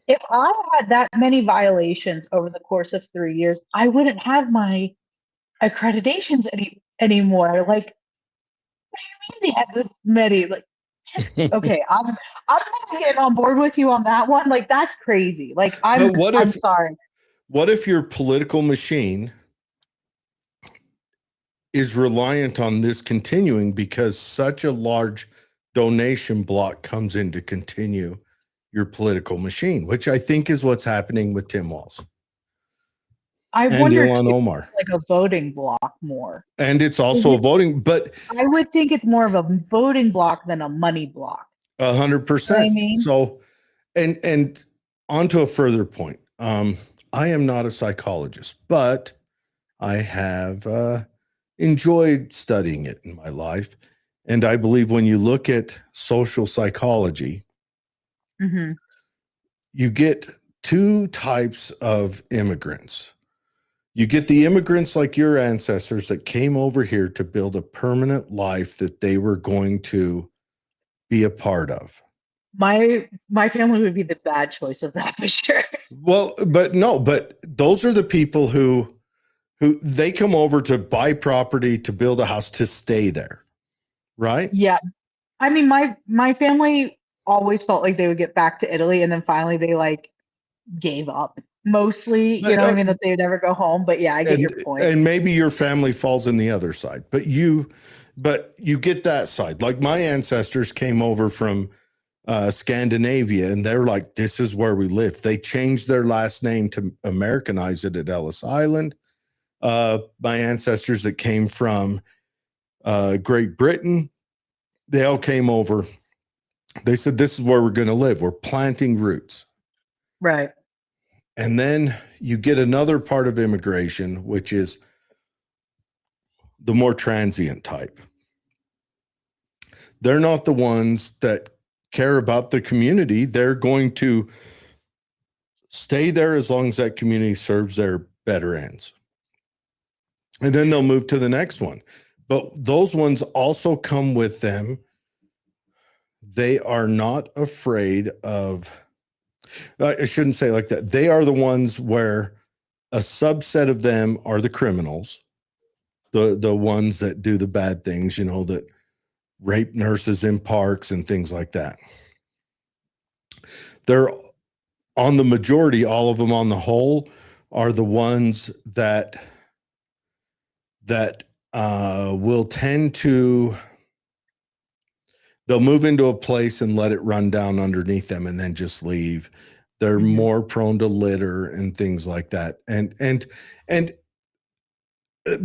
Speaker 5: If I had that many violations over the course of 3 years, I wouldn't have my accreditations anymore. Like, they had this many. Like, okay, I'm not getting on board with you on that one. Like, that's crazy. Like,
Speaker 2: But
Speaker 5: I'm sorry.
Speaker 2: what if your political machine is reliant on this continuing because such a large donation block comes in to continue your political machine, which I think is what's happening with Tim Walz
Speaker 5: I
Speaker 2: and
Speaker 5: wonder
Speaker 2: Ilhan
Speaker 5: too,
Speaker 2: Omar.
Speaker 5: like a voting block more.
Speaker 2: And it's
Speaker 5: Is
Speaker 2: also a
Speaker 5: it,
Speaker 2: voting, but
Speaker 5: I would think it's more of a voting block than a money block.
Speaker 2: 100%.
Speaker 5: I mean,
Speaker 2: So, and on to a further point. I am not a psychologist, but I have enjoyed studying it in my life. And I believe when you look at social psychology,
Speaker 5: mhm.
Speaker 2: you get two types of immigrants. You get the immigrants like your ancestors that came over here to build a permanent life that they were going to be a part of.
Speaker 5: My family would be the bad choice of that for sure.
Speaker 2: Well, but those are the people who they come over to buy property, to build a house, to stay there, right?
Speaker 5: Yeah. I mean, my family always felt like they would get back to Italy, and then finally they like gave up. Mostly, you
Speaker 2: But,
Speaker 5: know what I mean, that they would never go home. But yeah, I get
Speaker 2: and
Speaker 5: your point.
Speaker 2: and maybe your family falls in the other side, but you get that side. Like my ancestors came over from Scandinavia, and they're like, this is where we live. They changed their last name to Americanize it at Ellis Island. My ancestors that came from Great Britain, they all came over. They said, this is where we're going to live. We're planting roots.
Speaker 5: Right.
Speaker 2: And then you get another part of immigration, which is the more transient type. They're not the ones that care about the community. They're going to stay there as long as that community serves their better ends. And then they'll move to the next one. But those ones also come with them. They are not afraid of, I shouldn't say like that. They are the ones where a subset of them are the criminals, the ones that do the bad things, you know, that rape nurses in parks and things like that. They're on the majority, all of them on the whole are the ones that will tend to, they'll move into a place and let it run down underneath them and then just leave. They're more prone to litter and things like that. And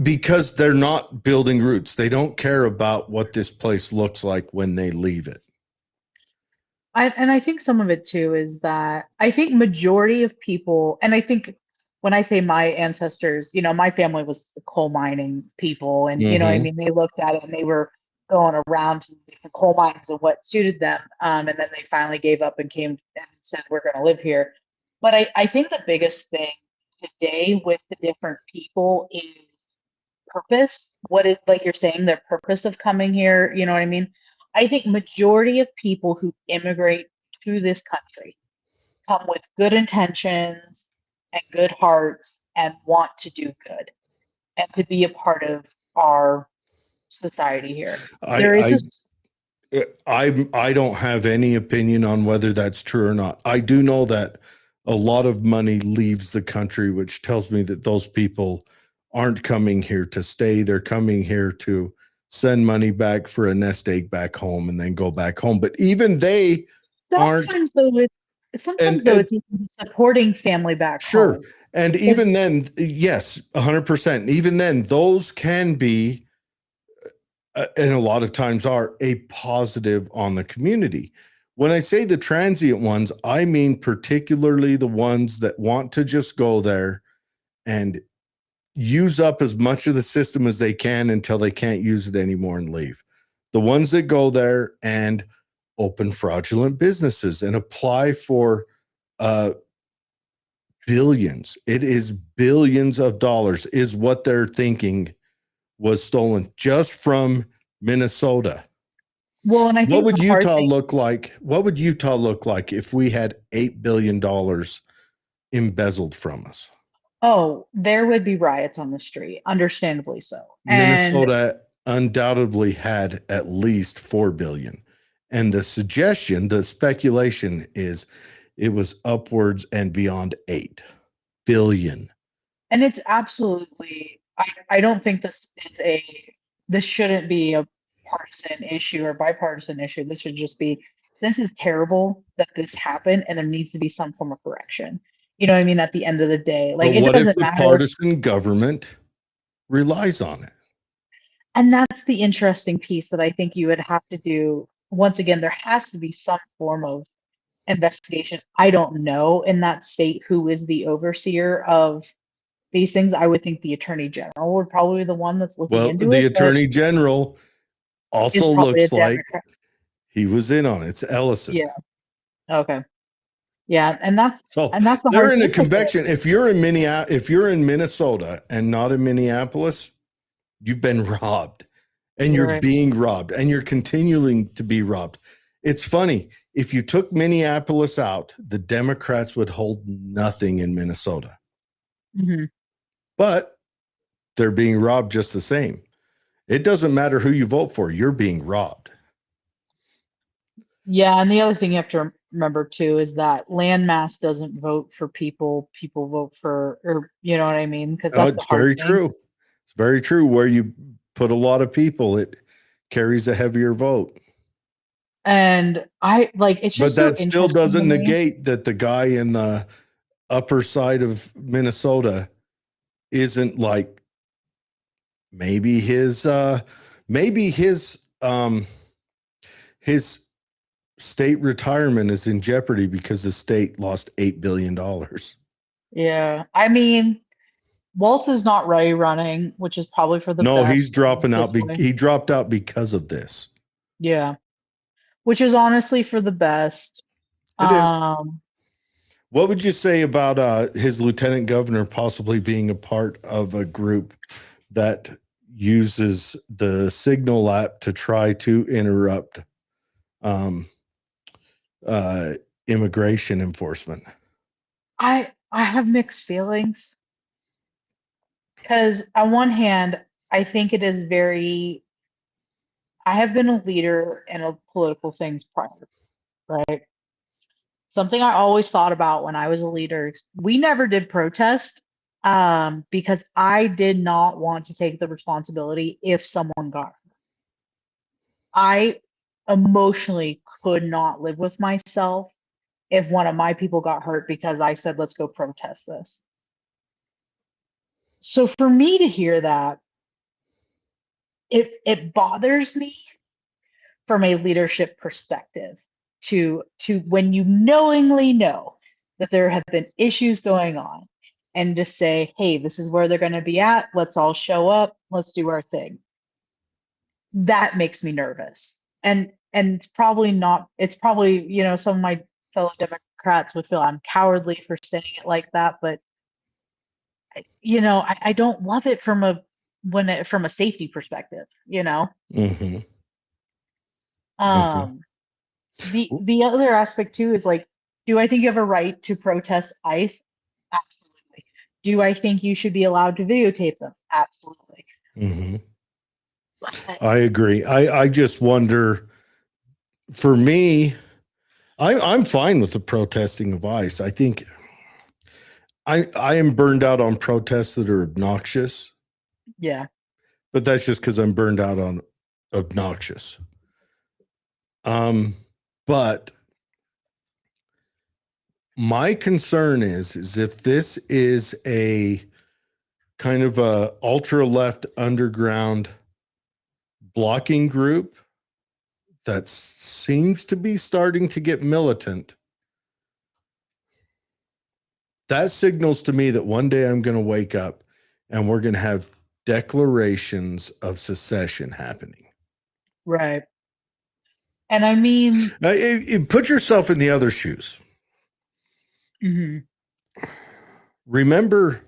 Speaker 2: because they're not building roots, they don't care about what this place looks like when they leave it.
Speaker 5: I think some of it too is that I think majority of people, and I think when I say my ancestors, you know, my family was the coal mining people, and you know, what I mean, they looked at it and they were going around to the different coal mines and what suited them, and then they finally gave up and came and said, "We're going to live here." But I think the biggest thing today with the different people is purpose. What is, like you're saying, their purpose of coming here? You know what I mean? I think majority of people who immigrate to this country come with good intentions and good hearts and want to do good and to be a part of our society here. There is
Speaker 2: I don't have any opinion on whether that's true or not. I do know that a lot of money leaves the country, which tells me that those people aren't coming here to stay. They're coming here to send money back for a nest egg back home and then go back home. But even they aren't.
Speaker 5: Sometimes though it's even supporting family back
Speaker 2: sure.
Speaker 5: home.
Speaker 2: And even then, yes, 100%. Even then, those can be, and a lot of times are, a positive on the community. When I say the transient ones, I mean particularly the ones that want to just go there and use up as much of the system as they can until they can't use it anymore and leave. The ones that go there and open fraudulent businesses and apply for billions. It is billions of dollars is what they're thinking was stolen just from Minnesota.
Speaker 5: Well, and I think
Speaker 2: what would Utah look like? What would Utah look like if we had $8 billion embezzled from us?
Speaker 5: Oh, there would be riots on the street, understandably so.
Speaker 2: Minnesota undoubtedly had at least 4 billion. And the suggestion, the speculation is it was upwards and beyond 8 billion.
Speaker 5: And it's absolutely, I don't think this shouldn't be a partisan issue or bipartisan issue. This should just be, this is terrible that this happened and there needs to be some form of correction. You know what I mean? At the end of the day, like,
Speaker 2: but
Speaker 5: it
Speaker 2: what
Speaker 5: doesn't
Speaker 2: if the
Speaker 5: matter.
Speaker 2: partisan government relies on it?
Speaker 5: And that's the interesting piece that I think you would have to do. Once again, there has to be some form of investigation. I don't know in that state who is the overseer of these things. I would think the attorney general would probably be the one that's looking into it.
Speaker 2: Well, the attorney general also looks like he was in on it. It's Ellison.
Speaker 5: Yeah. Okay. Yeah, and that's the
Speaker 2: they're
Speaker 5: hard
Speaker 2: in a
Speaker 5: thing
Speaker 2: convection. If you're in Minnesota and not in Minneapolis, you've been robbed, and you're being robbed, and you're continuing to be robbed. It's funny. If you took Minneapolis out, the Democrats would hold nothing in Minnesota.
Speaker 5: Mm-hmm.
Speaker 2: But they're being robbed just the same. It doesn't matter who you vote for. You're being robbed.
Speaker 5: Yeah, and the other thing you have to remember too is that landmass doesn't vote for people. People vote for, or you know what I mean? Because that's
Speaker 2: it's very true. It's very true. Where you put a lot of people, it carries a heavier vote.
Speaker 5: And it's just,
Speaker 2: but that still doesn't negate that the guy in the upper side of Minnesota isn't like, maybe his state retirement is in jeopardy because the state lost $8 billion.
Speaker 5: Yeah. I mean, Waltz is not ready running, which is probably for the
Speaker 2: No,
Speaker 5: best.
Speaker 2: he's dropping out.
Speaker 5: this way.
Speaker 2: He dropped out because of this.
Speaker 5: Yeah. Which is honestly for the best.
Speaker 2: It is.
Speaker 5: Um,
Speaker 2: What would you say about his lieutenant governor possibly being a part of a group that uses the Signal app to try to interrupt um, immigration enforcement?
Speaker 5: I have mixed feelings because on one hand, I think it is very. I have been a leader in a political things prior, right? Something I always thought about when I was a leader. We never did protest because I did not want to take the responsibility if someone got hurt. I emotionally could not live with myself if one of my people got hurt because I said, let's go protest this. So for me to hear that, it bothers me from a leadership perspective to when you knowingly know that there have been issues going on and just say, hey, this is where they're going to be at. Let's all show up. Let's do our thing. That makes me nervous. And it's probably, some of my fellow Democrats would feel I'm cowardly for saying it like that, but I don't love it from a safety perspective,
Speaker 2: Mm-hmm.
Speaker 5: Um, the other aspect too is like, do I think you have a right to protest ICE? Absolutely. Do I think you should be allowed to videotape them? Absolutely.
Speaker 2: Mm-hmm.
Speaker 5: But
Speaker 2: I agree. I just wonder, for me, I'm fine with the protesting of ICE. I think I am burned out on protests that are obnoxious,
Speaker 5: yeah,
Speaker 2: but that's just because I'm burned out on obnoxious. But my concern is if this is a kind of a ultra left underground blocking group that seems to be starting to get militant, that signals to me that one day I'm going to wake up and we're going to have declarations of secession happening.
Speaker 5: right. And I mean,
Speaker 2: Put yourself in the other shoes.
Speaker 5: mhm,
Speaker 2: Remember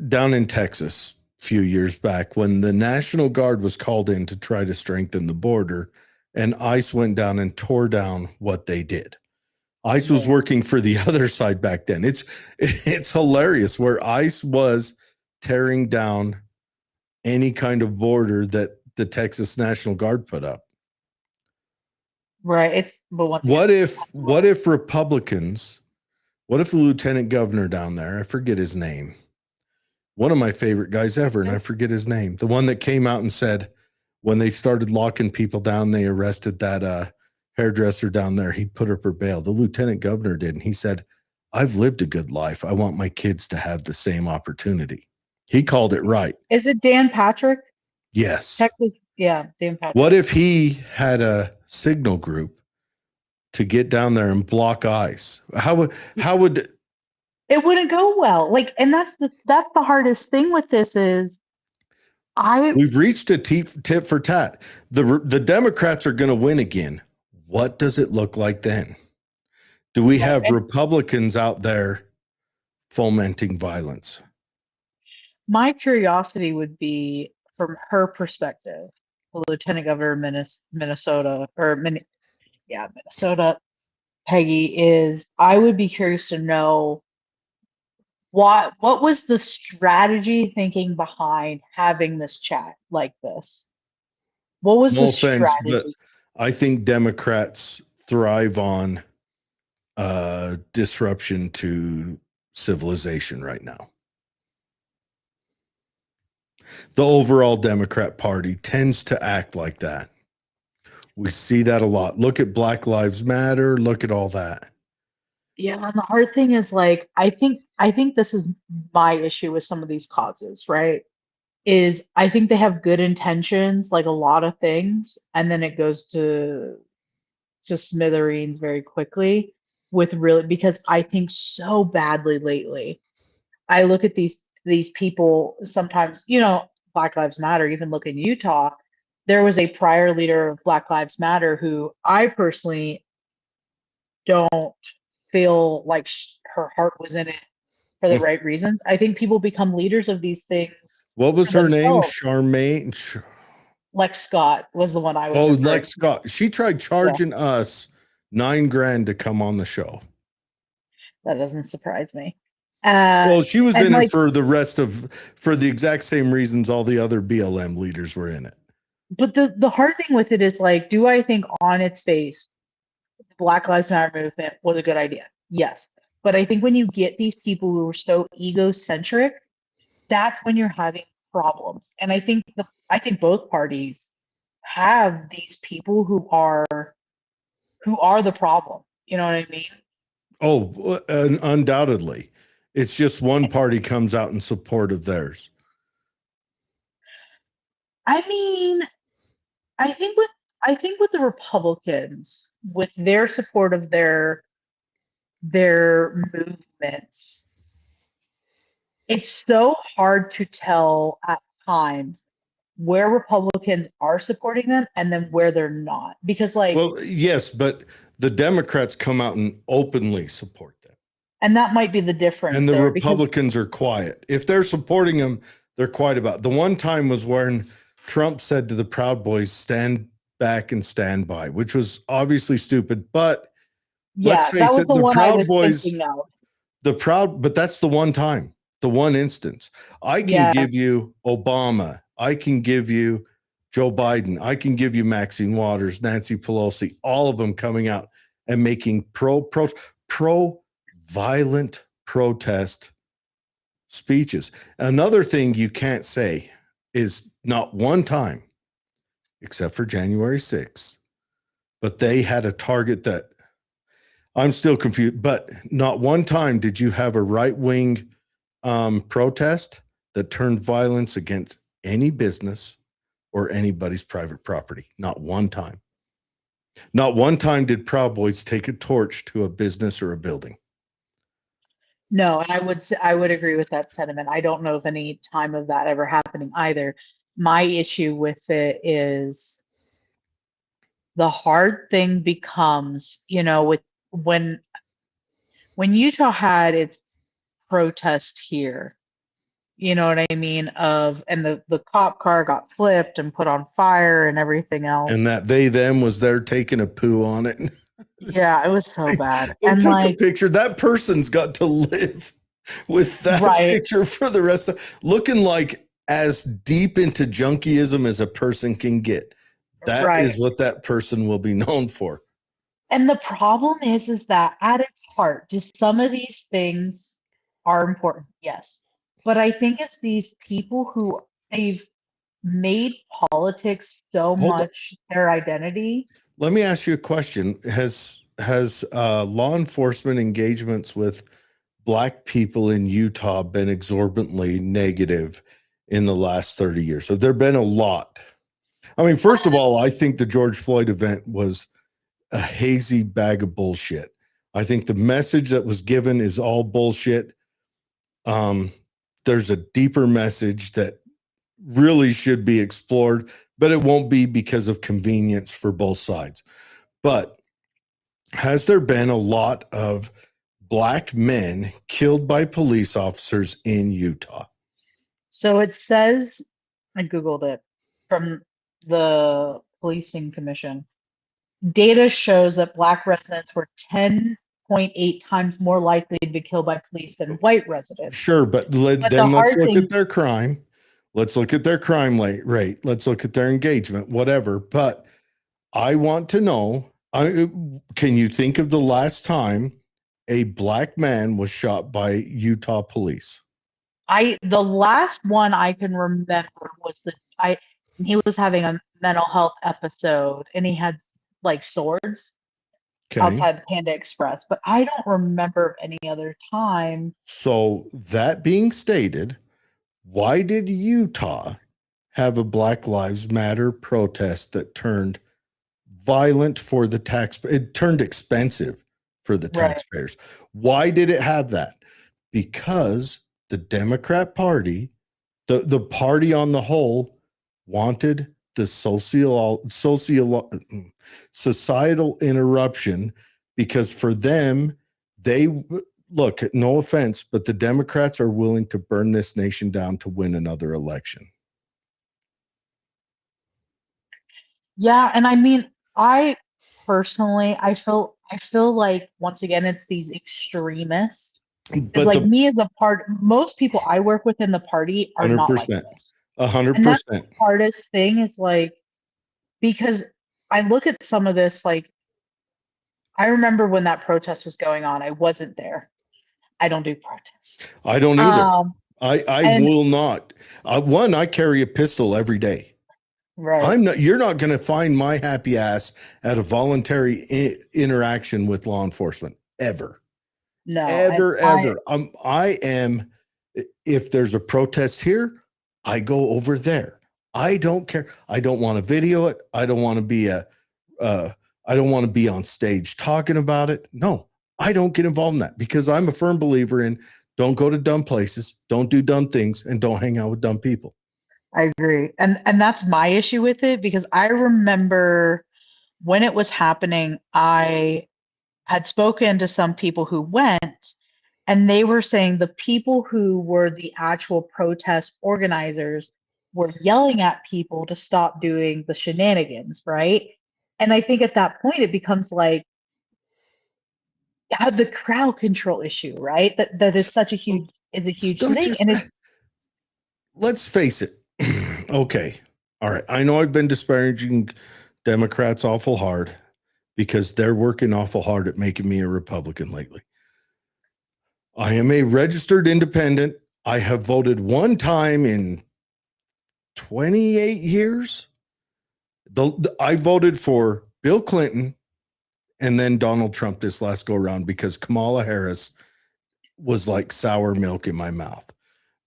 Speaker 2: down in Texas a few years back when the National Guard was called in to try to strengthen the border, and ICE went down and tore down what they did. ICE was
Speaker 5: yeah,
Speaker 2: working for the other side back then. It's hilarious where ICE was tearing down any kind of border that the Texas National Guard put up.
Speaker 5: right. But once again,
Speaker 2: What if Republicans, what if the lieutenant governor down there, I forget his name, one of my favorite guys ever, and I forget his name, the one that came out and said when they started locking people down, they arrested that hairdresser down there. He put up her bail. The lieutenant governor did. And he said, I've lived a good life. I want my kids to have the same opportunity. He called it right.
Speaker 5: is it Dan Patrick?
Speaker 2: Yes.
Speaker 5: Texas, yeah, Dan Patrick.
Speaker 2: What if he had a signal group to get down there and block ICE? How would
Speaker 5: It wouldn't go well. Like, and that's the hardest thing with this is
Speaker 2: we've reached a tit for tat. The Democrats are going to win again. What does it look like then? Do we have Republicans out there fomenting violence?
Speaker 5: My curiosity would be from her perspective, the Lieutenant Governor of Minnesota, Minnesota, Peggy, is I would be curious to know what was the strategy thinking behind having this chat like this? What was
Speaker 2: No
Speaker 5: the
Speaker 2: offense, but
Speaker 5: strategy?
Speaker 2: I think Democrats thrive on disruption to civilization right now. The overall Democrat Party tends to act like that. We see that a lot. Look at Black Lives Matter. Look at all that.
Speaker 5: Yeah, and the hard thing is like I think this is my issue with some of these causes, right? Is I think they have good intentions, like a lot of things, and then it goes to smithereens very quickly. with really, because I think so badly lately. I look at these people sometimes, Black Lives Matter, even look in Utah. There was a prior leader of Black Lives Matter who I personally don't feel like her heart was in it for the right reasons. I think people become leaders of these things
Speaker 2: What was
Speaker 5: for
Speaker 2: her name?
Speaker 5: themselves.
Speaker 2: Charmaine.
Speaker 5: Lex Scott was the one I was
Speaker 2: Oh,
Speaker 5: referring
Speaker 2: Lex Scott. She tried charging us $9,000 to come on the show.
Speaker 5: That doesn't surprise me.
Speaker 2: Well, she was in
Speaker 5: like,
Speaker 2: it for the exact same reasons all the other BLM leaders were in it.
Speaker 5: but the hard thing with it is like, do I think on its face the Black Lives Matter movement was a good idea? Yes. But I think when you get these people who are so egocentric, that's when you're having problems. And I think both parties have these people who are the problem. You know what I mean?
Speaker 2: Oh, undoubtedly. It's just one party comes out in support of theirs.
Speaker 5: I mean, I think with the Republicans, with their support of their movements, it's so hard to tell at times where Republicans are supporting them and then where they're not. Because
Speaker 2: well, yes, but the Democrats come out and openly support them.
Speaker 5: And that might be the difference.
Speaker 2: And the Republicans are quiet. If they're supporting them, they're quiet about it. The one time was when Trump said to the Proud Boys, stand back and stand by, which was obviously stupid. But let's face it, the Proud Boys, but that's the one time, the one instance. I can give you Obama. I can give you Joe Biden. I can give you Maxine Waters, Nancy Pelosi, all of them coming out and making pro-violent protest speeches. Another thing you can't say is not one time, except for January 6th, but they had a target that I'm still confused, but not one time did you have a right-wing protest that turned violence against any business or anybody's private property. Not one time. Not one time did Proud Boys take a torch to a business or a building.
Speaker 5: No, and I would agree with that sentiment. I don't know of any time of that ever happening either. My issue with it is the hard thing becomes, with when Utah had its protest here, you know what I mean? And the cop car got flipped and put on fire and everything else.
Speaker 2: And that they them was there taking a poo on it.
Speaker 5: Yeah, it was so bad.
Speaker 2: They took a picture. That person's got to live with that picture for the rest of looking like as deep into junkiism as a person can get. That is what that person will be known for.
Speaker 5: And the problem is that at its heart, just some of these things are important, yes. But I think it's these people who they've made politics so much their identity.
Speaker 2: Let me ask you a question. Has law enforcement engagements with Black people in Utah been exorbitantly negative in the last 30 years? Have there been a lot? I mean, first of all, I think the George Floyd event was a hazy bag of bullshit. I think the message that was given is all bullshit. There's a deeper message that really should be explored, but it won't be because of convenience for both sides. But has there been a lot of Black men killed by police officers in Utah?
Speaker 5: So it says, I Googled it, from the policing commission. Data shows that Black residents were 10.8 times more likely to be killed by police than white residents.
Speaker 2: Sure, but then let's look at their crime. Let's look at their crime rate. Let's look at their engagement, whatever. But I want to know, can you think of the last time a Black man was shot by Utah police?
Speaker 5: The last one I can remember was he was having a mental health episode and he had like swords outside the Panda Express, but I don't remember any other time.
Speaker 2: So that being stated, why did Utah have a Black Lives Matter protest that turned violent for the tax? It turned expensive for the
Speaker 5: Right.
Speaker 2: taxpayers. Why did it have that? Because the Democrat Party, the party on the whole, wanted the societal interruption, because for them, they look, no offense, but the Democrats are willing to burn this nation down to win another election.
Speaker 5: Yeah, and I mean, I personally, I feel like once again it's these extremists. It's
Speaker 2: But
Speaker 5: like
Speaker 2: the
Speaker 5: me as a part, most people I work with in the party are not like
Speaker 2: 100%,
Speaker 5: this. And that's the
Speaker 2: 100%.
Speaker 5: hardest thing is like, because I look at some of this, like, I remember when that protest was going on, I wasn't there. I don't do protests.
Speaker 2: I don't either. I
Speaker 5: And
Speaker 2: will not. One, I carry a pistol every day.
Speaker 5: right,
Speaker 2: You're not going to find my happy ass at a voluntary interaction with law enforcement ever.
Speaker 5: no,
Speaker 2: Ever. I am, if there's a protest here, I go over there. I don't care. I don't want to video it. I don't want to be I don't want to be on stage talking about it. No, I don't get involved in that, because I'm a firm believer in don't go to dumb places, don't do dumb things, and don't hang out with dumb people.
Speaker 5: I agree. And that's my issue with it, because I remember when it was happening, I had spoken to some people who went, and they were saying the people who were the actual protest organizers were yelling at people to stop doing the shenanigans, right? And I think at that point it becomes like the crowd control issue, right? That is such a huge
Speaker 2: Don't
Speaker 5: thing.
Speaker 2: just,
Speaker 5: And it's
Speaker 2: let's face it. Okay. All right. I know I've been disparaging Democrats awful hard because they're working awful hard at making me a Republican lately. I am a registered independent. I have voted one time in 28 years. I voted for Bill Clinton and then Donald Trump this last go around because Kamala Harris was like sour milk in my mouth.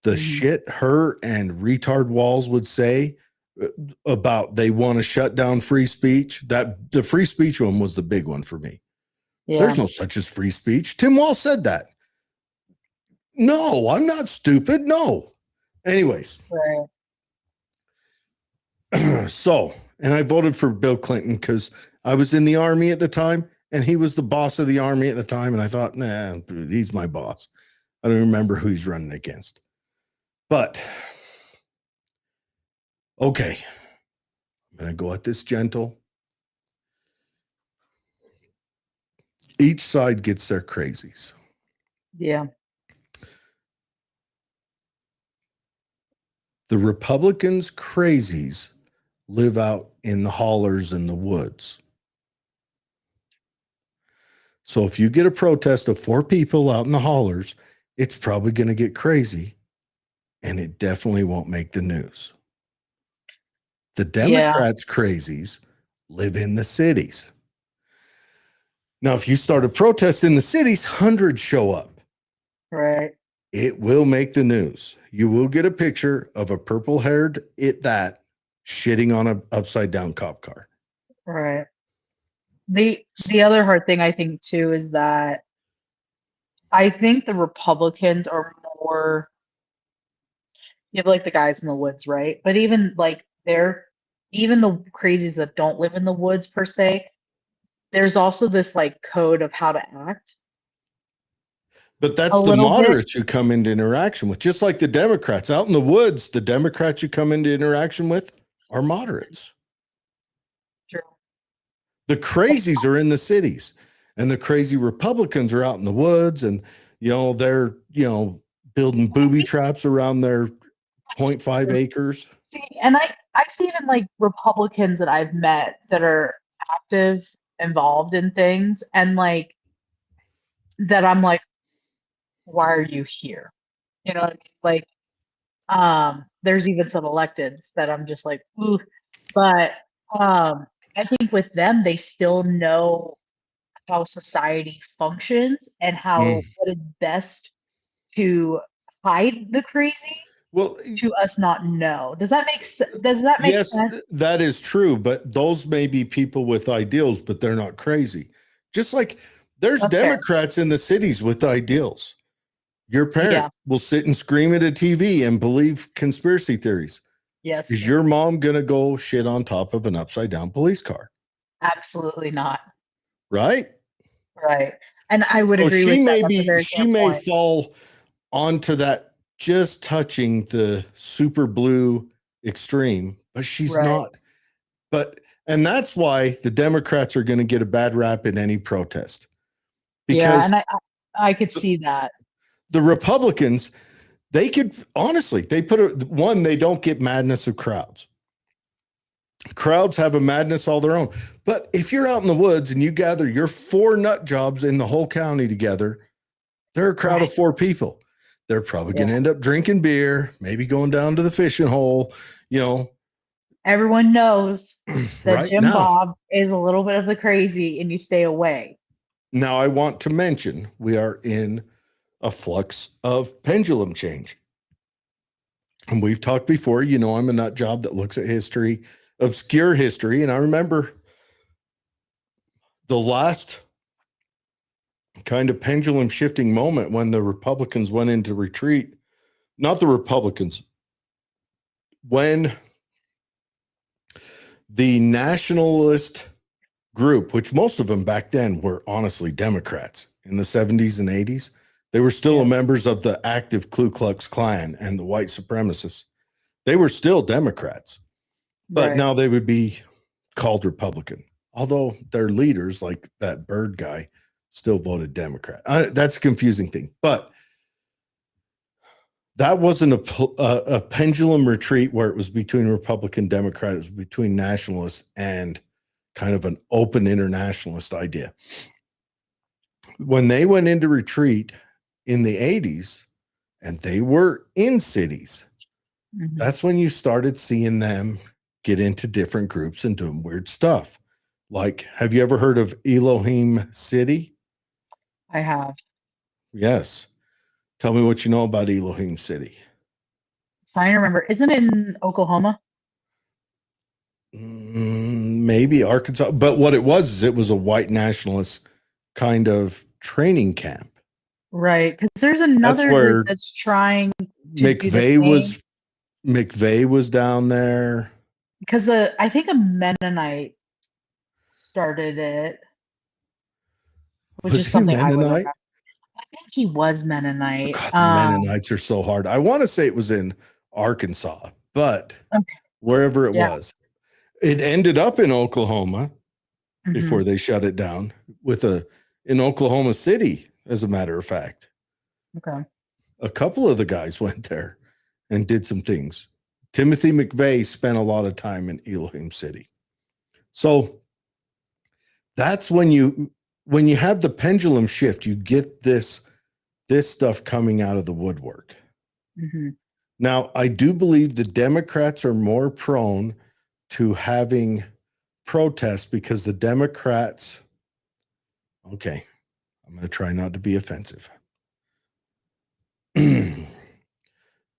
Speaker 2: The shit her and retard Walls would say about they want to shut down free speech, that the free speech one was the big one for me.
Speaker 5: yeah,
Speaker 2: There's no such as free speech. Tim Walz said that. No, I'm not stupid. No. Anyways.
Speaker 5: right.
Speaker 2: So, and I voted for Bill Clinton because I was in the army at the time and he was the boss of the army at the time. And I thought, nah, he's my boss. I don't remember who he's running against. But, okay. I'm going to go at this gentle. Each side gets their crazies.
Speaker 5: Yeah.
Speaker 2: The Republicans' crazies live out in the hollers and the woods. So if you get a protest of 4 people out in the hollers, it's probably going to get crazy, and it definitely won't make the news. The Democrats' crazies live in the cities. Now, if you start a protest in the cities, hundreds show up.
Speaker 5: Right.
Speaker 2: It will make the news. You will get a picture of a purple-haired shitting on an upside-down cop car.
Speaker 5: Right. The other hard thing I think too is that I think the Republicans are more, you have like the guys in the woods, right? But even like even the crazies that don't live in the woods per se, there's also this like code of how to act.
Speaker 2: But that's
Speaker 5: A
Speaker 2: the
Speaker 5: little bit.
Speaker 2: moderates you come into interaction with, just like the Democrats out in the woods. The Democrats you come into interaction with are moderates.
Speaker 5: True.
Speaker 2: The crazies are in the cities, and the crazy Republicans are out in the woods, and they're building booby traps around their 0.5 acres.
Speaker 5: See, and I see even like Republicans that I've met that are active, involved in things, and like that I'm like, why are you here? You know, like there's even some electeds that I'm just like, ooh. But I think with them, they still know how society functions and how what is best to hide the crazy to us not know. Does that make sense?
Speaker 2: Yes,
Speaker 5: sense?
Speaker 2: that is true, but those may be people with ideals, but they're not crazy. Just like There's
Speaker 5: That's fair.
Speaker 2: Democrats in the cities with ideals. Your parents
Speaker 5: Yeah.
Speaker 2: will sit and scream at a TV and believe conspiracy theories.
Speaker 5: Yes.
Speaker 2: Is your mom going to go shit on top of an upside down police car?
Speaker 5: Absolutely not.
Speaker 2: Right?
Speaker 5: Right. And I would
Speaker 2: So
Speaker 5: agree with that. That's a very
Speaker 2: she
Speaker 5: fair
Speaker 2: may
Speaker 5: point.
Speaker 2: fall onto that just touching the super blue extreme, but she's
Speaker 5: Right.
Speaker 2: not. And that's why the Democrats are going to get a bad rap in any protest.
Speaker 5: Yeah,
Speaker 2: Because
Speaker 5: and I could see that.
Speaker 2: the Republicans, they could honestly, they they don't get madness of crowds. Crowds have a madness all their own. But if you're out in the woods and you gather your 4 nut jobs in the whole county together, they're a crowd of 4 people. They're probably going to end up drinking beer, maybe going down to the fishing hole,
Speaker 5: Everyone knows that
Speaker 2: right
Speaker 5: Jim
Speaker 2: now.
Speaker 5: Bob is a little bit of the crazy and you stay away.
Speaker 2: Now, I want to mention we are in a flux of pendulum change. And we've talked before, I'm a nut job that looks at history, obscure history. And I remember the last kind of pendulum shifting moment when the Republicans went into retreat, not the Republicans, when the nationalist group, which most of them back then were honestly Democrats in the 70s and 80s, they were still members of the active Ku Klux Klan and the white supremacists. They were still Democrats, but now they would be called Republican, although their leaders, like that Byrd guy, still voted Democrat. That's a confusing thing, but that wasn't a pendulum retreat where it was between Republican, Democrat. It was between nationalists and kind of an open internationalist idea. When they went into retreat in the 80s and they were in cities, that's when you started seeing them get into different groups and doing weird stuff. Like, have you ever heard of Elohim City?
Speaker 5: I have.
Speaker 2: Yes. Tell me what you know about Elohim City.
Speaker 5: Trying to remember. Isn't it in Oklahoma?
Speaker 2: Maybe Arkansas. But what it was a white nationalist kind of training camp.
Speaker 5: Right. Because there's another group that's trying to
Speaker 2: McVeigh was down there.
Speaker 5: Because I think a Mennonite started it, which is something I would remember. I think he was Mennonite.
Speaker 2: God, the Mennonites are so hard. I want to say it was in Arkansas, but wherever it was, it ended up in Oklahoma before they shut it down in Oklahoma City, as a matter of fact.
Speaker 5: Okay.
Speaker 2: A couple of the guys went there and did some things. Timothy McVeigh spent a lot of time in Elohim City. So that's when you have the pendulum shift, you get this stuff coming out of the woodwork. Now, I do believe the Democrats are more prone to having protests because the Democrats, okay, I'm going to try not to be offensive.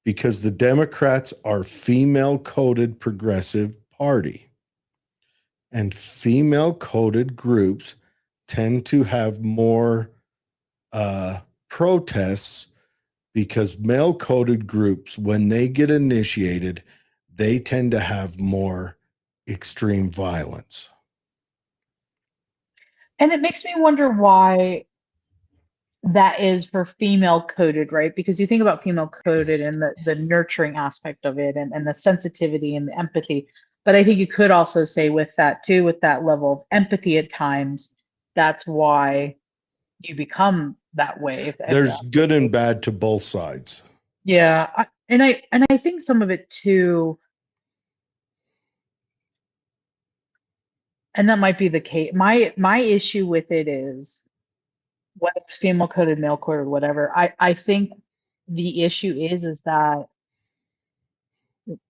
Speaker 2: Because the Democrats are female-coded progressive party. And female-coded groups tend to have more protests because male-coded groups, when they get initiated, they tend to have more extreme violence.
Speaker 5: And it makes me wonder why that is for female coded, right? Because you think about female coded and the nurturing aspect of it and the sensitivity and the empathy. But I think you could also say with that too, with that level of empathy at times, that's why you become that way.
Speaker 2: There's good and bad to both sides.
Speaker 5: Yeah. And I think some of it too, and that might be the case. My issue with it is, whether it's female coded, male coded, whatever. I think the issue is that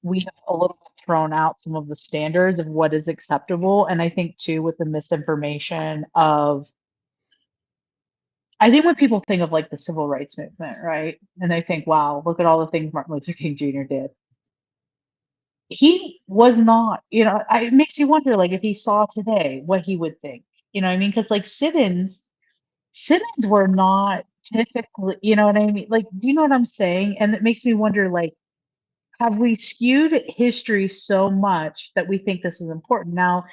Speaker 5: we have a little bit thrown out some of the standards of what is acceptable. And I think too, with the misinformation I think when people think of like the civil rights movement, right? And they think, wow, look at all the things Martin Luther King Jr. did. He was not, it makes you wonder, like, if he saw today, what he would think. You know what I mean? Because like sit-ins, sit-ins were not typically, you know what I mean? Like, do you know what I'm saying? And it makes me wonder, like, have we skewed history so much that we think this is important? Now,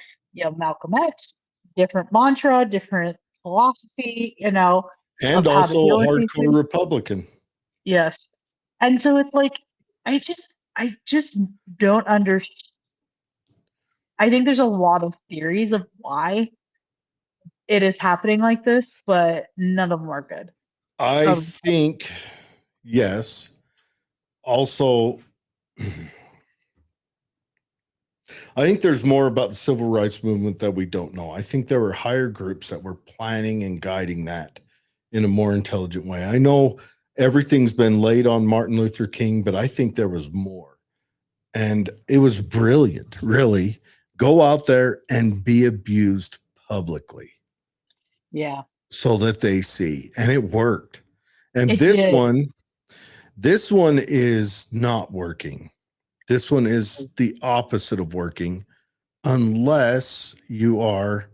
Speaker 5: Malcolm X, different mantra, different philosophy,
Speaker 2: And
Speaker 5: of how to
Speaker 2: also
Speaker 5: deal
Speaker 2: a
Speaker 5: with these
Speaker 2: hardcore
Speaker 5: things.
Speaker 2: Republican.
Speaker 5: Yes. And so it's like, I just don't I think there's a lot of theories of why it is happening like this, but none of them are good.
Speaker 2: I
Speaker 5: Um,
Speaker 2: think, yes. Also, I think there's more about the civil rights movement that we don't know. I think there were higher groups that were planning and guiding that in a more intelligent way. I know everything's been laid on Martin Luther King, but I think there was more. And it was brilliant, really. Go out there and be abused publicly
Speaker 5: yeah,
Speaker 2: so that they see. And it worked. And
Speaker 5: it did.
Speaker 2: this one is not working. This one is the opposite of working, unless you are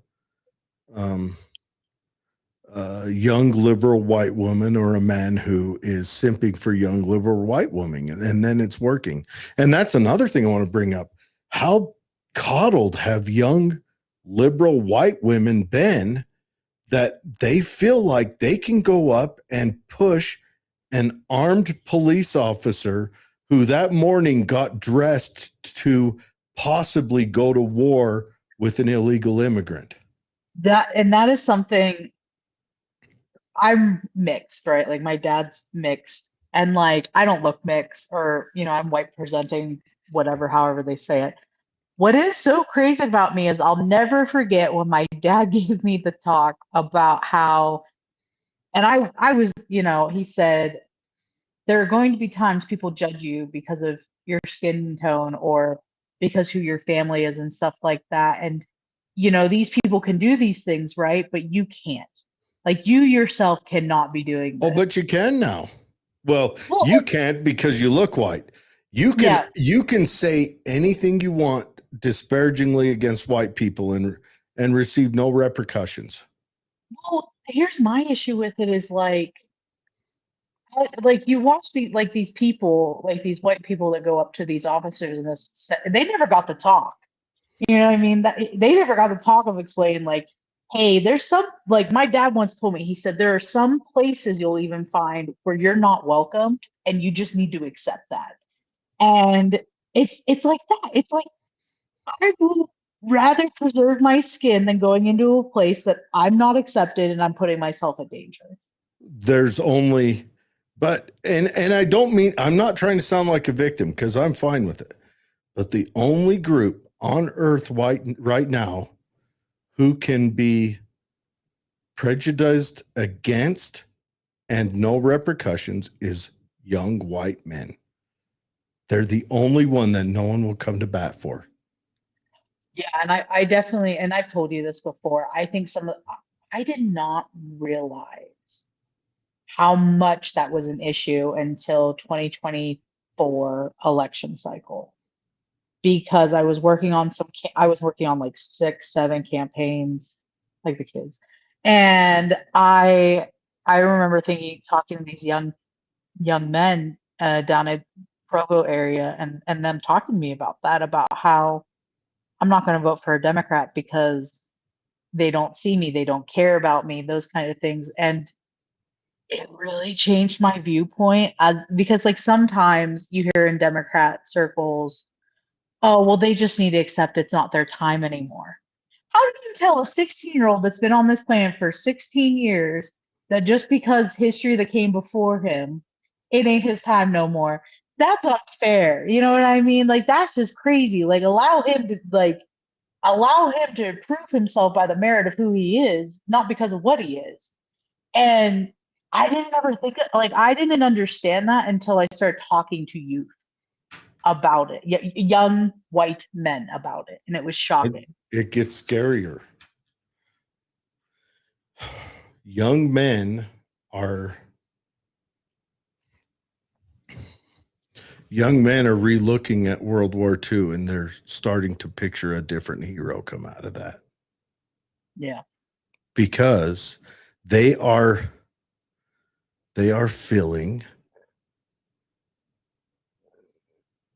Speaker 2: a young liberal white woman or a man who is simping for young liberal white women, and then it's working. And that's another thing I want to bring up. How coddled have young liberal white women been that they feel like they can go up and push an armed police officer who that morning got dressed to possibly go to war with an illegal immigrant?
Speaker 5: That is something. I'm mixed, right? Like my dad's mixed, and like I don't look mixed, or I'm white presenting, whatever, however they say it. What is so crazy about me is I'll never forget when my dad gave me the talk about how, and I was, he said, there are going to be times people judge you because of your skin tone or because who your family is and stuff like that. And, these people can do these things, right? But you can't. Like you yourself cannot be doing
Speaker 2: Oh,
Speaker 5: this.
Speaker 2: but you can now. Well,
Speaker 5: Well,
Speaker 2: you can't because you look white.
Speaker 5: yeah.
Speaker 2: You can say anything you want disparagingly against white people and receive no repercussions.
Speaker 5: Well, here's my issue with it is like you watch these people, like these white people that go up to these officers and they never got the talk. You know what I mean? That they never got the talk of explaining, like, hey, there's some, like my dad once told me, he said there are some places you'll even find where you're not welcome and you just need to accept that. And it's like that. It's like I would rather preserve my skin than going into a place that I'm not accepted and I'm putting myself in danger.
Speaker 2: There's only, but and I don't mean, I'm not trying to sound like a victim because I'm fine with it. But the only group on earth right now who can be prejudiced against and no repercussions is young white men. They're the only one that no one will come to bat for.
Speaker 5: Yeah, and I definitely, and I've told you this before, I think I did not realize how much that was an issue until 2024 election cycle because I was working on like 6, 7 campaigns, like the kids. And I remember talking to these young men down at Provo area and them talking to me about that, about how I'm not going to vote for a Democrat because they don't see me, they don't care about me, those kind of things. And it really changed my viewpoint because like sometimes you hear in Democrat circles, oh, well, they just need to accept it's not their time anymore. How do you tell a 16-year-old that's been on this planet for 16 years that just because history that came before him, it ain't his time no more? That's unfair. You know what I mean? Like that's just crazy. Like allow him to prove himself by the merit of who he is, not because of what he is. And I didn't ever I didn't understand that until I started talking to youth about it, young white men about it, and it was shocking.
Speaker 2: It gets scarier. Young men are relooking at World War II and they're starting to picture a different hero come out of that.
Speaker 5: Yeah.
Speaker 2: Because they are feeling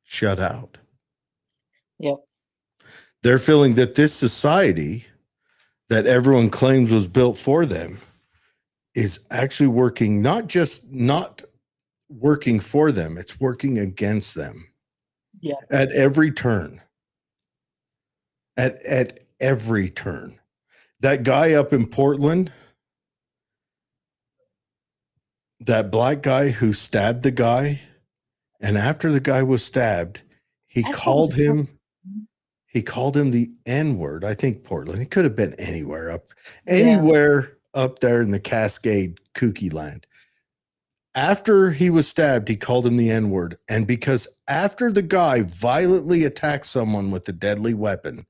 Speaker 2: shut out.
Speaker 5: Yep.
Speaker 2: They're feeling that this society that everyone claims was built for them is actually working, not working for them, it's working against them.
Speaker 5: Yeah.
Speaker 2: At every turn. At every turn. That guy up in Portland, that black guy who stabbed the guy, and after the guy was stabbed, he called him the N-word. I think Portland. It could have been anywhere up there in the Cascade kooky land. After he was stabbed, he called him the N-word. And because after the guy violently attacked someone with a deadly weapon,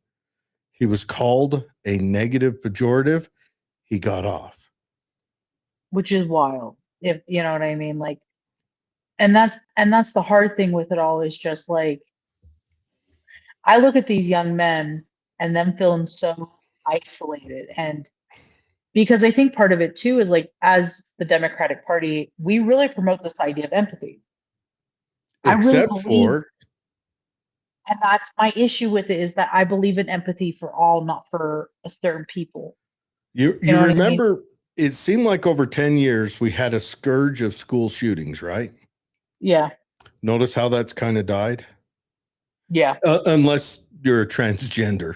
Speaker 2: he was called a negative pejorative, he got off.
Speaker 5: Which is wild. If you know what I mean. Like, and that's the hard thing with it all is just like I look at these young men and them feeling so isolated. And because I think part of it too is like, as the Democratic Party, we really promote this idea of empathy. I really
Speaker 2: Except
Speaker 5: believe,
Speaker 2: for,
Speaker 5: and that's my issue with it, is that I believe in empathy for all, not for a certain people.
Speaker 2: you
Speaker 5: You know what I mean?
Speaker 2: remember, it seemed like over 10 years, we had a scourge of school shootings, right?
Speaker 5: Yeah.
Speaker 2: Notice how that's kind of died?
Speaker 5: Yeah.
Speaker 2: Unless you're a transgender.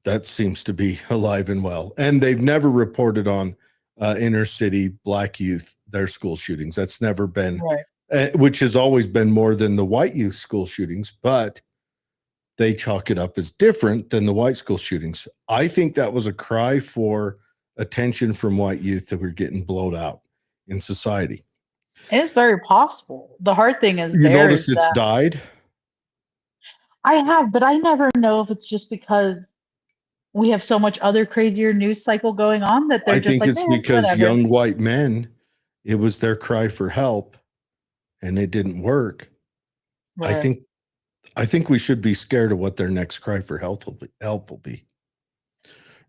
Speaker 2: That seems to be alive and well. And they've never reported on inner city black youth, their school shootings. That's never been,
Speaker 5: Right.
Speaker 2: which has always been more than the white youth school shootings, but they chalk it up as different than the white school shootings. I think that was a cry for attention from white youth that were getting blown out in society.
Speaker 5: And it's very possible. The hard thing is
Speaker 2: You notice it's died?
Speaker 5: I have, but I never know if it's just because we have so much other crazier news cycle going on that they're
Speaker 2: I
Speaker 5: just
Speaker 2: think
Speaker 5: like,
Speaker 2: it's because
Speaker 5: whatever.
Speaker 2: young white men, it was their cry for help and it didn't work.
Speaker 5: Right.
Speaker 2: I think we should be scared of what their next cry for help will be.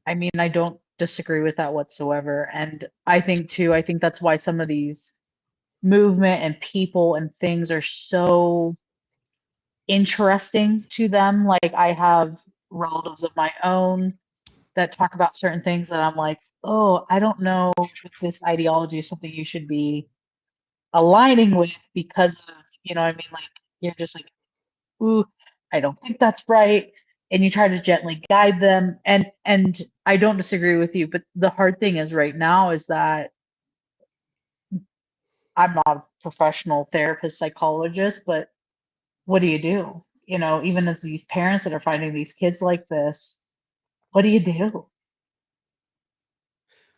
Speaker 5: I mean, I don't disagree with that whatsoever. And I think that's why some of these movement and people and things are so interesting to them. Like I have relatives of my own that talk about certain things that I'm like, oh, I don't know if this ideology is something you should be aligning with because of, you know what I mean? Like you're just like, ooh, I don't think that's right. And you try to gently guide them. And I don't disagree with you, but the hard thing is right now is that I'm not a professional therapist, psychologist, but what do you do? You know, even as these parents that are finding these kids like this, what do you do?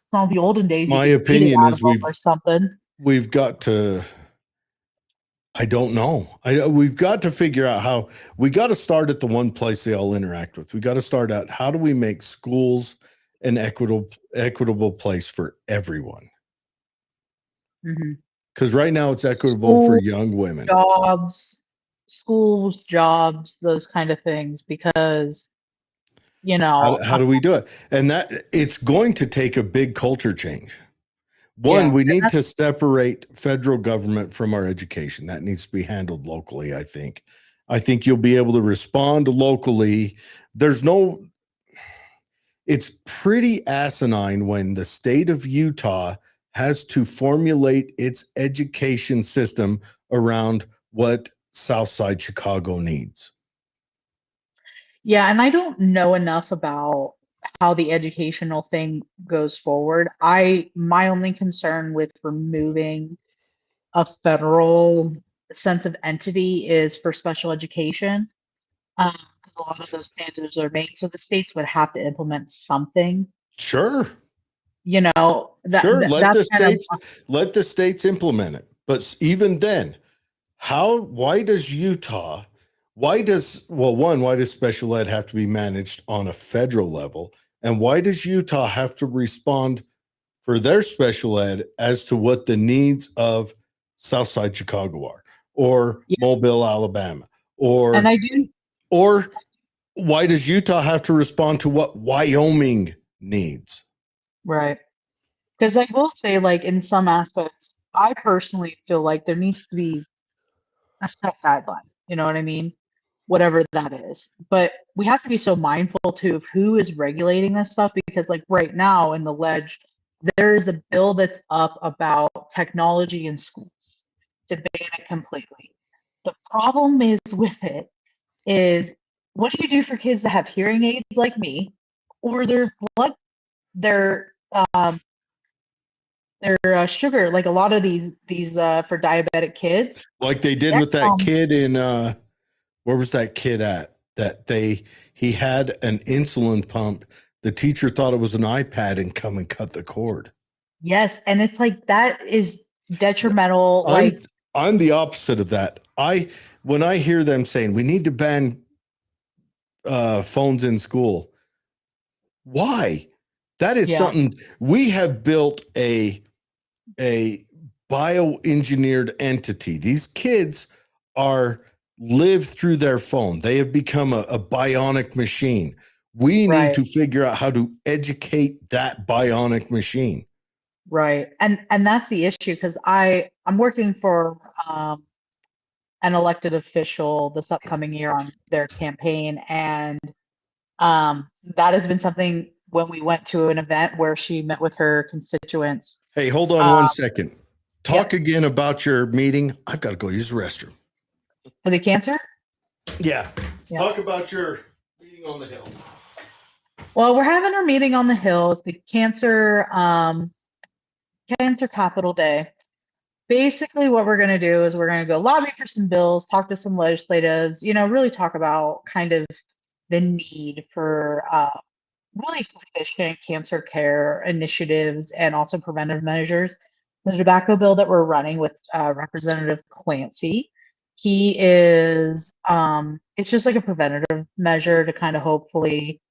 Speaker 5: It's not the olden days you
Speaker 2: My
Speaker 5: get beat it
Speaker 2: opinion
Speaker 5: out
Speaker 2: is
Speaker 5: of them or something.
Speaker 2: we've got to, I don't know. We've got to figure out how. We got to start at the one place they all interact with. We got to start out, how do we make schools an equitable place for everyone? Because right now it's equitable for young women.
Speaker 5: Schools, jobs, those kind of things, because, you know,
Speaker 2: How do we do it? And that it's going to take a big culture change. One,
Speaker 5: yeah,
Speaker 2: we need to separate federal government from our education. That needs to be handled locally, I think. I think you'll be able to respond locally. It's pretty asinine when the state of Utah has to formulate its education system around what Southside Chicago needs.
Speaker 5: yeah, and I don't know enough about how the educational thing goes forward. My only concern with removing a federal sense of entity is for special education, because a lot of those standards are made, so the states would have to implement something.
Speaker 2: Sure.
Speaker 5: You know, that's kind of
Speaker 2: let the states implement it. But even then, why does special ed have to be managed on a federal level? And why does Utah have to respond for their special ed as to what the needs of Southside Chicago are, or Mobile, Alabama, or why does Utah have to respond to what Wyoming needs?
Speaker 5: right. Because I will say, like, in some aspects, I personally feel like there needs to be a set guideline. You know what I mean? Whatever that is. But we have to be so mindful too of who is regulating this stuff because, like, right now in the ledge, there is a bill that's up about technology in schools to ban it completely. The problem is with it is what do you do for kids that have hearing aids like me, or their um their sugar, like a lot of these for diabetic kids.
Speaker 2: Like they did
Speaker 5: Their
Speaker 2: with that
Speaker 5: mom,
Speaker 2: kid in where was that kid at? He had an insulin pump. The teacher thought it was an iPad and come and cut the cord.
Speaker 5: yes, and it's like that is detrimental.
Speaker 2: I'm
Speaker 5: Like,
Speaker 2: I'm the opposite of that. When I hear them saying we need to ban phones in school, why? That is
Speaker 5: yeah,
Speaker 2: something we have built a bioengineered entity. These kids are live through their phone. They have become a bionic machine. We need
Speaker 5: right,
Speaker 2: to figure out how to educate that bionic machine.
Speaker 5: right, and that's the issue because I'm working for an elected official this upcoming year on their campaign, and that has been something when we went to an event where she met with her constituents.
Speaker 2: Hey, hold on
Speaker 5: Uh,
Speaker 2: 1 second. Talk
Speaker 5: yep,
Speaker 2: again about your meeting. I've got to go use the restroom.
Speaker 5: for the cancer.
Speaker 2: Yeah.
Speaker 5: Yeah.
Speaker 2: Talk about your meeting on the hill.
Speaker 5: Well, we're having our meeting on the Hill. It's the Cancer Capital Day. Basically, what we're going to do is we're going to go lobby for some bills, talk to some legislatives, really talk about kind of the need for really sufficient cancer care initiatives and also preventive measures. The tobacco bill that we're running with Representative Clancy, it's just like a preventative measure to kind of hopefully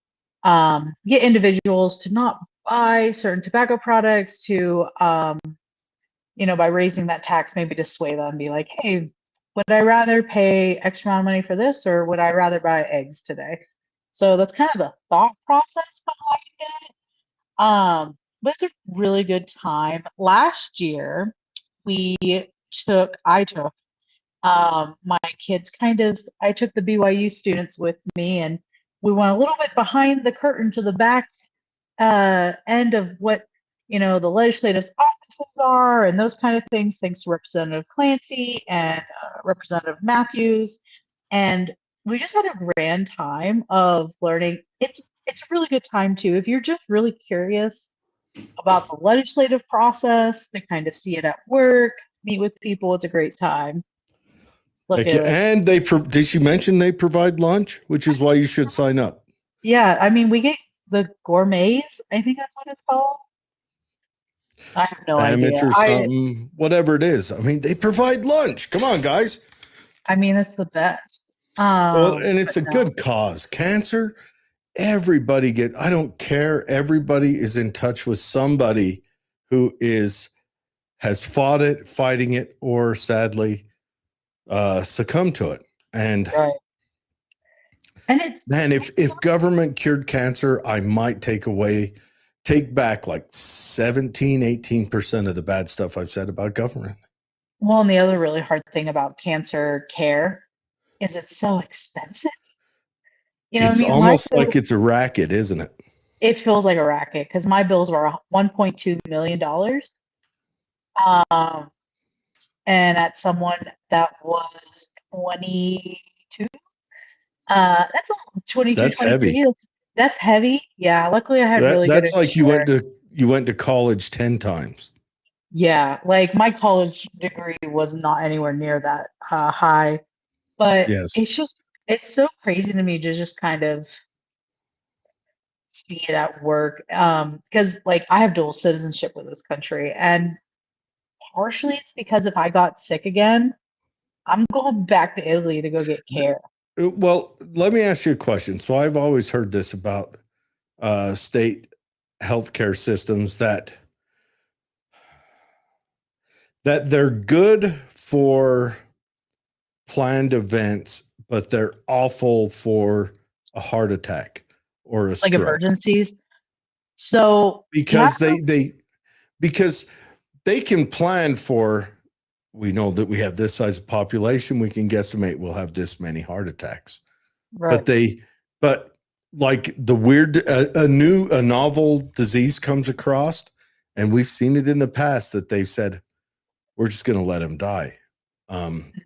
Speaker 5: get individuals to not buy certain tobacco products to by raising that tax, maybe to sway them, be like, hey, would I rather pay X amount of money for this or would I rather buy eggs today? So that's kind of the thought process behind it. But it's a really good time. Last year, I took my kids I took the BYU students with me and we went a little bit behind the curtain to the back end of what the legislative offices are and those kind of things, thanks to Representative Clancy and Representative Matthews. And we just had a grand time of learning. It's a really good time too if you're just really curious about the legislative process to kind of see it at work, meet with people. It's a great time. Look at it.
Speaker 2: And did she mention they provide lunch, which is why you should sign up?
Speaker 5: Yeah, I mean, we get the gourmets. I think that's what it's called. I have no
Speaker 2: Sandwich
Speaker 5: idea.
Speaker 2: or something, whatever it is. I mean, they provide lunch. Come on, guys.
Speaker 5: I mean, it's the best.
Speaker 2: Well, and it's
Speaker 5: But
Speaker 2: a
Speaker 5: no.
Speaker 2: good cause. Cancer, I don't care. Everybody is in touch with somebody who has fought it, fighting it, or sadly succumbed to it. And
Speaker 5: Right. And
Speaker 2: man, if government cured cancer, I might take back like 17, 18% of the bad stuff I've said about government.
Speaker 5: well, and the other really hard thing about cancer care is it's so expensive.
Speaker 2: It's almost like it's a racket, isn't it?
Speaker 5: It feels like a racket because my bills were $1.2 million. And at someone that was 22, that's a 22,
Speaker 2: That's
Speaker 5: 23.
Speaker 2: heavy.
Speaker 5: That's heavy. Yeah. Luckily, I had really good
Speaker 2: That's like
Speaker 5: insurance.
Speaker 2: you went to college 10 times.
Speaker 5: Yeah, like my college degree was not anywhere near that high, but
Speaker 2: Yes.
Speaker 5: it's so crazy to me to just kind of see it at work. Because like I have dual citizenship with this country, and partially it's because if I got sick again, I'm going back to Italy to go get care.
Speaker 2: Well, let me ask you a question. So I've always heard this about state healthcare systems that they're good for planned events, but they're awful for a heart attack or a
Speaker 5: Like
Speaker 2: stroke.
Speaker 5: emergencies. So
Speaker 2: Because because they can plan for, we know that we have this size of population, we can guesstimate we'll have this many heart attacks.
Speaker 5: Right.
Speaker 2: But like the weird, a novel disease comes across, and we've seen it in the past that they've said, we're just going to let him die.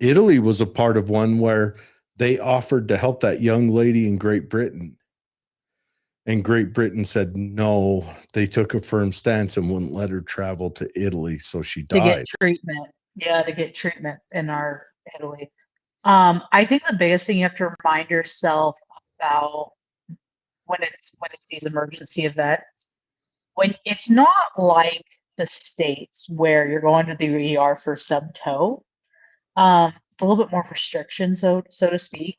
Speaker 2: Italy was a part of one where they offered to help that young lady in Great Britain. And Great Britain said no. They took a firm stance and wouldn't let her travel to Italy, so she
Speaker 5: To get
Speaker 2: died.
Speaker 5: treatment. Yeah, to get treatment in our Italy. I think the biggest thing you have to remind yourself about when it's these emergency events, when it's not like the States where you're going to the ER for sub toe. It's a little bit more restriction, so to speak.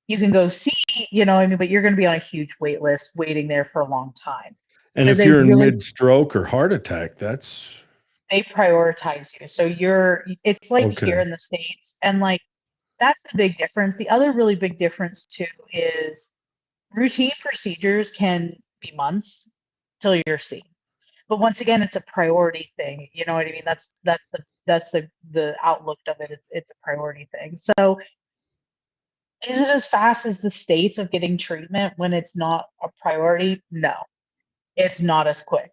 Speaker 5: You can go see, I mean, but you're going to be on a huge wait list waiting there for a long time
Speaker 2: And
Speaker 5: because
Speaker 2: if you're in mid-stroke or heart attack,
Speaker 5: they prioritize you. So it's like
Speaker 2: okay.
Speaker 5: here in the States, and like that's the big difference. The other really big difference too is routine procedures can be months till you're seen. But once again, it's a priority thing. You know what I mean? That's the outlook of it. It's a priority thing. So is it as fast as the States of getting treatment when it's not a priority? No, it's not as quick.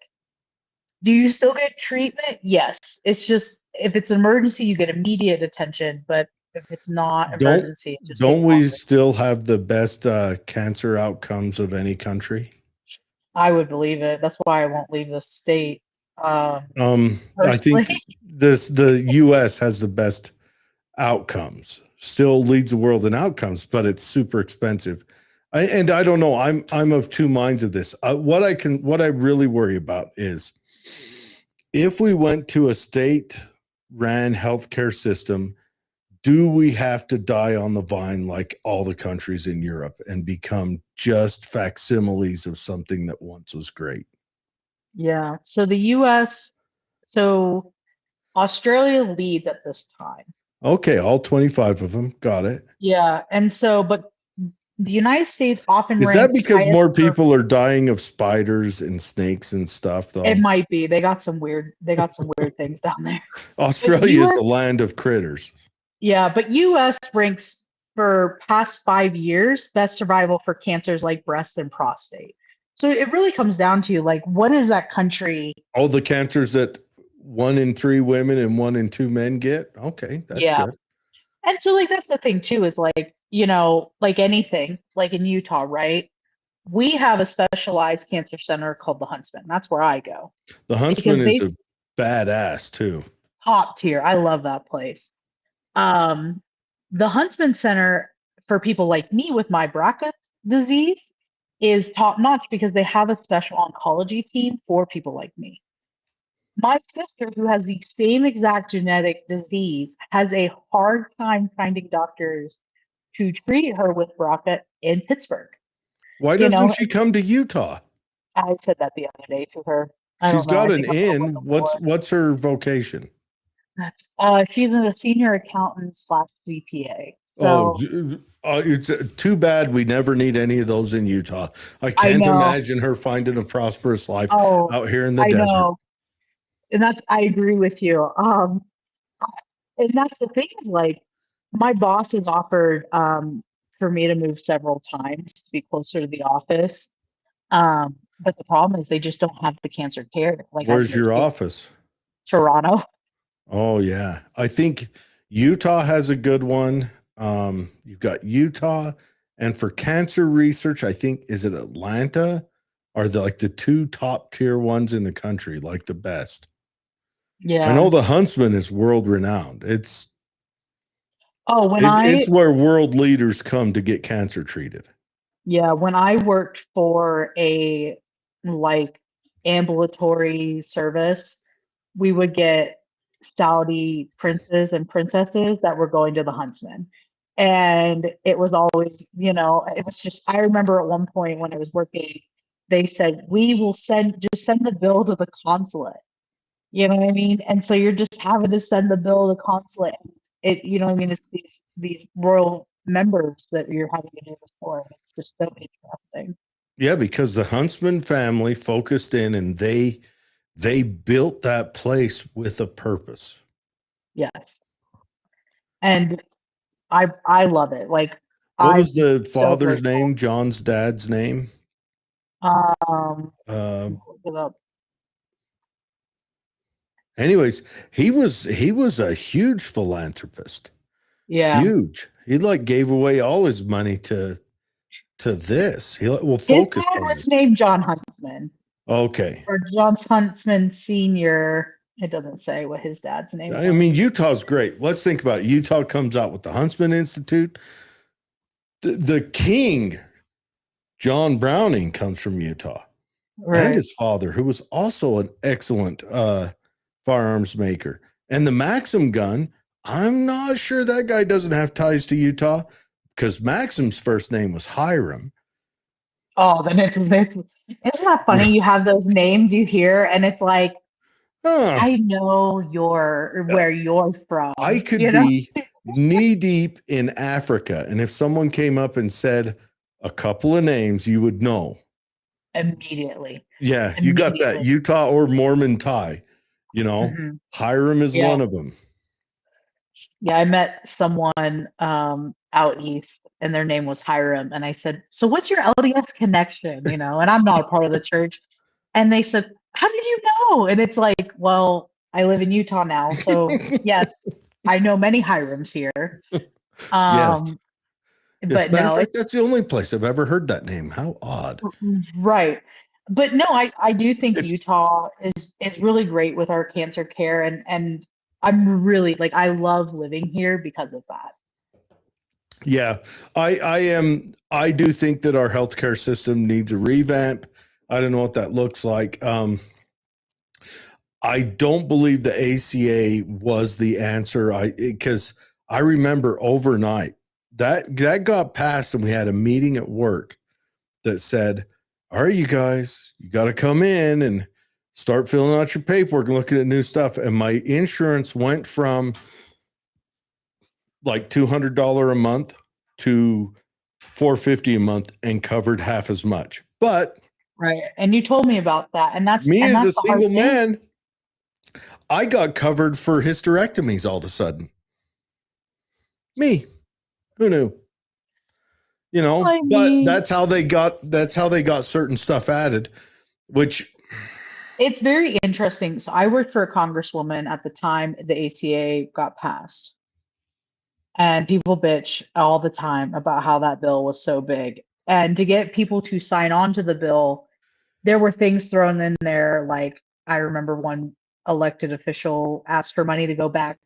Speaker 5: Do you still get treatment? Yes. It's just if it's an emergency, you get immediate attention. But if it's not emergency, it just takes
Speaker 2: don't we
Speaker 5: longer.
Speaker 2: still have the best cancer outcomes of any country?
Speaker 5: I would believe it. That's why I won't leave the state.
Speaker 2: I think the U.S. has the best outcomes. Still leads the world in outcomes, but it's super expensive. I don't know. I'm of two minds of this. What I really worry about is if we went to a state-ran healthcare system, do we have to die on the vine like all the countries in Europe and become just facsimiles of something that once was great?
Speaker 5: Yeah. So the US, so Australia leads at this time.
Speaker 2: Okay, all 25 of them. Got it.
Speaker 5: Yeah. And so, but the United States often
Speaker 2: Is that
Speaker 5: ranks
Speaker 2: because
Speaker 5: highest
Speaker 2: more
Speaker 5: for-
Speaker 2: people are dying of spiders and snakes and stuff, though?
Speaker 5: It might be. They got some weird things down there.
Speaker 2: Australia is the
Speaker 5: US
Speaker 2: land of critters.
Speaker 5: Yeah, but US ranks for past 5 years best survival for cancers like breast and prostate. So it really comes down to like, what is that country?
Speaker 2: All the cancers that 1 in 3 women and 1 in 2 men get. Okay, that's
Speaker 5: Yeah.
Speaker 2: good.
Speaker 5: And so like that's the thing too, is like, like anything, like in Utah, right? We have a specialized cancer center called the Huntsman. That's where I go.
Speaker 2: The Huntsman is a badass too.
Speaker 5: Top tier. I love that place. The Huntsman Center for people like me with my BRCA disease is top notch because they have a special oncology team for people like me. My sister, who has the same exact genetic disease, has a hard time finding doctors to treat her with BRCA in Pittsburgh.
Speaker 2: Why doesn't she come to Utah?
Speaker 5: I said that the other day to her.
Speaker 2: She's got an in. What's her vocation?
Speaker 5: She's a senior accountant / CPA. So,
Speaker 2: it's too bad we never need any of those in Utah. I can't imagine her finding a prosperous life out here in the desert. Know.
Speaker 5: And I agree with you. And that's the thing is like my boss has offered for me to move several times to be closer to the office. But the problem is they just don't have the cancer care. Like,
Speaker 2: where's your office?
Speaker 5: Toronto.
Speaker 2: Oh yeah. I think Utah has a good one. You've got Utah, and for cancer research, I think, is it Atlanta? Are the 2 top tier ones in the country, like the best?
Speaker 5: Yeah.
Speaker 2: I know the Huntsman is world renowned. It's where world leaders come to get cancer treated.
Speaker 5: Yeah, when I worked for a ambulatory service, we would get Saudi princes and princesses that were going to the Huntsman. And it was always, it was just, I remember at one point when I was working, they said, we will send the bill to the consulate. You know what I mean? And so you're just having to send the bill to the consulate. It's these royal members that you're having to do this for. It's just so interesting.
Speaker 2: Yeah, because the Huntsman family focused in and they They built that place with a purpose.
Speaker 5: Yes. And I love it. Like
Speaker 2: What
Speaker 5: I'm
Speaker 2: was the
Speaker 5: so
Speaker 2: father's
Speaker 5: grateful.
Speaker 2: name? John's dad's name? Uh,
Speaker 5: Look it up.
Speaker 2: anyways, he was a huge philanthropist.
Speaker 5: Yeah.
Speaker 2: Huge. He like gave away all his money to this. He will
Speaker 5: His
Speaker 2: focus
Speaker 5: dad
Speaker 2: on
Speaker 5: was
Speaker 2: this.
Speaker 5: named John Huntsman
Speaker 2: Okay.
Speaker 5: or John Huntsman Sr. It doesn't say what his dad's name
Speaker 2: I
Speaker 5: was.
Speaker 2: mean, Utah's great. Let's think about it. Utah comes out with the Huntsman Institute. The king, John Browning, comes from Utah, and
Speaker 5: Right.
Speaker 2: his father, who was also an excellent firearms maker. And the Maxim gun, I'm not sure that guy doesn't have ties to Utah because Maxim's first name was Hiram.
Speaker 5: Oh, then it's isn't that funny? You have those names you hear, and it's like,
Speaker 2: Huh.
Speaker 5: I know where you're from.
Speaker 2: I could be knee deep in Africa, and if someone came up and said a couple of names, you would know.
Speaker 5: Immediately.
Speaker 2: Yeah, you got that Utah or Mormon tie. You know, Hiram is
Speaker 5: Yeah.
Speaker 2: one of them.
Speaker 5: Yeah, I met someone out east and their name was Hiram. And I said, so what's your LDS connection? And I'm not a part of the church. And they said, how did you know? And it's like, well, I live in Utah now. So yes, I know many Hirams here.
Speaker 2: Yes.
Speaker 5: But
Speaker 2: Matter of
Speaker 5: no,
Speaker 2: fact, that's the only place I've ever heard that name. How odd.
Speaker 5: right. But no, I do think
Speaker 2: It's
Speaker 5: Utah is really great with our cancer care and I'm really like I love living here because of that.
Speaker 2: Yeah, I do think that our healthcare system needs a revamp. I don't know what that looks like. I don't believe the ACA was the answer. Because I remember overnight that got passed, and we had a meeting at work that said, "All right, you guys, you got to come in and start filling out your paperwork and looking at new stuff." And my insurance went from like $200 a month to $450 a month and covered half as much. But
Speaker 5: Right. And you told me about that. And that's
Speaker 2: me as a
Speaker 5: the hard
Speaker 2: single
Speaker 5: thing.
Speaker 2: man, I got covered for hysterectomies all of a sudden. Me. Who knew?
Speaker 5: I
Speaker 2: But
Speaker 5: mean,
Speaker 2: that's how they got certain stuff added, which
Speaker 5: it's very interesting. So I worked for a congresswoman at the time the ACA got passed. And people bitch all the time about how that bill was so big. And to get people to sign on to the bill, there were things thrown in there. Like I remember one elected official asked for money to go back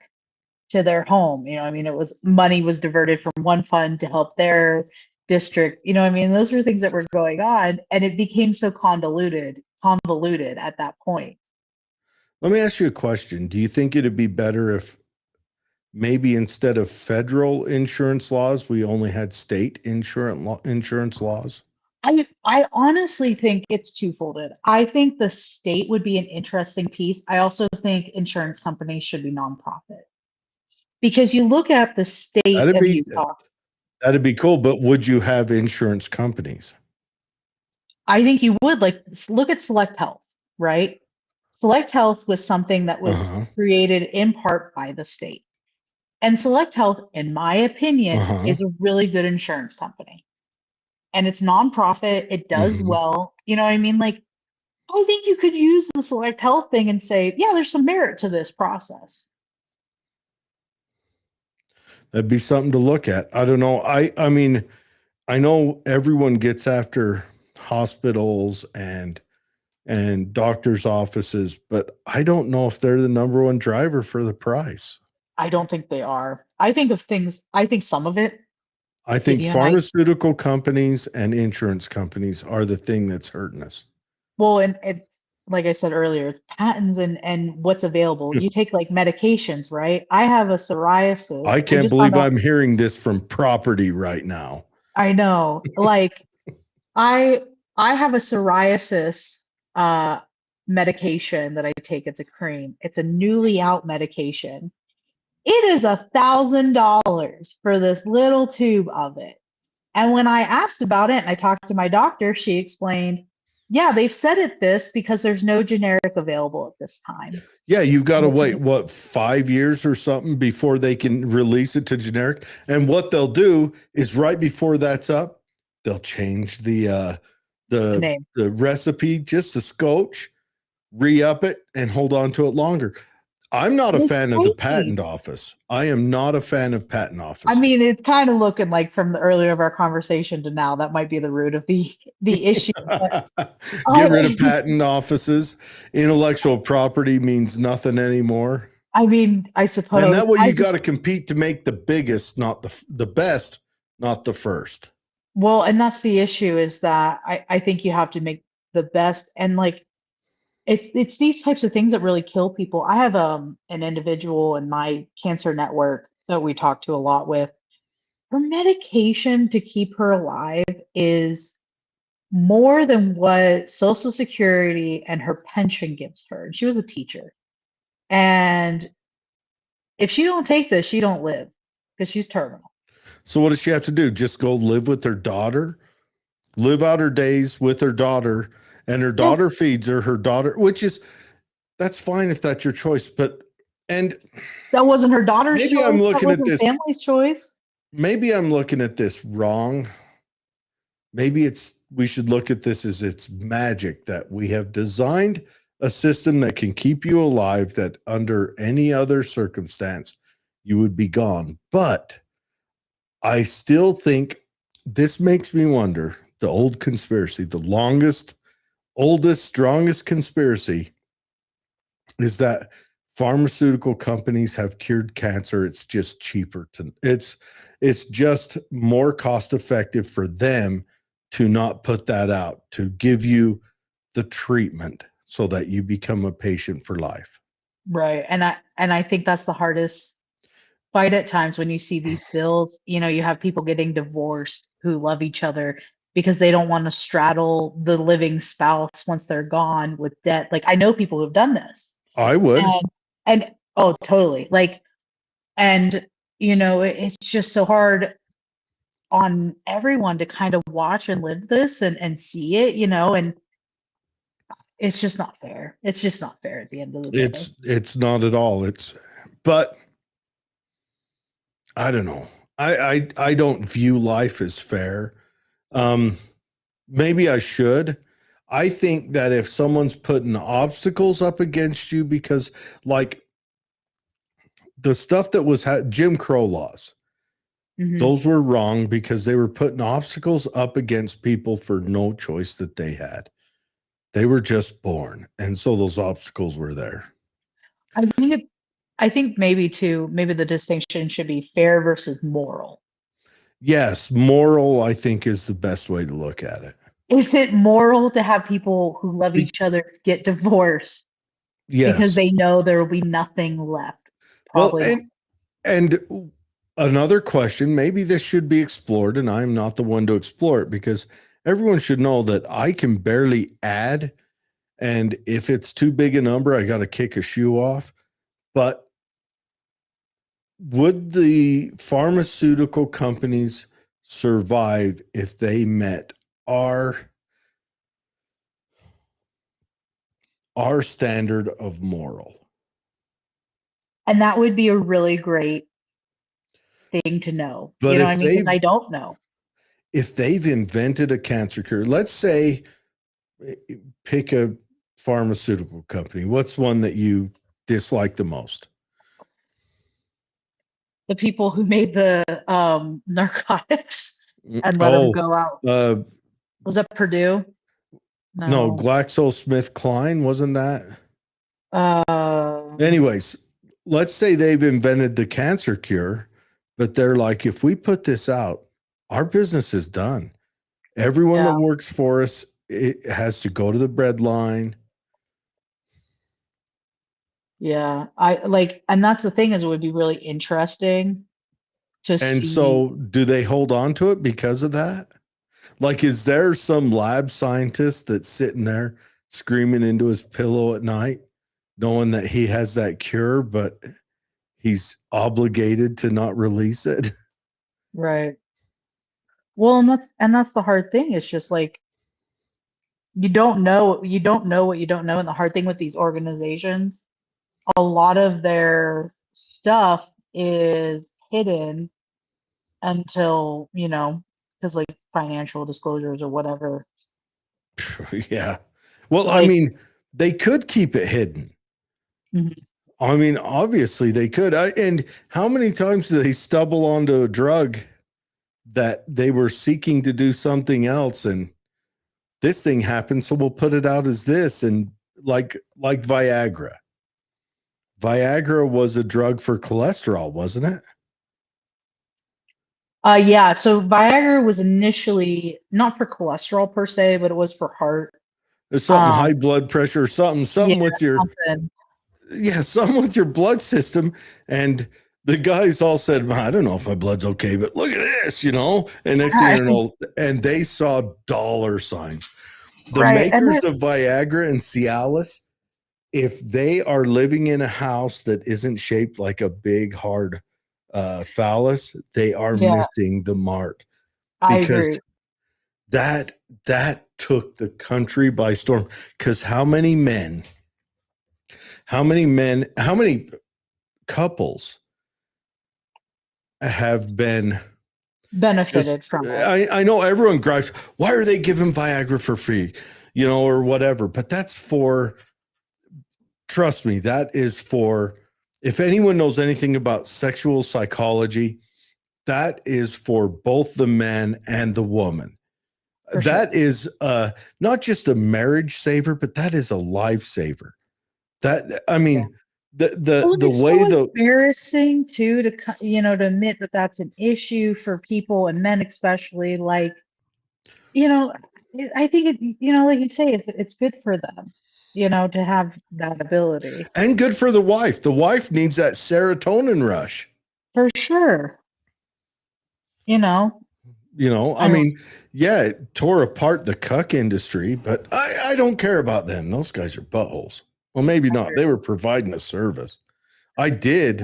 Speaker 5: to their home. I mean, it was money was diverted from one fund to help their district. I mean, those were things that were going on, and it became so convoluted at that point.
Speaker 2: let me ask you a question. Do you think it'd be better if maybe instead of federal insurance laws, we only had state insurance laws?
Speaker 5: I honestly think it's twofolded. I think the state would be an interesting piece. I also think insurance companies should be nonprofit because you look at the state
Speaker 2: That'd
Speaker 5: of
Speaker 2: be
Speaker 5: Utah.
Speaker 2: that'd be cool, but would you have insurance companies?
Speaker 5: I think you would look at Select Health, right? Select Health was something that was created in part by the state. And Select Health, in my opinion, is a really good insurance company. And it's nonprofit, it does well. You know what I mean? Like, I think you could use the Select Health thing and say, yeah, there's some merit to this process.
Speaker 2: That'd be something to look at. I don't know. I mean, I know everyone gets after hospitals and doctors' offices, but I don't know if they're the number one driver for the price.
Speaker 5: I don't think they are. I think some of it.
Speaker 2: I think pharmaceutical companies and insurance companies are the thing that's hurting us.
Speaker 5: Well, and it's like I said earlier, it's patents and what's available. You take like medications, right? I have a psoriasis.
Speaker 2: I can't believe I'm hearing this from property right now.
Speaker 5: I know. Like I have a psoriasis medication that I take. It's a cream. It's a newly out medication. It is $1,000 for this little tube of it. And when I asked about it and I talked to my doctor, she explained Yeah, they've said it this because there's no generic available at this time.
Speaker 2: Yeah, you've got to wait, what, 5 years or something before they can release it to generic. And what they'll do is right before that's up, they'll change the
Speaker 5: Name.
Speaker 2: the recipe just a scotch, re-up it, and hold on to it longer. I'm not a
Speaker 5: It's
Speaker 2: fan of the
Speaker 5: crazy.
Speaker 2: patent office. I am not a fan of patent offices.
Speaker 5: I mean, it's kind of looking like from the earlier of our conversation to now, that might be the root of the issue. But
Speaker 2: Get rid of patent offices. Intellectual property means nothing anymore.
Speaker 5: I mean, I suppose.
Speaker 2: And that way you got to compete to make the biggest, not the best, not the first.
Speaker 5: Well, and that's the issue is that I think you have to make the best, and like it's these types of things that really kill people. I have an individual in my cancer network that we talk to a lot with. Her medication to keep her alive is more than what Social Security and her pension gives her. And she was a teacher. And if she don't take this, she don't live because she's terminal.
Speaker 2: So what does she have to do? Just go live with her daughter, live out her days with her daughter, and her daughter feeds her daughter, that's fine if that's your choice. And
Speaker 5: that wasn't her daughter's
Speaker 2: maybe
Speaker 5: choice.
Speaker 2: I'm looking
Speaker 5: that
Speaker 2: at
Speaker 5: wasn't
Speaker 2: this
Speaker 5: family's choice.
Speaker 2: Maybe I'm looking at this wrong. Maybe we should look at this as it's magic that we have designed a system that can keep you alive, that under any other circumstance you would be gone. But I still think this makes me wonder, the old conspiracy, the longest, oldest, strongest conspiracy is that pharmaceutical companies have cured cancer. It's just cheaper it's just more cost effective for them to not put that out, to give you the treatment so that you become a patient for life.
Speaker 5: Right. And I think that's the hardest fight at times when you see these bills. You have people getting divorced who love each other because they don't want to straddle the living spouse once they're gone with debt. Like, I know people who've done this.
Speaker 2: I would.
Speaker 5: And oh, totally. Like, and it's just so hard on everyone to kind of watch and live this and see it, and it's just not fair. It's just not fair at the end of the day.
Speaker 2: It's not at all. But I don't know. I don't view life as fair. Maybe I should. I think that if someone's putting obstacles up against you, because like the stuff that was Jim Crow laws, those were wrong because they were putting obstacles up against people for no choice that they had. They were just born. And so those obstacles were there.
Speaker 5: I think maybe the distinction should be fair versus moral.
Speaker 2: Yes, moral, I think, is the best way to look at it.
Speaker 5: Is it moral to have people who love each other get divorced?
Speaker 2: Yes.
Speaker 5: Because they know there will be nothing left. Probably.
Speaker 2: Well, and another question, maybe this should be explored, and I'm not the one to explore it, because everyone should know that I can barely add, and if it's too big a number, I got to kick a shoe off. But would the pharmaceutical companies survive if they met our standard of moral?
Speaker 5: And that would be a really great thing to know.
Speaker 2: But
Speaker 5: you know what I mean? Because I don't know.
Speaker 2: If they've invented a cancer cure, let's say, pick a pharmaceutical company. What's one that you dislike the most?
Speaker 5: The people who made the narcotics and let them go out. Was that Purdue?
Speaker 2: No, GlaxoSmithKline, wasn't that? Anyways, let's say they've invented the cancer cure, but they're like, if we put this out, our business is done. Everyone that works for us, it has to go to the bread line.
Speaker 5: Yeah, and that's the thing, is it would be really interesting to see.
Speaker 2: And so do they hold on to it because of that? Like, is there some lab scientist that's sitting there screaming into his pillow at night, knowing that he has that cure, but he's obligated to not release it?
Speaker 5: Right. Well, and that's the hard thing. It's just like, you don't know what you don't know. And the hard thing with these organizations, a lot of their stuff is hidden until, because like financial disclosures or whatever.
Speaker 2: Yeah. Well, I
Speaker 5: Like,
Speaker 2: mean, they could keep it hidden.
Speaker 5: mhm.
Speaker 2: I mean, obviously they could. And how many times do they stumble onto a drug that they were seeking to do something else, and this thing happened, so we'll put it out as this? And like Viagra. Viagra was a drug for cholesterol, wasn't it?
Speaker 5: Yeah, so Viagra was initially not for cholesterol per se, but it was for heart.
Speaker 2: There's something
Speaker 5: Um,
Speaker 2: high blood pressure,
Speaker 5: yeah,
Speaker 2: something with your
Speaker 5: something.
Speaker 2: something with your blood system. And the guys all said, well, I don't know if my blood's okay, but look at this, And next thing you
Speaker 5: Right,
Speaker 2: know, and they saw dollar signs. The
Speaker 5: right. And
Speaker 2: makers of Viagra and Cialis, if they are living in a house that isn't shaped like a big hard phallus, they are
Speaker 5: yeah,
Speaker 2: missing the mark,
Speaker 5: I
Speaker 2: because
Speaker 5: agree.
Speaker 2: that took the country by storm. Because how many couples have been just,
Speaker 5: Benefited from it.
Speaker 2: I know everyone gripes, why are they giving Viagra for free, or whatever, but that's for, trust me, that is for, if anyone knows anything about sexual psychology, that is for both the man and the woman.
Speaker 5: For sure.
Speaker 2: That is not just a marriage saver, but that is a lifesaver. That, I mean,
Speaker 5: Well,
Speaker 2: the
Speaker 5: it's
Speaker 2: way
Speaker 5: so embarrassing too to admit that that's an issue for people and men especially. Like, you know, I think like you say, it's good for them, to have that ability
Speaker 2: and good for the wife. The wife needs that serotonin rush.
Speaker 5: for sure.
Speaker 2: I mean, yeah, it tore apart the cuck industry, but I don't care about them. Those guys are buttholes. Well, maybe not. They were providing a service. I did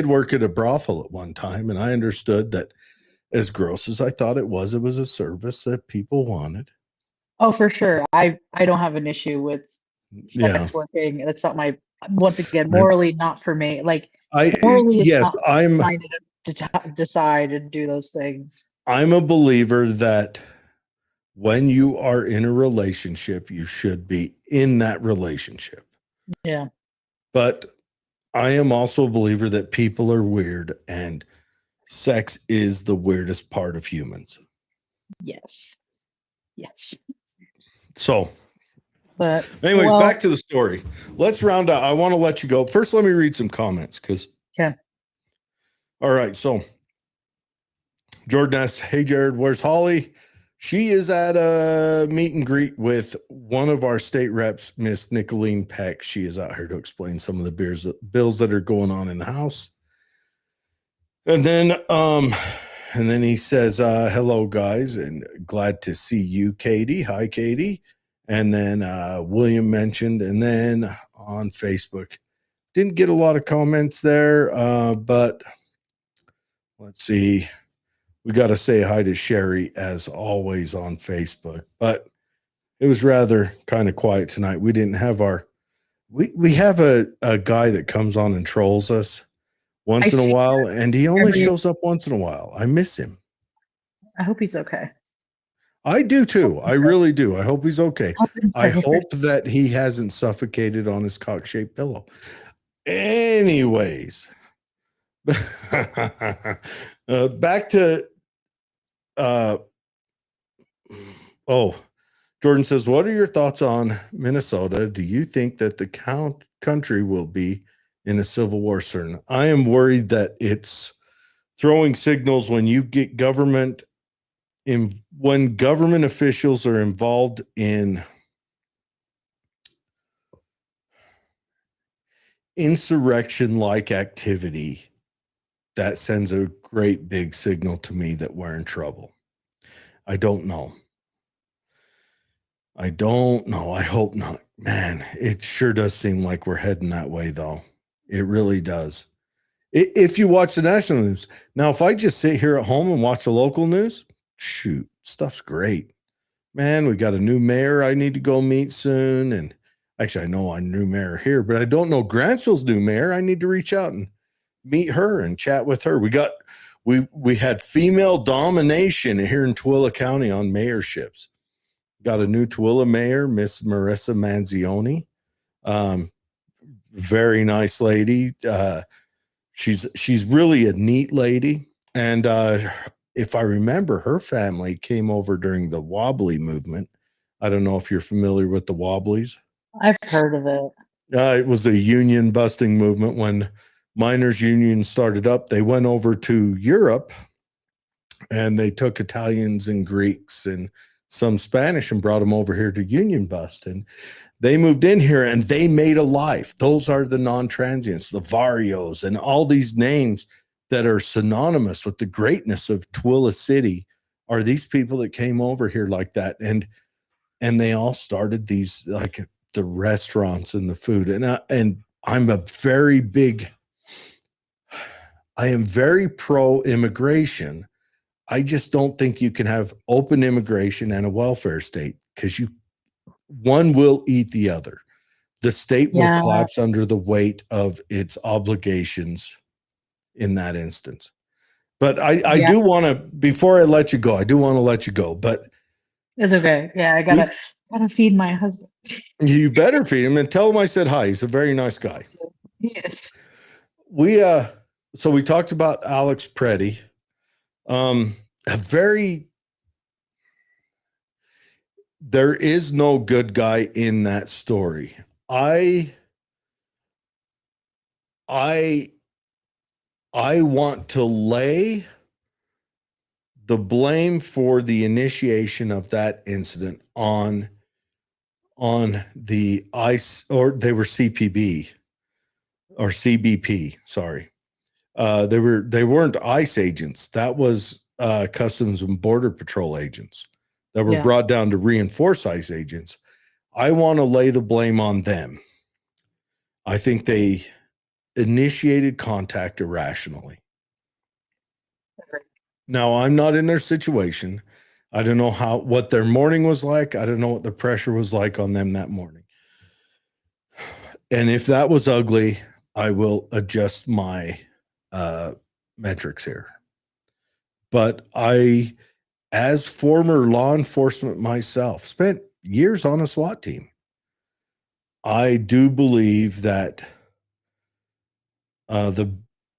Speaker 2: work at a brothel at one time, and I understood that, as gross as I thought it was a service that people wanted.
Speaker 5: Oh, for sure. I don't have an issue with
Speaker 2: Yeah.
Speaker 5: sex working. That's not my, once again, morally not for me. Like, morally, it's
Speaker 2: Yes,
Speaker 5: not mine to decide and do those things.
Speaker 2: I'm a believer that when you are in a relationship, you should be in that relationship.
Speaker 5: Yeah.
Speaker 2: But I am also a believer that people are weird, and sex is the weirdest part of humans.
Speaker 5: Yes. Yes.
Speaker 2: So,
Speaker 5: but
Speaker 2: anyways, back to the story. Let's round out. I want to let you go. First, let me read some comments because.
Speaker 5: Okay.
Speaker 2: All right. So, Jordan asks, hey, Jared, where's Holly? She is at a meet and greet with one of our state reps, Miss Nicolene Peck. She is out here to explain some of the bills that are going on in the House. And then he says, hello, guys, and glad to see you, Katie. Hi, Katie. And then William mentioned, and then on Facebook, didn't get a lot of comments there, but let's see. We got to say hi to Sherry, as always, on Facebook, but it was rather kind of quiet tonight. We didn't have we have a guy that comes on and trolls us once in a while, and he only shows up once in a while. I miss him.
Speaker 5: I hope he's okay.
Speaker 2: I do too. I really do. I hope he's okay. I hope that he hasn't suffocated on his cock-shaped pillow. Anyways, back to Jordan says, what are your thoughts on Minnesota? Do you think that the country will be in a civil war soon? I am worried that it's throwing signals when you get when government officials are involved in insurrection-like activity. That sends a great big signal to me that we're in trouble. I don't know. I hope not. Man, it sure does seem like we're heading that way, though. It really does. If you watch the national news. Now, if I just sit here at home and watch the local news, shoot, stuff's great. man, we got a new mayor I need to go meet soon. And actually, I know our new mayor here, but I don't know Grantsville's new mayor. I need to reach out and meet her and chat with her. We had female domination here in Tooele County on mayorships. Got a new Tooele mayor, Miss Marissa Manzioni. Very nice lady. She's really a neat lady. And if I remember, her family came over during the Wobbly movement. I don't know if you're familiar with the Wobblies.
Speaker 5: I've heard of it.
Speaker 2: It was a union busting movement when miners' unions started up. They went over to Europe and they took Italians and Greeks and some Spanish and brought them over here to union bust. And they moved in here and they made a life. Those are the non-transients, the Varios, and all these names that are synonymous with the greatness of Tooele City are these people that came over here like that. And they all started these, like the restaurants and the food. And I'm I am very pro-immigration. I just don't think you can have open immigration and a welfare state, because one will eat the other. The state will collapse under the weight of its obligations in that instance. But I do want to, before I let you go, but
Speaker 5: it's okay. Yeah, I gotta feed my husband.
Speaker 2: You better feed him and tell him I said hi. He's a very nice guy.
Speaker 5: Yes.
Speaker 2: So we talked about Alex Pretti. There is no good guy in that story. I want to lay the blame for the initiation of that incident on the ICE, or they were CPB or CBP. Sorry. They weren't ICE agents. That was Customs and Border Patrol agents that were brought down to reinforce ICE agents. I want to lay the blame on them. I think they initiated contact irrationally. Now, I'm not in their situation. I don't know what their morning was like. I don't know what the pressure was like on them that morning. And if that was ugly, I will adjust my metrics here. But I, as former law enforcement myself, spent years on a SWAT team. I do believe that the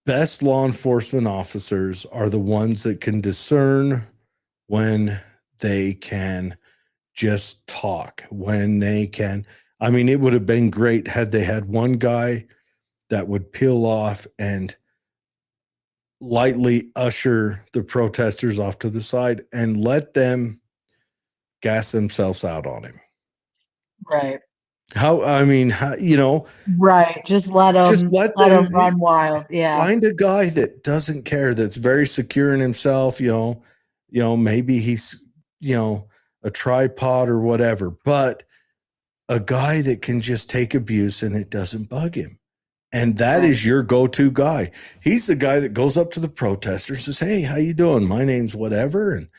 Speaker 2: best law enforcement officers are the ones that can discern when they can just talk, when they can. I mean, it would have been great had they had one guy that would peel off and lightly usher the protesters off to the side and let them gas themselves out on him.
Speaker 5: Right.
Speaker 2: Right.
Speaker 5: Just let them run wild. Yeah.
Speaker 2: Find a guy that doesn't care, that's very secure in himself, maybe he's, a tripod or whatever, but a guy that can just take abuse and it doesn't bug him. And that is your go-to guy. He's the guy that goes up to the protesters and says, "Hey, how you doing? My name's whatever, and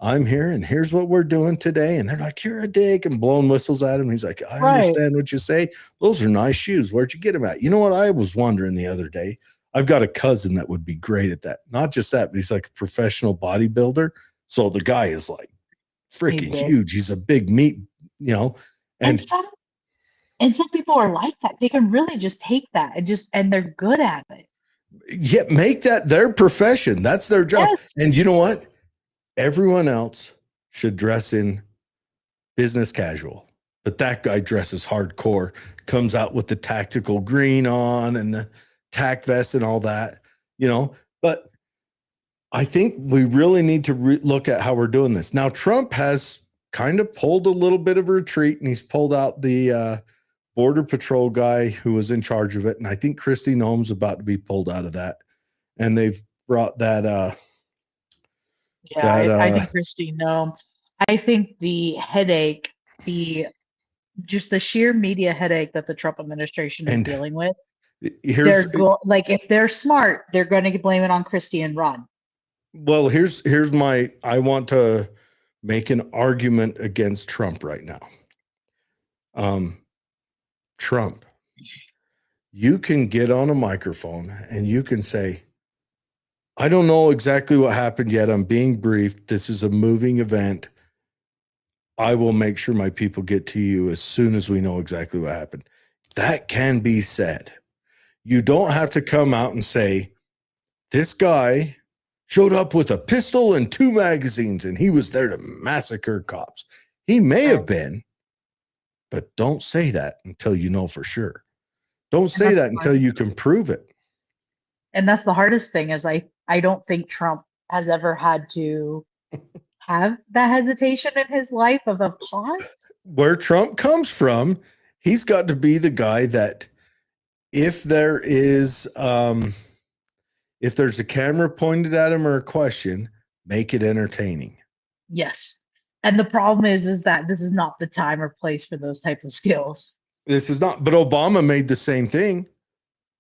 Speaker 2: I'm here, and here's what we're doing today." And they're like, "You're a dick," and blowing whistles at him. He's like, "I understand what you say. Those are nice shoes. Where'd you get them at?" You know what I was wondering the other day? I've got a cousin that would be great at that. Not just that, but he's like a professional bodybuilder. So the guy is like freaking huge. He's a big meat,
Speaker 5: And some people are like that. They can really just take that and they're good at it.
Speaker 2: Yeah, make that their profession. That's their job. Yes. And you know what? Everyone else should dress in business casual, but that guy dresses hardcore, comes out with the tactical green on and the tack vest and all that, but I think we really need to look at how we're doing this. Now, Trump has kind of pulled a little bit of a retreat, and he's pulled out the Border Patrol guy who was in charge of it. And I think Kristi Noem's about to be pulled out of that. And they've brought that.
Speaker 5: I think Kristi Noem. I think the headache, just the sheer media headache that the Trump administration is dealing with. If they're smart, they're going to blame it on Kristi and run.
Speaker 2: Well, here's I want to make an argument against Trump right now. Trump, you can get on a microphone and you can say, I don't know exactly what happened yet. I'm being briefed. This is a moving event. I will make sure my people get to you as soon as we know exactly what happened. That can be said. You don't have to come out and say, this guy showed up with a pistol and 2 magazines and he was there to massacre cops. He may have been, but don't say that until you know for sure. Don't say that until you can prove it.
Speaker 5: And that's the hardest thing is I don't think Trump has ever had to have that hesitation in his life of a pause.
Speaker 2: Where Trump comes from, he's got to be the guy that if there's a camera pointed at him or a question, make it entertaining.
Speaker 5: Yes. And the problem is that this is not the time or place for those type of skills.
Speaker 2: This is not, but Obama made the same thing.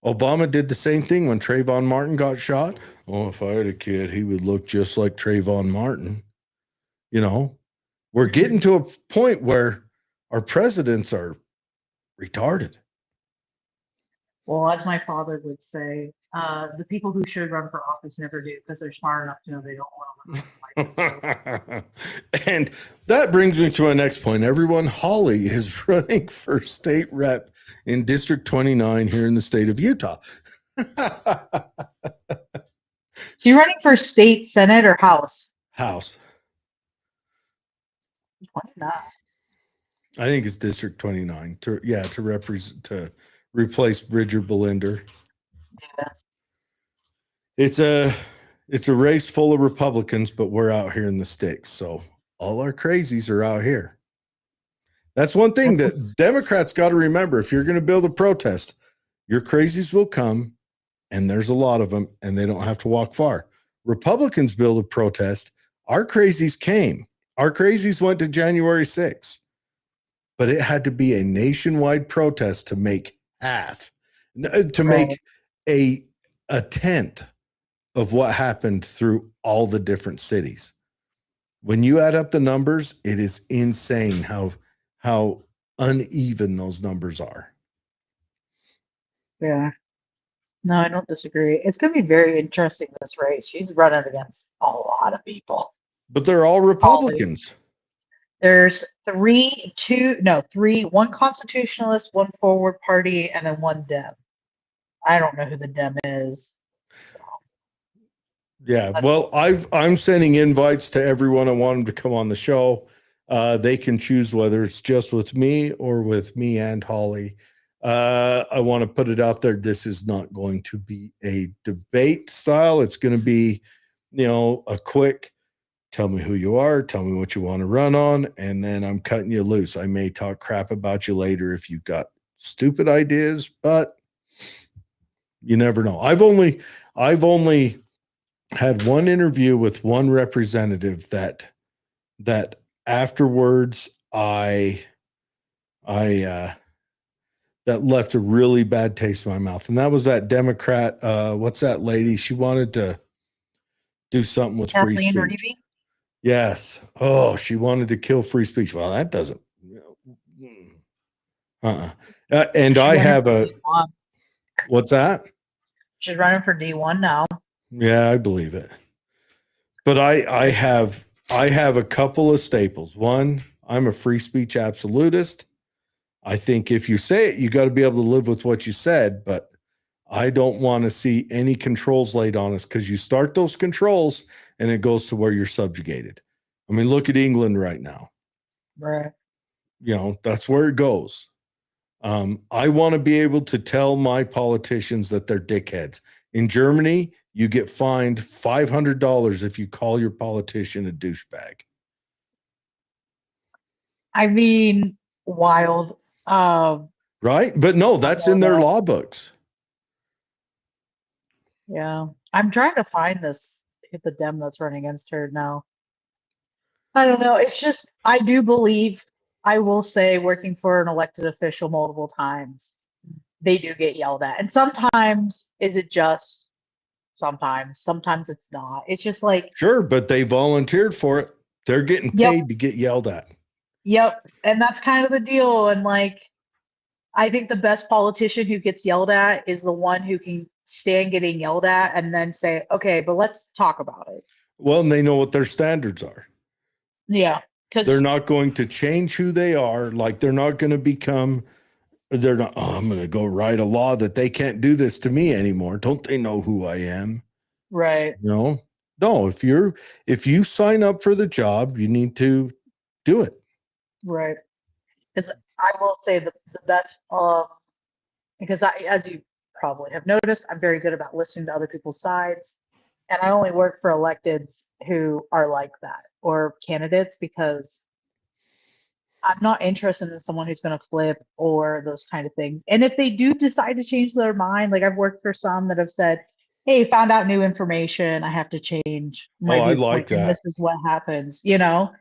Speaker 2: Obama did the same thing when Trayvon Martin got shot. Oh, if I had a kid, he would look just like Trayvon Martin. You know, we're getting to a point where our presidents are retarded.
Speaker 5: Well, as my father would say, the people who should run for office never do because they're smart enough to know they don't want to run.
Speaker 2: And that brings me to my next point. Everyone, Holly is running for state rep in District 29 here in the state of Utah.
Speaker 5: She's running for state senate or house?
Speaker 2: House.
Speaker 5: Why not?
Speaker 2: I think it's District 29 to replace Bridger Belinder.
Speaker 5: Yeah.
Speaker 2: It's a race full of Republicans, but we're out here in the sticks. So all our crazies are out here. That's one thing that Democrats got to remember. If you're going to build a protest, your crazies will come, and there's a lot of them, and they don't have to walk far. Republicans build a protest. Our crazies came. Our crazies went to January 6th, but it had to be a nationwide protest to make make a tenth of what happened through all the different cities. When you add up the numbers, it is insane how uneven those numbers are.
Speaker 5: Yeah. No, I don't disagree. It's going to be very interesting, this race. She's running against a lot of people.
Speaker 2: But they're all Republicans.
Speaker 5: There's one constitutionalist, one forward party, and then one Dem. I don't know who the Dem is. So.
Speaker 2: Yeah, well, I'm sending invites to everyone I want them to come on the show. They can choose whether it's just with me or with me and Holly. I want to put it out there. This is not going to be a debate style. It's going to be, a quick, tell me who you are, tell me what you want to run on, and then I'm cutting you loose. I may talk crap about you later if you've got stupid ideas, but you never know. I've only had one interview with one representative that afterwards that left a really bad taste in my mouth. And that was that Democrat, what's that lady? She wanted to do something with free speech.
Speaker 5: Reevy?
Speaker 2: Yes. Oh, she wanted to kill free speech. Well, that doesn't. And I have what's that?
Speaker 5: She's running for D1 now.
Speaker 2: Yeah, I believe it. But I have a couple of staples. One, I'm a free speech absolutist. I think if you say it, you got to be able to live with what you said, but I don't want to see any controls laid on us, because you start those controls and it goes to where you're subjugated. I mean, look at England right now.
Speaker 5: Right.
Speaker 2: That's where it goes. I want to be able to tell my politicians that they're dickheads. In Germany, you get fined $500 if you call your politician a douchebag.
Speaker 5: I mean, wild.
Speaker 2: Right? But no, that's in their law books.
Speaker 5: Yeah. I'm trying to find the Dem that's running against her now. I don't know. It's just, I do believe, I will say, working for an elected official multiple times, they do get yelled at. And sometimes sometimes it's not. It's just like.
Speaker 2: Sure, but they volunteered for it. They're getting
Speaker 5: Yep.
Speaker 2: paid to get yelled at.
Speaker 5: Yep. And that's kind of the deal. And like, I think the best politician who gets yelled at is the one who can stand getting yelled at and then say, okay, but let's talk about it.
Speaker 2: Well, and they know what their standards are.
Speaker 5: Yeah.
Speaker 2: They're not going to change who they are. Like they're not going to become, they're not, oh, I'm going to go write a law that they can't do this to me anymore. Don't they know who I am?
Speaker 5: Right.
Speaker 2: No, if you sign up for the job, you need to do it.
Speaker 5: Right. Because I will say the best, because as you probably have noticed, I'm very good about listening to other people's sides. And I only work for electeds who are like that or candidates because I'm not interested in someone who's going to flip or those kind of things. And if they do decide to change their mind, like I've worked for some that have said, hey, found out new information, I have to change my
Speaker 2: I
Speaker 5: viewpoint,
Speaker 2: like
Speaker 5: and
Speaker 2: that.
Speaker 5: this is what happens, you know?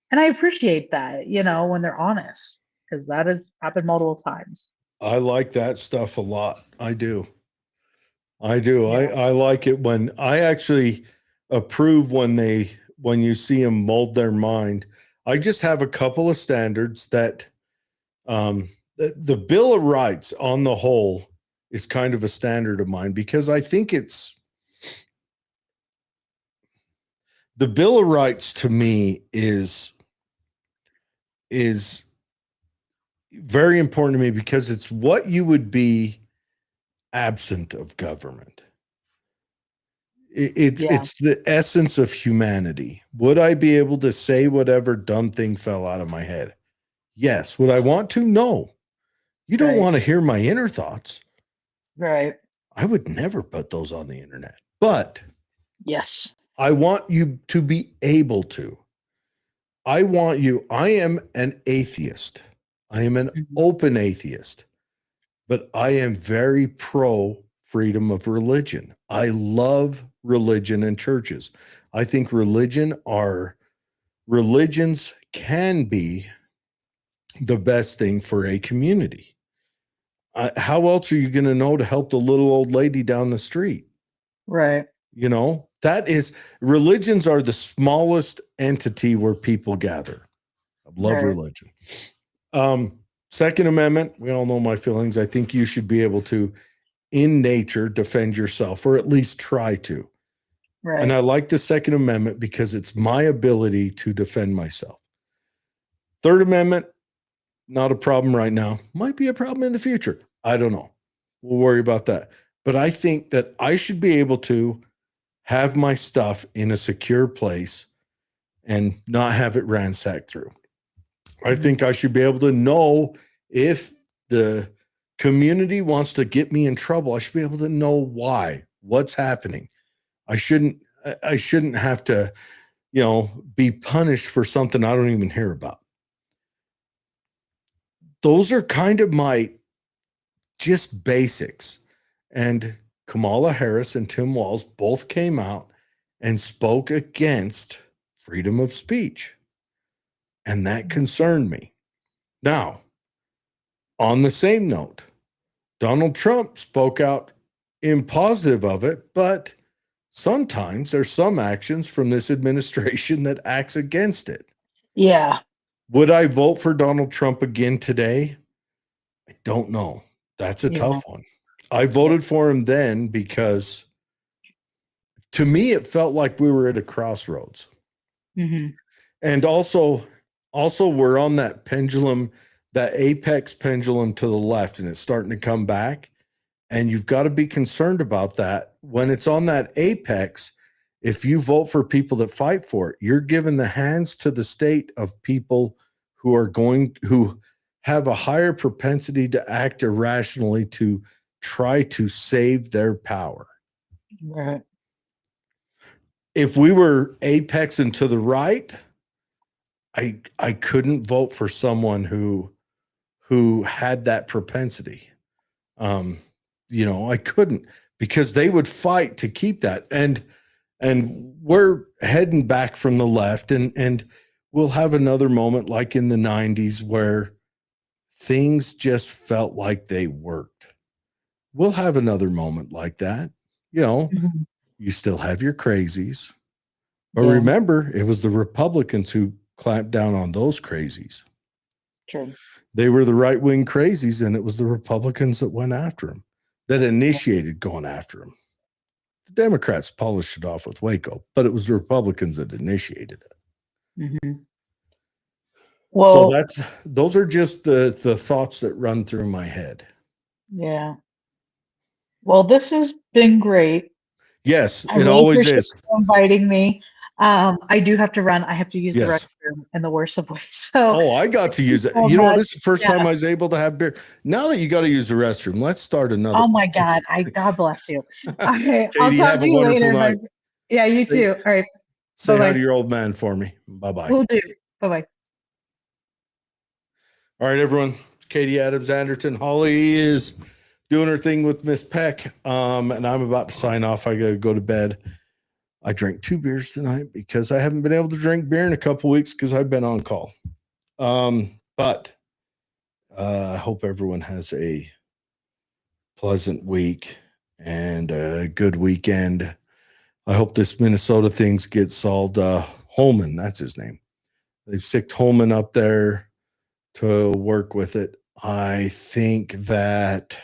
Speaker 5: And I appreciate that, you know, when they're honest, because that has happened multiple times.
Speaker 2: I like that stuff a lot. I do. Yeah. I like it when I actually approve when you see them mold their mind. I just have a couple of standards that the Bill of Rights on the whole is kind of a standard of mine because I think the Bill of Rights to me is very important to me because it's what you would be absent of government. It's the essence of humanity. Would I be able to say whatever dumb thing fell out of my head? Yes. Would I want to? No. You don't want to hear my inner thoughts. Right. I would never put those on the internet. But
Speaker 5: yes,
Speaker 2: I want you to be able to. I am an atheist. I am an open atheist. But I am very pro freedom of religion. I love religion and churches. I think religions can be the best thing for a community. How else are you going to know to help the little old lady down the street?
Speaker 5: Right.
Speaker 2: You know, religions are the smallest entity where people gather. I love religion. Second Amendment, we all know my feelings. I think you should be able to, in nature, defend yourself, or at least try to. Right. And I like the Second Amendment because it's my ability to defend myself. Third Amendment, not a problem right now. Might be a problem in the future. I don't know. We'll worry about that. But I think that I should be able to have my stuff in a secure place and not have it ransacked through. I think I should be able to know if the community wants to get me in trouble. I should be able to know why, what's happening. I shouldn't have to, be punished for something I don't even hear about. Those are kind of my just basics. And Kamala Harris and Tim Walz both came out and spoke against freedom of speech. And that concerned me. Now, on the same note, Donald Trump spoke out in positive of it, but sometimes there's some actions from this administration that acts against it.
Speaker 5: Yeah.
Speaker 2: Would I vote for Donald Trump again today? I don't know. That's a tough one. I voted for him then because to me, it felt like we were at a crossroads. Mm-hmm. And also we're on that pendulum, that apex pendulum to the left, and it's starting to come back. And you've got to be concerned about that. When it's on that apex, if you vote for people that fight for it, you're giving the hands to the state of people who have a higher propensity to act irrationally to try to save their power.
Speaker 5: Right.
Speaker 2: If we were apexing to the right, I couldn't vote for someone who had that propensity. I couldn't, because they would fight to keep that. And we're heading back from the left, and we'll have another moment like in the 90s where things just felt like they worked. We'll have another moment like that. You still have your crazies. But
Speaker 5: Yeah.
Speaker 2: remember, it was the Republicans who clamped down on those crazies.
Speaker 5: True.
Speaker 2: They were the right-wing crazies, and it was the Republicans that went after them, that initiated going after them. The Democrats polished it off with Waco, but it was the Republicans that initiated it.
Speaker 5: Mm-hmm.
Speaker 2: So
Speaker 5: Well,
Speaker 2: those are just the thoughts that run through my head.
Speaker 5: yeah. Well, this has been great.
Speaker 2: Yes,
Speaker 5: I
Speaker 2: it
Speaker 5: really
Speaker 2: always
Speaker 5: appreciate
Speaker 2: is.
Speaker 5: you inviting me. I do have to run. I have to use the
Speaker 2: Yes.
Speaker 5: restroom in the worst of ways. So
Speaker 2: Oh, I got to use it.
Speaker 5: so
Speaker 2: You know,
Speaker 5: much.
Speaker 2: this is the first time I was able to have beer. Now that you got to use the restroom, let's start another.
Speaker 5: Oh my God. God bless you. Okay. I'll
Speaker 2: Katie,
Speaker 5: talk
Speaker 2: have
Speaker 5: to
Speaker 2: a
Speaker 5: you
Speaker 2: wonderful
Speaker 5: later.
Speaker 2: night.
Speaker 5: Yeah, you
Speaker 2: Say,
Speaker 5: too. All right.
Speaker 2: say hi
Speaker 5: Bye-bye.
Speaker 2: to your old man for me. Bye-bye.
Speaker 5: Will do. Bye-bye.
Speaker 2: All right, everyone. Katie Adams Anderton. Holly is doing her thing with Miss Peck. And I'm about to sign off. I got to go to bed. I drank 2 beers tonight because I haven't been able to drink beer in a couple weeks because I've been on call. But I hope everyone has a pleasant week and a good weekend. I hope this Minnesota things get solved. Holman, that's his name. They've sicked Holman up there to work with it. I think that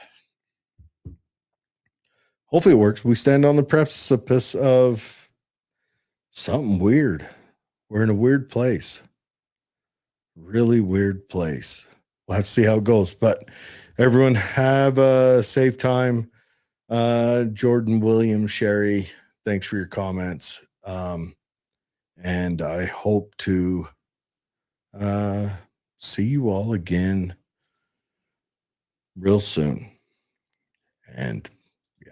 Speaker 2: hopefully it works. We stand on the precipice of something weird. We're in a weird place. Really weird place. We'll have to see how it goes. But everyone have a safe time. Jordan, William, Sherry, thanks for your comments. And I hope to see you all again real soon. And